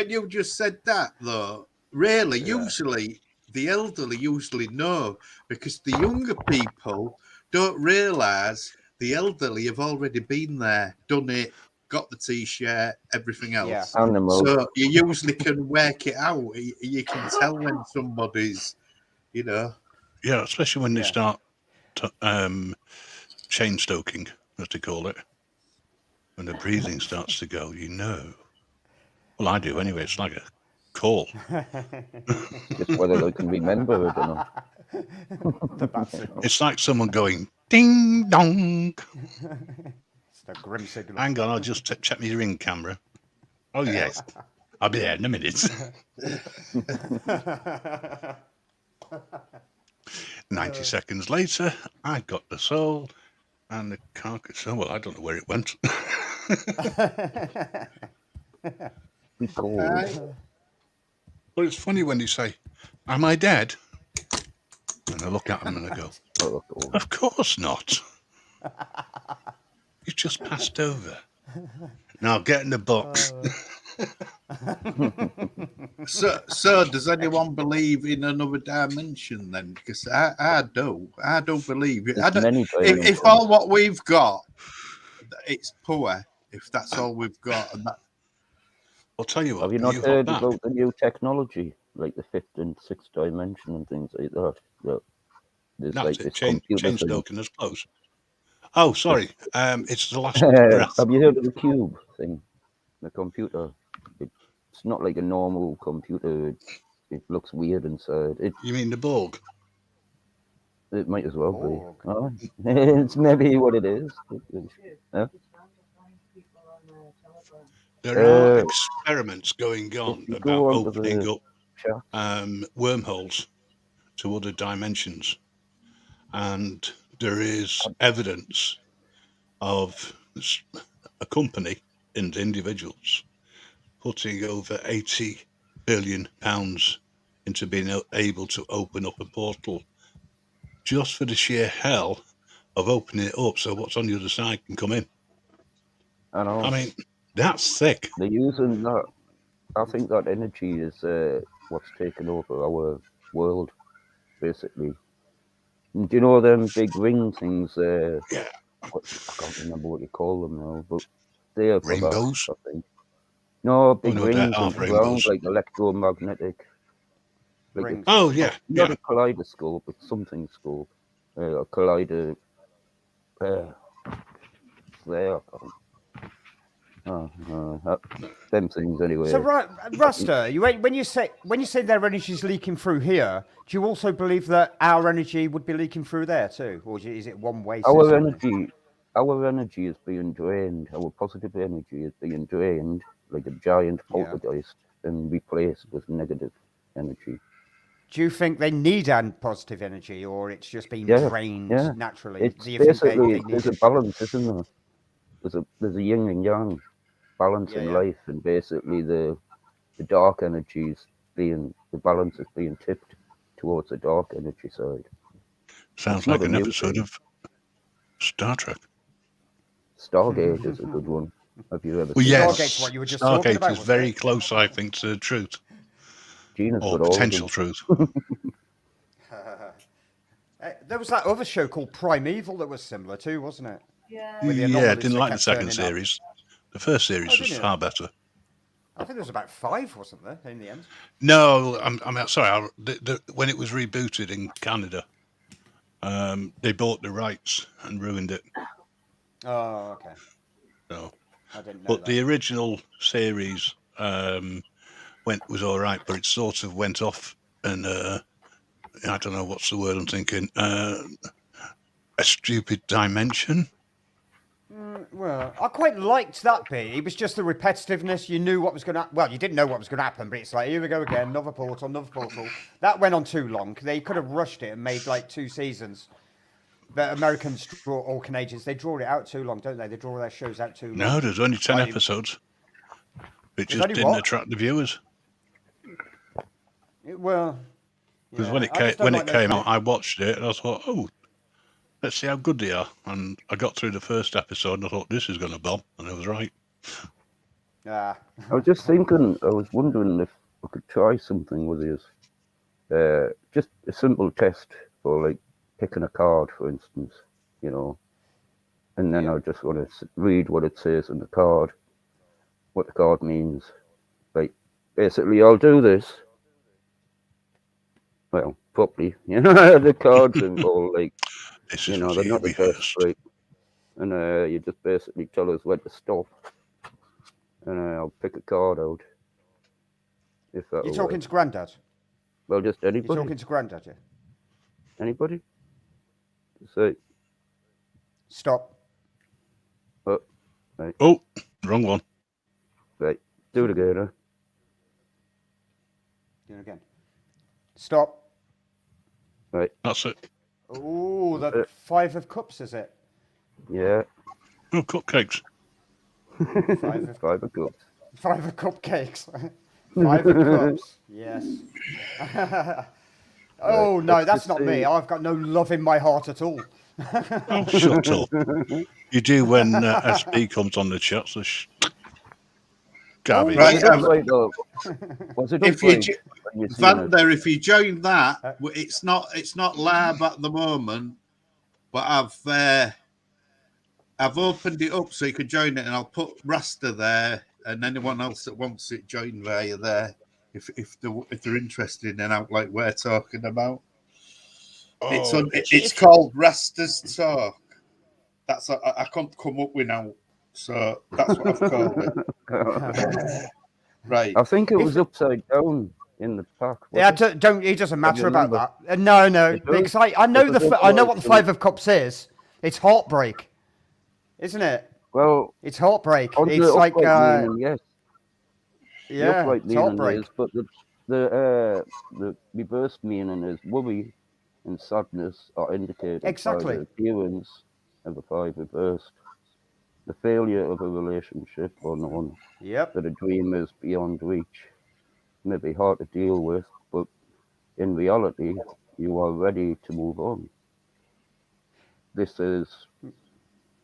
you just said that though, really, usually the elderly usually know, because the younger people don't realise the elderly have already been there, done it, got the t-shirt, everything else. Yeah. So you usually can work it out. You can tell when somebody's, Yeah, especially when they start chain stoking, as they call it. When the breathing starts to go, you know. Well, I do anyway. It's like a call. Just whether they can remember it or not. It's like someone going ding dong. It's the grim signal. Hang on, I'll just check my ring camera. Oh yes, I'll be there in a minute. 90 seconds later, I got the soul and the carcass. Oh, well, I don't know where it went. But it's funny when they say, "Am I dead?" And I look at them and I go, "Of course not. You just passed over. Now get in the box." So does anyone believe in another dimension then? Because I don't believe it. If all what we've got, it's poor. If that's all we've got, and that. I'll tell you what. Have you not heard about the new technology, like the fifth and sixth dimension and things like that? There's That's like it. this Chain computer stoking is close. Oh, sorry. It's the last breath. Have you heard of the cube thing? The computer. It's not like a normal computer. It looks weird inside. You mean the Borg? It might as well be. Oh, it's maybe what it is. Yeah. There are experiments going on about opening up wormholes to other dimensions. And there is evidence of a company and individuals putting over £80 billion into being able to open up a portal just for the sheer hell of opening it up so what's on the other side can come in. I know. I mean, that's thick. They're using that. I think that energy is what's taken over our world. basically. And do you know them big ring things? Yeah. I can't remember what you call them now, but they're for that, Rainbows? I think. No, Oh, big no, they're rings on half the ground, rainbows. like electromagnetic. Like Rings. Oh, yeah, not yeah. a kaleidoscope, it's something scope. A kaleido. There. Them things anyway. So, right, Rasta, when you say their energy's leaking through here, do you also believe that our energy would be leaking through there too, or is it one way Our system? energy is being drained. Our positive energy is being drained like a giant Yeah. poltergeist and replaced with negative energy. Do you think they need positive energy, or it's just being Yeah, drained yeah. naturally? It's Do you think they basically need there's a it? balance, isn't there? There's a yin and yang balance Yeah, in yeah. life, and basically the dark energies the balance is being tipped towards the dark energy side. Sounds It's not like a an new episode thing. of Star Trek. Stargate is a good one. Have you ever Well, seen that? Stargate's yes. what you were just talking Stargate about, is wasn't very it? close, I think, to the truth Gina's or got all of potential them. truth. There was that other show called Primeval that was similar too, wasn't it? Yeah. With the Yeah, anomalies didn't that like the kept second turning up. series. The first series Oh, was didn't you? far better. I think there was about 5, wasn't there, in the end? No, I'm sorry. When it was rebooted in Canada, they bought the rights and ruined it. Oh, okay. So, I didn't know but that. the original series was all right, but it sort of went off, and I don't know what's the word I'm thinking. A stupid dimension. Well, I quite liked that bit. It was just the repetitiveness. You knew what was going to. Well, you didn't know what was going to happen, but it's like, here we go again, another portal, another portal. That went on too long. They could have rushed it and made like 2 seasons. But Americans draw, or Canadians, they draw it out too long, don't they? They draw their shows out too long. No, there's only 10 Like, episodes. It There's just only didn't what? attract the viewers. Well, Because yeah, when I just don't when like it those came out, bits. I watched it and I thought, oh, let's see how good they are. And I got through the first episode and I thought, this is going to bomb. And I was right. Ah. I was just thinking, I was wondering if I could try something with this. Just a simple test for like picking a card, for instance, you know. And then Yeah. I just want to read what it says in the card, what the card means. Like, basically, I'll do this. Well, properly, you know, the cards are all like, This you is know, what they're you not the best, rehearsed. right? And you just basically tell us when to stop. And I'll pick a card out. If You're that'll talking work. to Grandad? Well, just You're anybody. talking to Grandad, yeah? Anybody? Say, Stop. Oh, wrong one. right, do it again, huh? Do it again. Stop. Right, That's it. Oh, the it. 5 of Cups, is it? Yeah. Oh, cupcakes. 5 of, 5 of cups. 5 of Cupcakes. 5 of Cups, yes. Oh, no, let's that's just not me. see. I've got no love in my heart at all. Oh, shut up. You do when SB comes on the chat. So garbage. Right, Was it upright though? Was it if you upright when you seen it? Vander, if you join that, it's not live at the moment, but I've opened it up so you can join it, and I'll put Rasta there, and anyone else that wants it join via there, if they're interested in out like we're talking about. Oh, It's called Rasta's Talk. That's I can't come up with now, so that's what I've called it. Right. I think it was upside down in the pack. Yeah, don't. It doesn't matter about remember? that. No, It does. because I know Because I know otherwise what the you- 5 of Cups is. It's heartbreak, isn't it? Well, It's heartbreak. on It's the like upright meaning, yes. The yeah, upright it's meaning heartbreak. is, but the reverse meaning is worry and sadness are indicated Exactly. by the appearance of a 5 reversed. The failure of a relationship or none. Yep. That a dream is beyond reach. May be hard to deal with, but in reality, you are ready to move on. This is.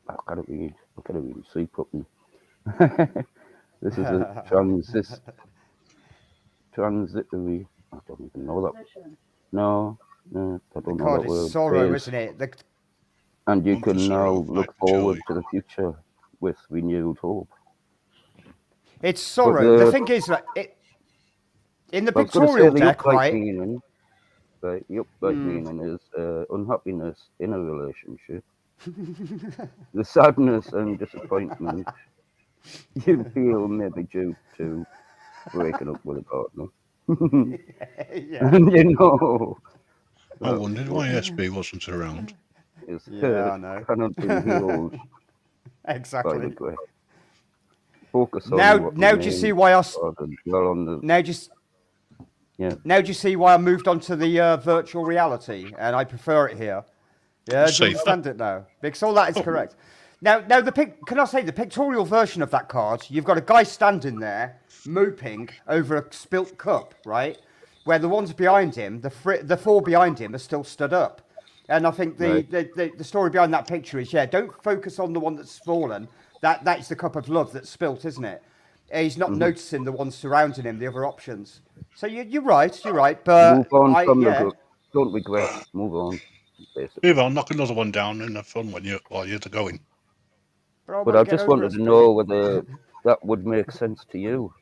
I can't really see properly. This is a transitory. I don't even know that. No, I don't The know card that is word. sorrow, Is. isn't it? And you One for can now sorrow, look five for forward joy. to the future with renewed hope. It's But sorrow. The thing is, like, in the I was going to say pictorial the deck, upright right? meaning. Right, the upright meaning is unhappiness in a relationship, the sadness and disappointment you feel maybe due to breaking up with a partner. Yeah. And you know, I wondered why SB wasn't around. his Yeah, hurt I know. cannot be healed by Exactly. regret. Focus Now, on what now do you see remains why rather than dwell on the now do you, yeah. now do you see why I moved on to the virtual reality and I prefer it here? Yeah, do you Safer. understand it now? Because all that is Oh. correct. Now, can I say the pictorial version of that card? You've got a guy standing there, moping over a spilt cup, right? Where the ones behind him, the four behind him, are still stood up. And I think the story behind that picture is, don't focus on the one that's fallen. That's the cup of love that's spilt, isn't it? He's not noticing the ones surrounding him, the other options. So you're right. But Move on from the don't regret. Move on, basically. Move on, knock another one down and have fun while you're going. But I just wanted to know whether that would make sense to you,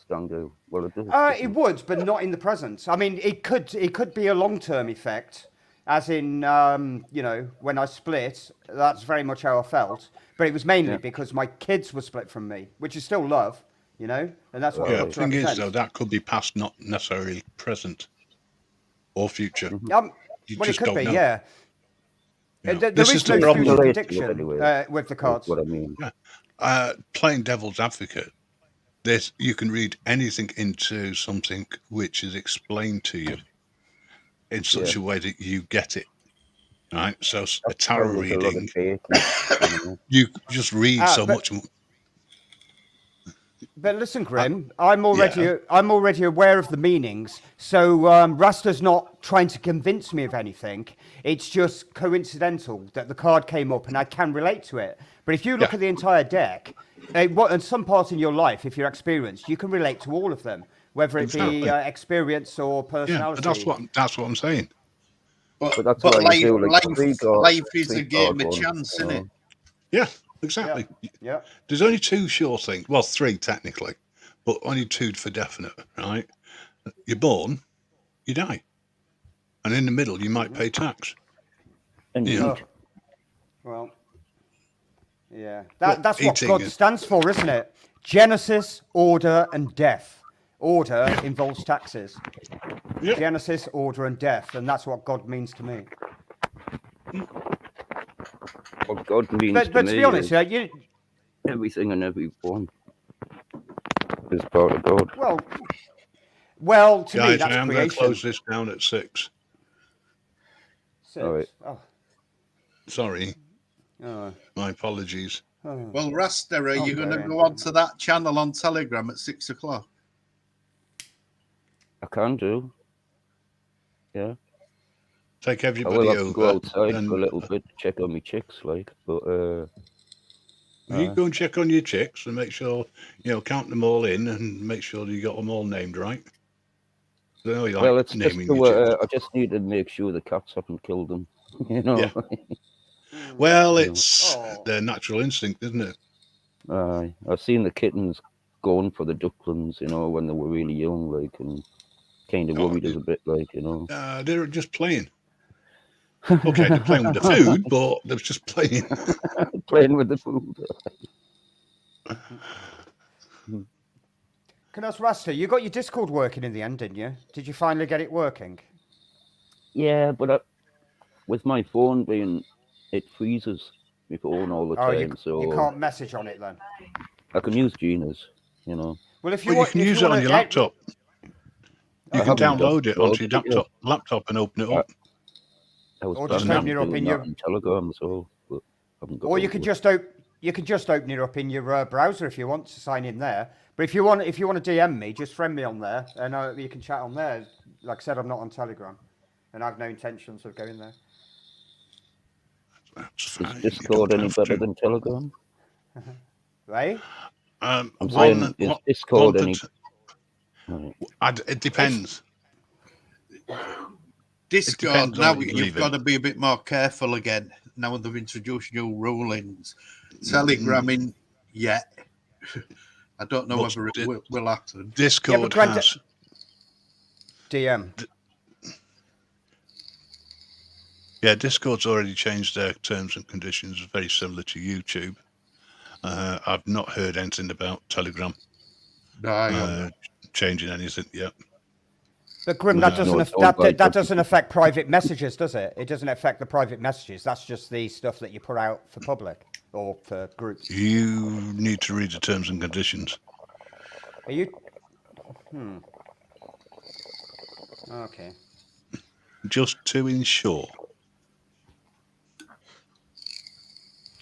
Stangoo. Well, it does. It would, but not in the present. I mean, it could be a long-term effect, as in, when I split, that's very much how I felt. But it was mainly because my kids were split from me, which is still love, and that's what. Yeah, the thing is, though, that could be past, not necessarily present or future. You well, just it could don't be, know. yeah. There This is is the no problem. future prediction with the cards. What I mean. Playing devil's advocate, you can read anything into something which is explained to you in such a way that you get it. Right? So a tarot reading, you just read so much. But listen, Grim, I'm already aware of the meanings. So Rasta's not trying to convince me of anything. It's just coincidental that the card came up and I can relate to it. But if you look at the entire deck, and some part in your life, if you're experienced, you can relate to all of them, whether it be experience or personality. Yeah, that's what I'm saying. But that's but why you do, like, life is a game of chance, isn't it? Yeah, exactly. Yeah. There's only two sure things. Well, three technically, but only two for definite, right? You're born, you die. And in the middle, you might pay tax. Well, yeah. That's what God stands for, isn't it? Genesis, order, and death. Order involves taxes. Yep. Genesis, order, and death. And that's what God means to me. What God means but to be honest, everything and everyone is part of God. Well, to Guys, me, that's I am creation. going to close this down at 6. All right. Oh. Sorry. My apologies. Well, Rasta, are you going to go onto that channel on Telegram at 6 o'clock? I can do. Yeah. Take everybody I will have over. to go outside for a little bit to check on my chicks, like. But you go and check on your chicks and make sure count them all in and make sure you got them all named right. Well, it's just I just need to make sure the cats haven't killed them. Yeah. Well, it's their natural instinct, isn't it? I've seen the kittens going for the ducklings, when they were really young, like, and kind of worried us a bit, like, They're just playing. Okay, they're playing with the food, but they're just playing. Playing with the food. Can I ask Rasta, you got your Discord working in the end, didn't you? Did you finally get it working? Yeah, but with my phone being, it freezes my phone all the time, so you can't message on it then. I can use Gina's, Well, if you can use it on your laptop. You can download it onto your laptop and open it up. Or just open it up in your Telegram, so but I haven't got. Or you could just open it up in your browser if you want to sign in there. But if you want to DM me, just friend me on there, and you can chat on there. Like I said, I'm not on Telegram, and I have no intentions of going there. Is Discord any better than Telegram? Right? I'm saying, is Discord any? It depends. Discord, depends on now what you you've believe in. got to be a bit more careful again. Now they've introduced new rulings. Telegramming, yet. I don't know But whether it will happen. Discord has. DM. Yeah, Discord's already changed their terms and conditions, very similar to YouTube. I've not heard anything about Telegram No, I haven't. changing anything yet. But Grim, Well, that no, doesn't it's all right, that but- doesn't affect private messages, does it? It doesn't affect the private messages. That's just the stuff that you put out for public or for groups. You need to read the terms and conditions. Are you? Okay. Just to ensure.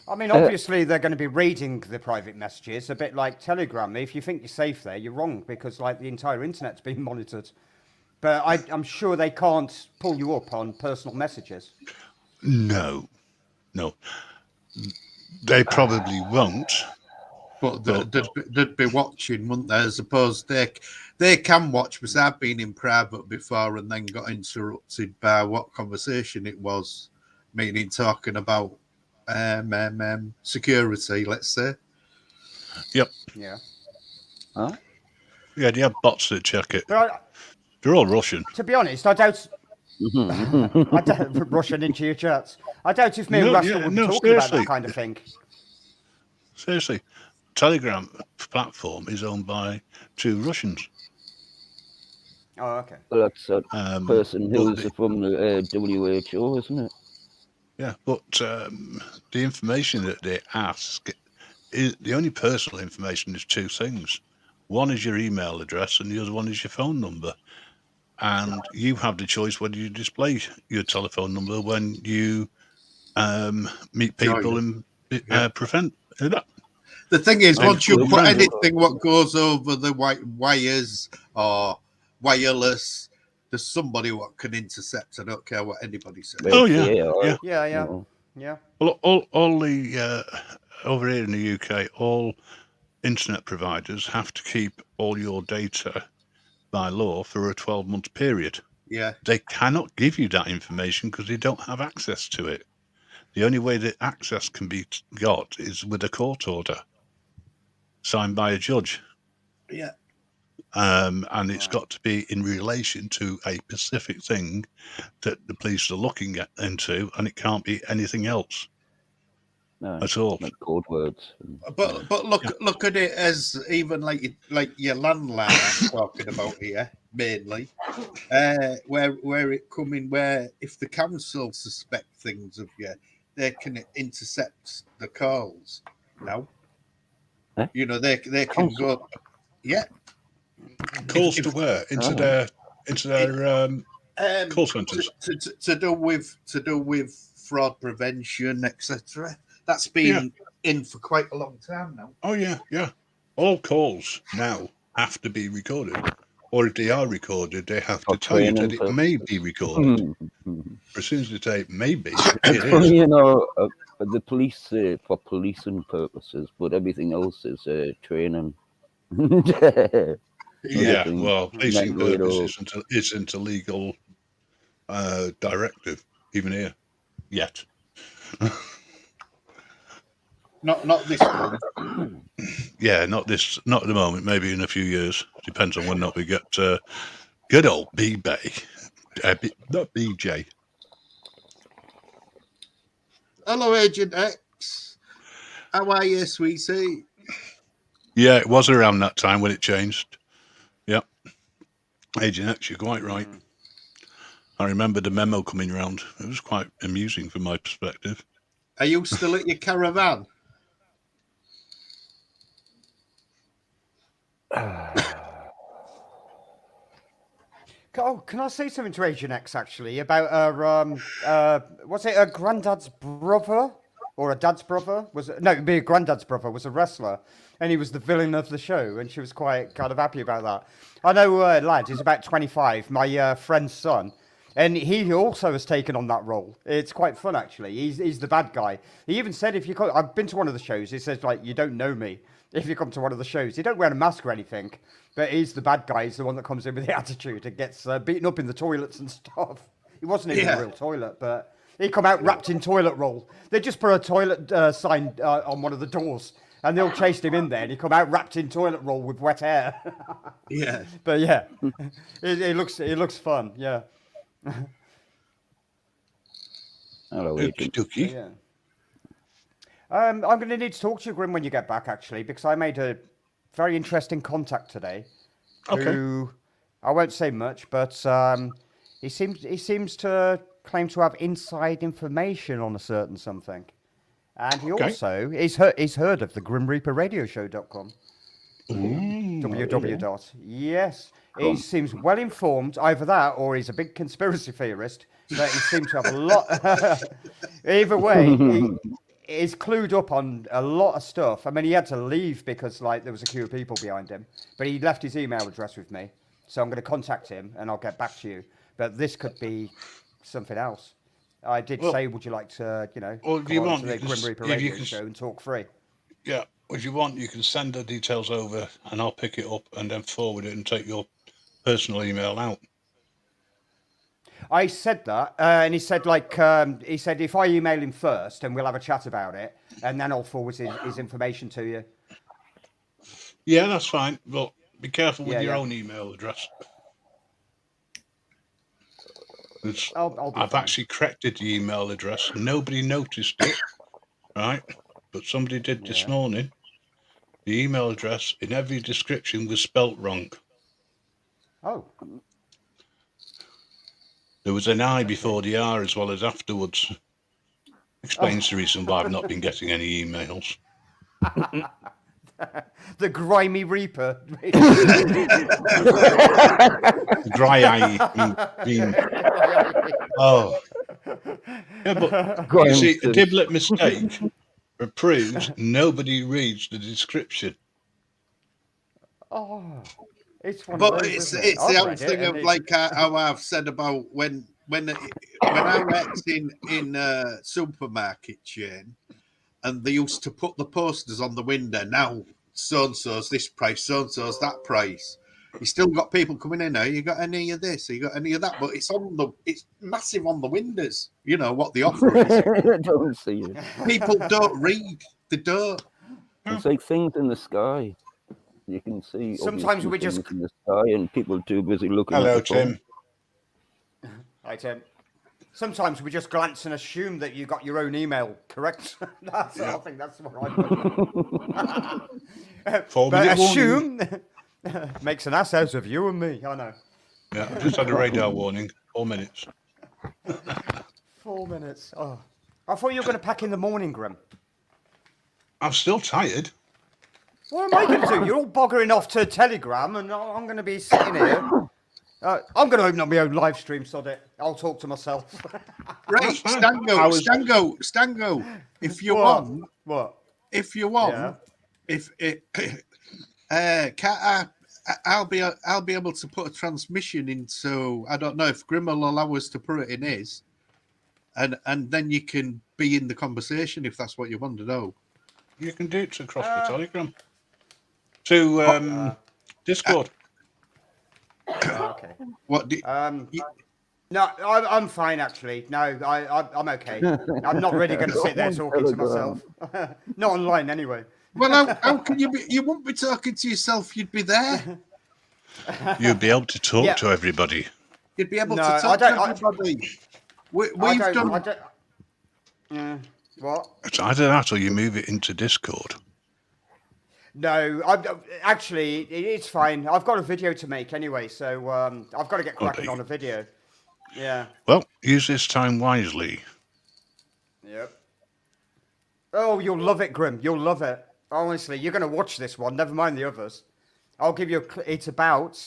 I mean, obviously they're going to be reading the private messages, a bit like Telegram. If you think you're safe there, you're wrong because like the entire internet's being monitored. But I'm sure they can't pull you up on personal messages. No. They probably won't. But they'd be watching, wouldn't they? As opposed they can watch, because I've been in private before and then got interrupted by what conversation it was, meaning talking about security, let's say. Yep. Yeah. Huh? Yeah, they have bots that check it. But They're all Russian. to be honest, I doubt Russian into your chats. I doubt if me and Russell would be talking about that kind of thing. Seriously. Telegram platform is owned by 2 Russians. Oh, okay. Well, that's a person but who's from the WHO, isn't it? Yeah, but the information that they ask, the only personal information is 2 things. One is your email address and the other one is your phone number. And you have the choice whether you display your telephone number when you meet people and prevent that. The thing is, And once you it's put random. anything what goes over the wires or wireless, there's somebody what can intercept. I don't care what anybody says. Oh, yeah. Yeah. Well, all the over here in the UK, all internet providers have to keep all your data by law for a 12-month period. Yeah. They cannot give you that information because they don't have access to it. The only way that access can be got is with a court order signed by a judge. Yeah. And it's got to be in relation to a specific thing that the police are looking into, and it can't be anything else at all. Like code words. But look at it as even like your landline I'm talking about here mainly, where it coming where if the council suspect things of you, they can intercept the calls. No, you know they can go. Yeah. Calls to where? Into their call centres. To do with fraud prevention, etc. That's been in for quite a long time now. Oh yeah. All calls now have to be recorded, or if they are recorded, they have to tell you that it may be recorded. As soon as they say maybe, it is. You know, the police say for policing purposes, but everything else is training. Yeah, well, policing purpose isn't a legal directive, even here, yet. Not this one. Yeah, not at the moment. Maybe in a few years. Depends on when or not we get good old B-Bay, not BJ. Hello, Agent X. How are you, sweetie? Yeah, it was around that time when it changed. Yep. Agent X, you're quite right. I remember the memo coming round. It was quite amusing from my perspective. Are you still at your caravan? Oh, can I say something to Agent X actually about her? Was it her granddad's brother or a dad's brother? No, it'd be a granddad's brother was a wrestler, and he was the villain of the show, and she was quite kind of happy about that. I know, lad, he's about 25, my friend's son, and he also has taken on that role. It's quite fun actually. He's the bad guy. He even said if you come, I've been to one of the shows. He says like you don't know me if you come to one of the shows. You don't wear a mask or anything. But he's the bad guy. He's the one that comes in with the attitude and gets beaten up in the toilets and stuff. He wasn't even Yeah. a real toilet, but he come out wrapped in toilet roll. They just put a toilet sign on one of the doors, and they all chased him in there, and he come out wrapped in toilet roll with wet hair. Yeah. But yeah, it looks fun. Yeah. Hello, Okie Agent. dokie. Yeah. I'm going to need to talk to you, Grim, when you get back, actually, because I made a very interesting contact today. Okay. Who I won't say much, but he seems to claim to have inside information on a certain something, and he Okay. also he's heard of the GrimReaperRadioshow.com. Ooh. www. Yes, he seems well informed. Either that, or he's a big conspiracy theorist. But he seems to have a lot. Either way, he's clued up on a lot of stuff. I mean, he had to leave because there was a queue of people behind him. But he left his email address with me, so I'm going to contact him and I'll get back to you. But this could be something else. I did say, would you like to, Well, if come you on want, to the you can Grim s- Reaper if you Radio can s- Show and talk free? Yeah, if you want, you can send the details over and I'll pick it up and then forward it and take your personal email out. I said that, and he said he said if I email him first, and we'll have a chat about it, and then I'll forward his information to you. Yeah, that's fine. But be careful with Yeah, your yeah. own email address. 'Cause I'll be I've fine. actually corrected the email address. Nobody noticed it, right? But somebody did this Yeah. morning. The email address in every description was spelt wrong. Oh, There was an I before the R as well as afterwards. Explains the reason why I've not been getting any emails. the grimy Reaper. Dry eye. Oh. Yeah, but you see, a diblet mistake proves nobody reads the description. Oh, it's one But of those, it's isn't it? it's the I've old read it, thing and of like how I've said about when I worked in a supermarket chain, and they used to put the posters on the window. Now so and so's this price, so and so's that price. You still got people coming in there. You got any of this? You got any of that? But it's massive on the windows. You know what the offer is. I don't see it. People don't read. They don't. It's like things in the sky. You can see Sometimes obviously we just- things in the sky, and people too busy looking Hello, at the phone. Tim. Hi, Tim. Sometimes we just glance and assume that you got your own email correct. I think that's what I do. 4 But minute assume makes an ass out of you and me. I know. Yeah, I just had a radar warning. 4 minutes. 4 minutes. Oh, I thought you were going to pack in the morning, Grim. I'm still tired. What am I going to do? You're all boggering off to Telegram, and I'm going to be sitting here. I'm going to open up my own live stream, sod it. I'll talk to myself. Right, fine. Stango. If you want, What? if you want, Yeah. if it, I'll be able to put a transmission into. I don't know if Grim will allow us to put it in his, and then you can be in the conversation if that's what you want to know. You can do it across the Telegram. To Discord. Okay. What? No, I'm fine actually. No, I'm okay. I'm not really going to sit there talking to myself. Not online anyway. Well, how can you be? You won't be talking to yourself. You'd be there. You'll be able to talk to everybody. You'd be able No, to I talk don't- to everybody. We've I done. don't. What? It's either that or you move it into Discord. No, actually, it's fine. I've got a video to make anyway, so I've got to get cracking on a video. Yeah. Well, use this time wisely. Yep. Oh, you'll love it, Grim. You'll love it. Honestly, you're going to watch this one. Never mind the others. I'll give you it's about.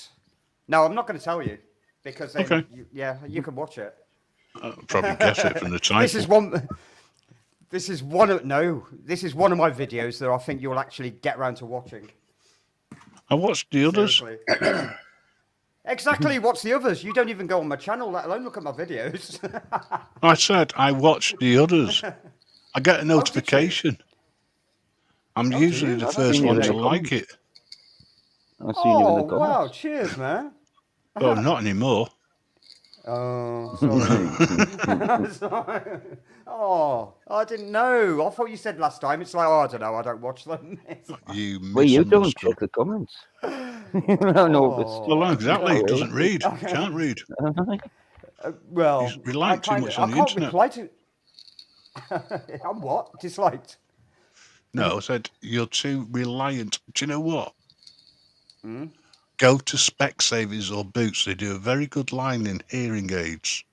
No, I'm not going to tell you because then Okay. you can watch it. I'll probably guess it from the title. This is one. This is one of my videos that I think you'll actually get round to watching. I watched the others. Seriously. Exactly. What's the others? You don't even go on my channel, let alone look at my videos. I said I watched the others. I get a did you? notification. I'm usually you? the I've first seen one you to in the like it. I've seen you in Oh the comments. wow! Cheers, man. Well, not anymore. Oh, sorry. Sorry. Oh, I didn't know. I thought you said last time. It's like, oh, I don't know. I don't watch them. You Well, you don't misunderstood. check the comments. I noticed. Well, no, exactly. He Sorry. doesn't read. Can't read. Well, He's relying too much on I the can't internet. reply to. I'm what? Disliked. No, I said you're too reliant. Do you know what? Hmm? Go to Specsavers or Boots. They do a very good line in hearing aids.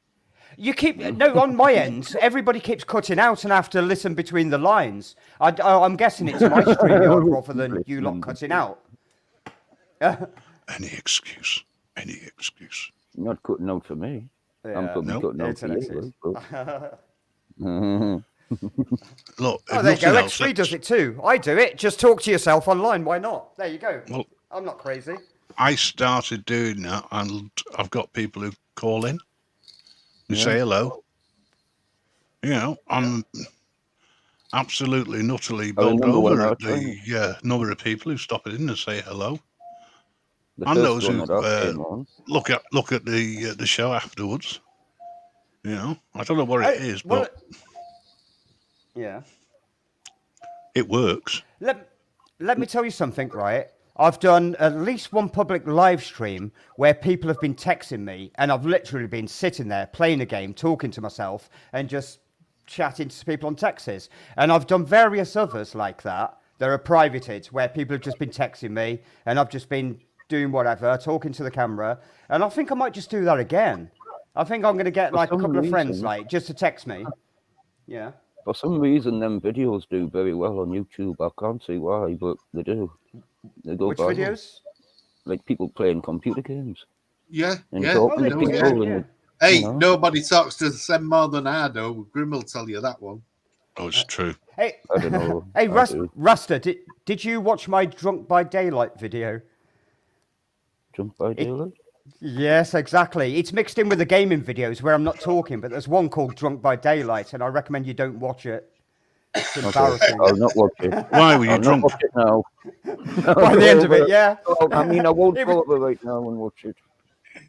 You keep no on my end. Everybody keeps cutting out, and I have to listen between the lines. I'm guessing it's my StreamYard rather than you lot cutting out. Any excuse. Any excuse. Not cutting out for me. I'm Yeah, probably No. cutting out it's for an you. excuse. But... Look, Oh, if there you go. nothing else, X3 does it too. I do it. Just talk to yourself online. Why not? There you go. Well, I'm not crazy. I started doing that, and I've got people who call in, who Yeah. say hello. You know, I'm absolutely and utterly I bowled remember when over I at the number of people who stop in and say hello. The And first those one who that I came on. look at the show afterwards. You know, I don't know what it is, Well, but yeah. it works. Let me tell you something, right? I've done at least one public live stream where people have been texting me, and I've literally been sitting there playing a game, talking to myself, and just chatting to people on texts. And I've done various others like that. That are privated, where people have just been texting me, and I've just been doing whatever, talking to the camera. And I think I might just do that again. I think I'm going to get For like a some couple of friends, reason- like, just to text me. Yeah. For some reason, them videos do very well on YouTube. I can't see why, but they do. They go Which viral. videos? Like people playing computer games Yeah, and yeah. talking they to do, people. yeah. And, Hey, you know. nobody talks to them more than I do. Grim will tell you that one. Oh, it's true. Hey, I don't know. hey, I do. Rasta, did you watch my Drunk by Daylight video? Jump by daylight. Yes, exactly. It's mixed in with the gaming videos where I'm not talking, but there's one called Drunk by Daylight, and I recommend you don't watch it. It's Okay, embarrassing. I'll not watch it. Why were you I'll drunk? not watch it now. By the end of it, yeah. Oh, I mean, I won't It go was- over right now and watch it.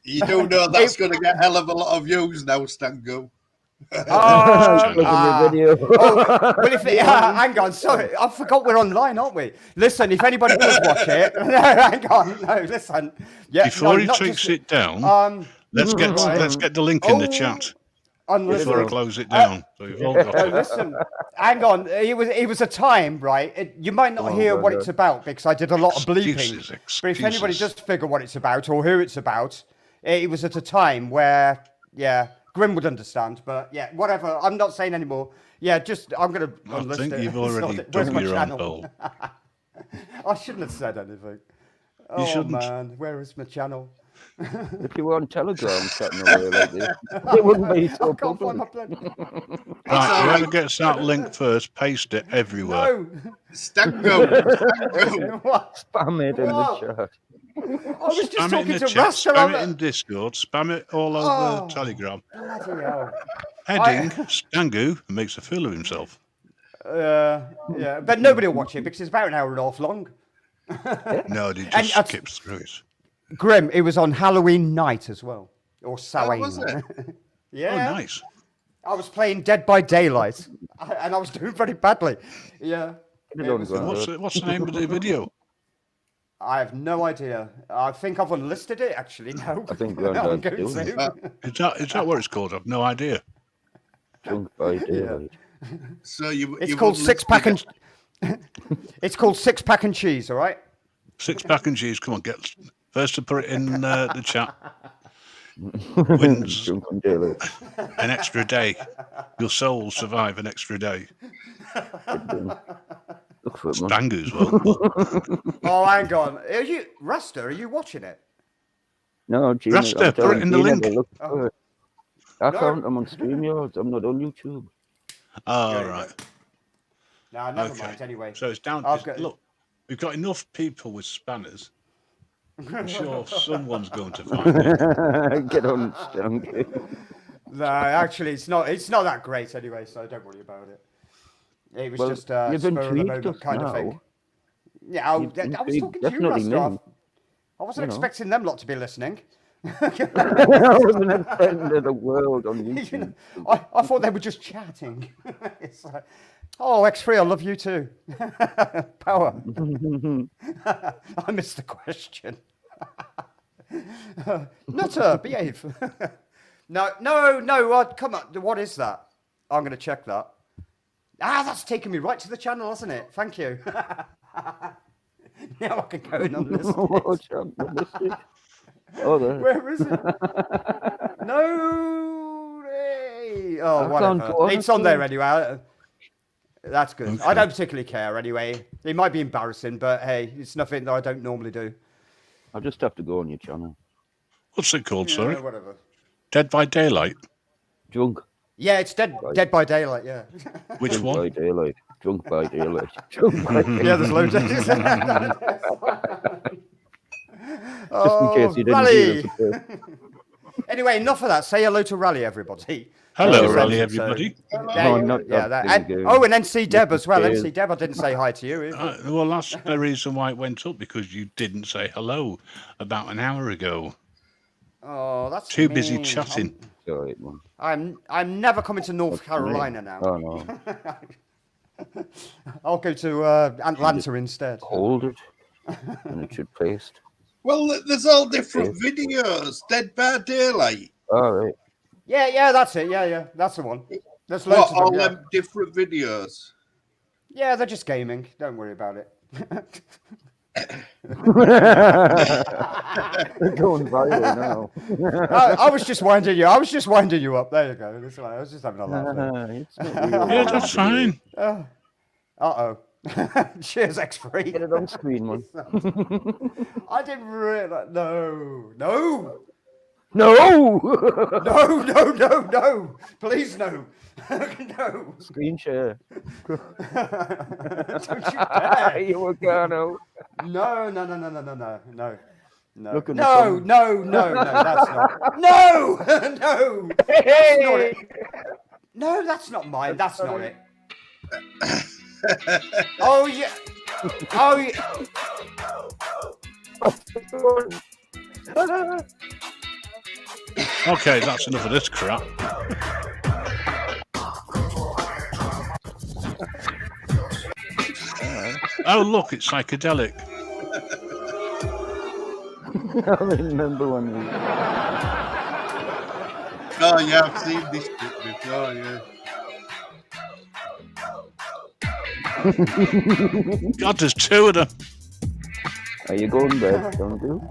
You do know that's going to get a hell of a lot of views now, Stangoo. Oh, Look at the video. well, if it, hang on, sorry, I forgot we're online, aren't we? Listen, if anybody does watch it, no, hang on, no, listen. Yeah, Before no, he not takes just- it down, Um, let's get the link in the Oh, chat on before I listen. close it down. So you've all got No, it. listen, hang on. It was a time, right? You might not hear what it's about because I did a lot of bleeping. Excuses, But if anybody excuses. does figure what it's about or who it's about, it was at a time where, yeah, Grim would understand. But yeah, whatever. I'm not saying anymore. Yeah, just I'm gonna I unlist think it. you've It's already not- where's done my your own channel? hole. I shouldn't have said anything. Oh shouldn't. man, where is my channel? If you were on Telegram chatting away like this, it wouldn't be so I can't find my public. blood. Right, whoever gets that link first, paste it everywhere. No. Stangoo. What? Spam it in Whoa. the chat. I was just Spam it in talking the to chat, Rasta. spam it in Discord, spam it all over Oh. Telegram. Bloody hell. Heading, Stangoo makes a fool of himself. Yeah, but nobody will watch it because it's about an hour and a half long. No, he And just skips through it. Grim, it was on Halloween night as well. Or Samhain. was it? Yeah. Oh, nice. I was playing Dead by Daylight and I was doing very badly. Yeah. Get it It on, was- Grandad. What's the name of the video? I have no idea. I think I've unlisted it actually. No. I think I'm Grandad's going doing it. to. Is that what it's called? I've no idea. Jump by daylight. So you. It's you've called unlisted Six Pack it. and It's called Six Pack and Cheese, all right? 6 pack and cheese. Come on, get first to put it in the chat. Wins Jump on daylight. an extra day. Your soul will survive an extra day. Look for it, man. Stangoo's well. Oh, hang on. Are you Rasta? Are you watching it? No, Gina, Rasta, I'm put telling it in the Gina link. to look for it. I No. can't. I'm on StreamYard. I'm not on YouTube. Oh, Go. right. No, never Okay. mind. Anyway. So it's down. I've got- Look, we've got enough people with spanners. I'm sure someone's going to find it. Get on, Stanky. No, actually, it's not. It's not that great anyway, so don't worry about it. It was Well, just you've spur of the intrigued moment us kind of thing. now. Yeah, I You've was intrigued talking to you, definitely Rasta. me. I wasn't You know. expecting them lot to be listening. I wasn't expecting the world on You YouTube. know, I thought they were just chatting. It's like, oh, X3, I love you too. Power. I missed the question. Nutter, behave. No, come on. What is that? I'm going to check that. That's taken me right to the channel, hasn't it? Thank you. Now I can go in on this. Watch out, I missed it. Oh, there. Where is it? No. Hey. Oh, I can't whatever. go on It's it, on there so- anyway. That's good. Okay. I don't particularly care anyway. It might be embarrassing, but hey, it's nothing that I don't normally do. I just have to go on your channel. What's it called, sorry? Yeah, whatever. Dead by Daylight? Drunk. Yeah, it's Dead by Daylight, yeah. Which Drunk one? by daylight. Drunk by daylight. Drunk by daylight. Yeah, there's loads of Just in case you didn't Rally. hear us at first. Anyway, enough of that. Say hello to Rally, everybody. Hello, Just Rally, ended, so- everybody. There you go. Yeah, that. And, and NC Deb as well. NC Deb, I didn't say hi to you. Either. Well, that's the reason why it went up, because you didn't say hello about an hour ago. Oh, that's Too busy mean. chatting. Sorry, man. I'm never coming to North That's me. Carolina now. Oh, no. I'll go to Atlanta instead. Hold it. And it should paste. Well, there's all different videos. Dead by Daylight. All right. Yeah, that's it. Yeah, that's the one. There's loads What, of all them. Yeah. them different videos? Yeah, they're just gaming. Don't worry about it. They're going viral now. I was just winding you. I was just winding you up. There you go. That's right. I was just having a laugh. there. It's not real. Yeah, that's fine. Uh-oh. Cheers, X3. Get it on screen, man. I didn't realize. No. No! No. Please, no. No. Screen share. Don't you dare. You were gonna. No. Look at No, that's not. No, no. That's not it. No, that's not mine. That's not it. Oh, yeah. Oh, yeah. Okay, that's enough of this crap. Oh, look, it's psychedelic. I remember when we. Oh, yeah, I've seen this bit before, yeah. God, there's two of them. Are you going there? Don't you?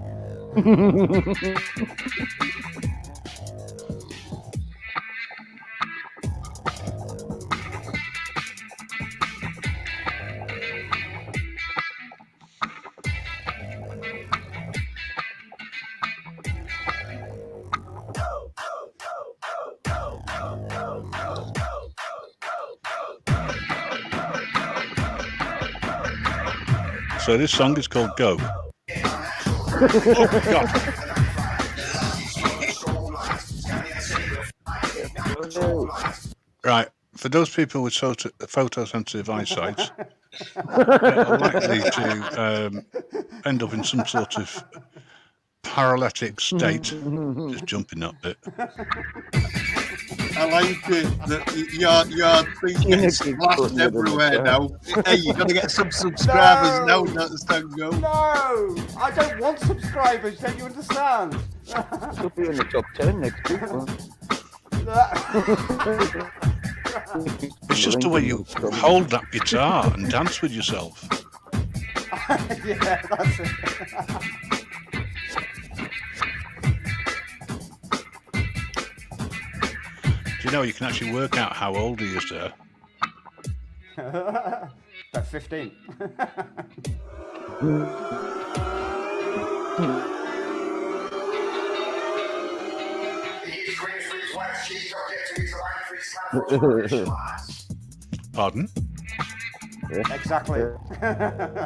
So this song is called Go. Oh, God. Right, for those people with photosensitive eyesight, they're likely to end up in some sort of paralytic state. Just jumping that bit. I like it that your thing gets splashed everywhere now. Hey, you're going to get some subscribers now, not the Stangoo. No, I don't want subscribers. Don't you understand? You'll be in the top 10 next week, man. It's just the way you hold that guitar and dance with yourself. Yeah, that's it. Do you know you can actually work out how old he is there? About 15. Pardon? Exactly.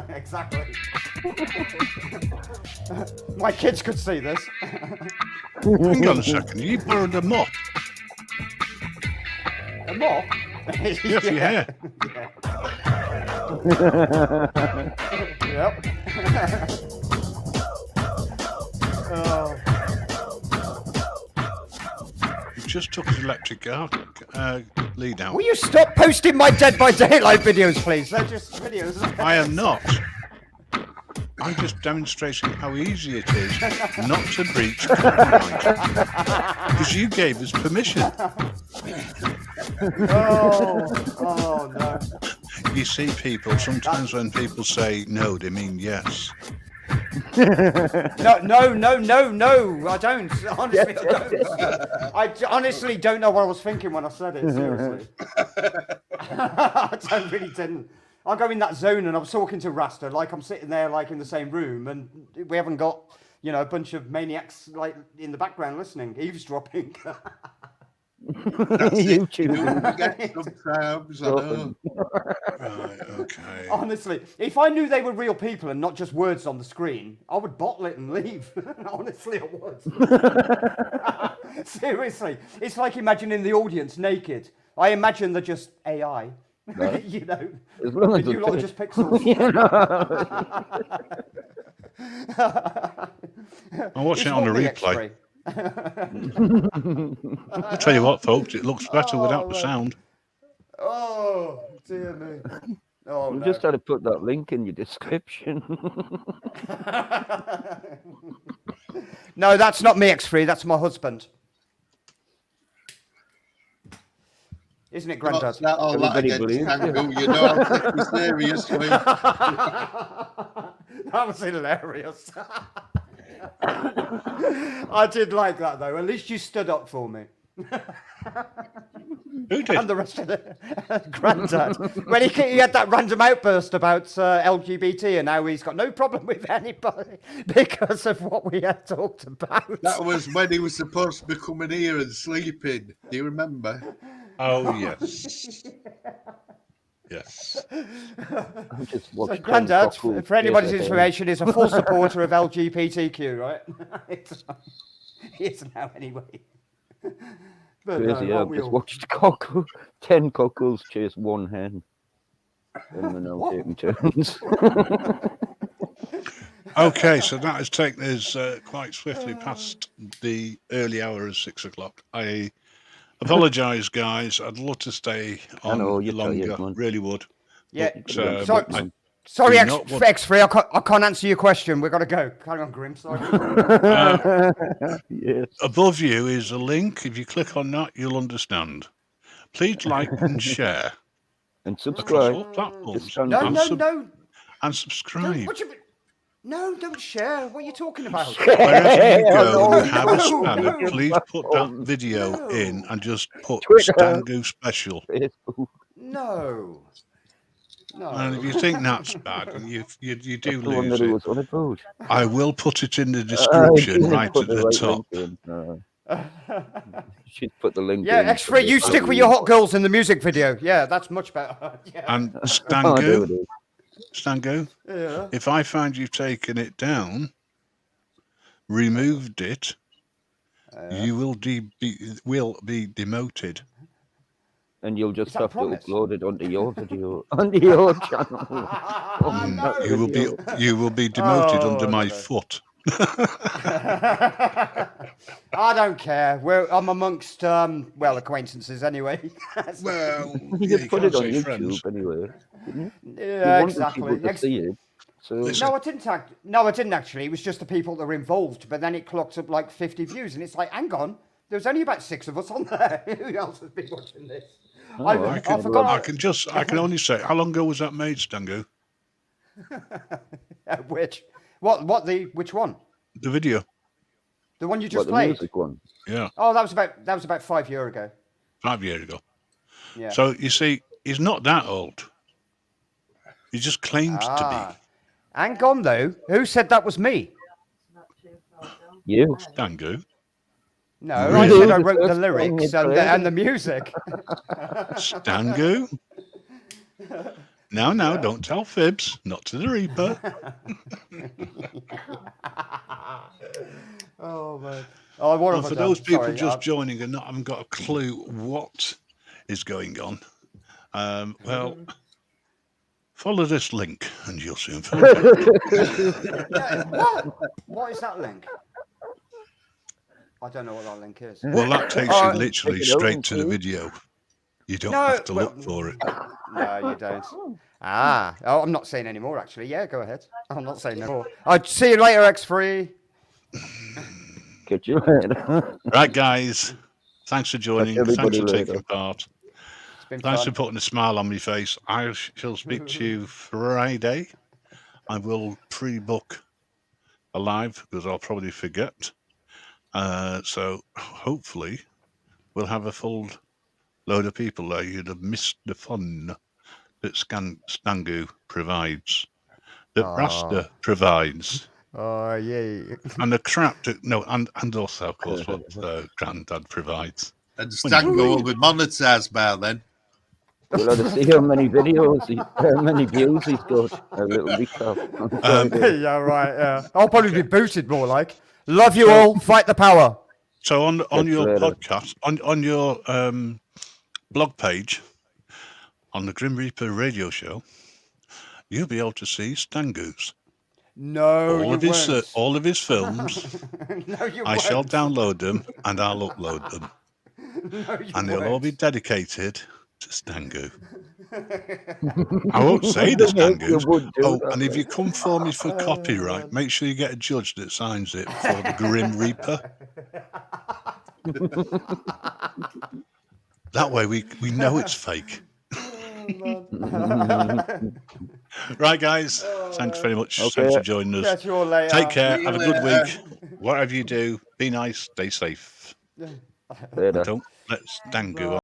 Exactly. My kids could see this. Hang on a second, you borrowed a mop. A mop? Yeah, for your hair. Yep. Oh. just took his electric car lead out. Will you stop posting my Dead by Daylight videos, please? They're just videos. I am not. I'm just demonstrating how easy it is not to breach copyright. Because you gave us permission. Oh no. You see, people, sometimes when people say no, they mean yes. No, I don't. Honestly, I don't. I honestly don't know what I was thinking when I said it, seriously. I really didn't. I go in that zone and I was talking to Rasta, like I'm sitting there like in the same room and we haven't got, you know, a bunch of maniacs like in the background listening, eavesdropping. YouTube. Sometimes, I know. Right, okay. Honestly, if I knew they were real people and not just words on the screen, I would bottle it and leave. Honestly, I would. Seriously, it's like imagining the audience naked. I imagine they're just AI. Right. You know, As long as you lot are it's just pixels. I'm watching it It's on a not the replay. X-ray. I'll tell you what, folks, it looks better without the man. sound. Oh, dear me. Oh, You no. just had to put that link in your description. No, that's not me, X3. That's my husband. Isn't it, Grandad? What's that all that Everybody against believes Stangoo? You know, I'll take you seriously. That was hilarious. I did like that, though. At least you stood up for me. Who did? And the rest of the Grandad. When he had that random outburst about LGBT and how he's got no problem with anybody because of what we had talked about. That was when he was supposed to be coming here and sleeping. Do you remember? Oh, yes. Yes. I'm just So watching Grandad, Cockle for anybody's Theatre. information, is a full supporter of LGBTQ, right? He is now, anyway. But Crazy, no, I've what we just all- watched 10 cockles chase one hen. And we're now What? taking turns. Okay, so that has taken us quite swiftly past the early hour of 6 o'clock. I apologise, guys. I'd love to stay on know, you're longer. tired, man. Really would. Yeah. But, Sorry, I sorry, do not want- X3, I can't answer your question. We've got to go. Carry on, Grim. Sorry. Yes. above you is a link. If you click on that, you'll understand. Please like and share And across subscribe. all platforms. Just stand No, up. no, sub- no. And Don't, subscribe. what you, no, don't share. What are you talking about? Wherever you Oh, go no, and have a no, spanner, no. please put that video No. in and just put Twitter. Stangoo Special. Facebook. No. And if No. you think that's bad, and you do That's the one lose that he it, was on about. I will put it in the I description didn't right put at the right top. link in. She'd put the link Yeah, in. X3, you stick with your hot girls in the music video. Yeah, that's much better. Yeah. And Oh, I do Stangoo, it. Stangoo, Yeah. if I find you've taken it down, removed it, you will be demoted. And you'll just Is that a have to promise? upload it onto your video, onto your channel. No. You will be demoted Oh, under my no. foot. I don't care. I'm amongst acquaintances anyway. Well, You yeah, could you put can't it on say YouTube friends. anyway. You Yeah, wanted exactly. people to see it. So Listen. No, I didn't actually. It was just the people that were involved. But then it clocked up like 50 views, and it's like, hang on, there's only about 6 of us on there. Who else has been watching this? Oh, I forgot. I can only say, how long ago was that made, Stangoo? Which one? The video. The one you what, just the played? music one? Yeah, Oh, that was about 5 years ago. 5 years ago. Yeah. So you see, he's not that old. He just claims to be. Hang on though. Who said that was me? You. Stangoo. No, I Really? said I wrote the First lyrics song you and the music. Stangoo. Now, don't tell fibs. Not to the Reaper. Oh man. Oh, what And have for I done? those people Sorry, just joining and haven't got a clue what is going on, well, follow this link and you'll soon find it. Yeah, what? What is that link? I don't know what that link is. Well, that takes you literally Take it over, straight to the please. video. You don't No, have to well, look for it. No, you don't. Oh, I'm not saying any more, actually. Yeah, go ahead. I'm not saying no more. I'd see you later, X3. Catch you later. Right, guys. Thanks for joining. Thanks everybody for later. taking part. It's been Thanks for fun. putting a smile on my face. I shall speak to you Friday. I will pre-book a live because I'll probably forget. So hopefully we'll have a full load of people there. You'd have missed the fun that Stangoo provides, that Rasta provides, Oh, yeah. and the crap that and also of course what Grandad provides. And When you Stangoo read will be monetized by then. You'll have to see how many videos, how many views he's got. A little recap on Friday. Yeah, right. Yeah. I'll probably be booted more like. Love you all. Fight the power. So on Catch your you later. podcast, on your blog page, on the Grim Reaper radio show, you'll be able to see Stangoo's. No, all you of his won't. all of his films. No, you I won't. shall download them and I'll upload them, No, you and won't. they'll all be dedicated to Stangoo. I won't say the Stangoo's. Oh, and if you come for me for copyright, make sure you get a judge that signs it for the Grim Reaper. That way we know it's fake. Right, guys. Thanks very much. Okay. Thanks for joining us. Catch you all later. Take care. See you Have a good later. week. Whatever you do, be nice. Stay safe. Later. Don't let Stangoo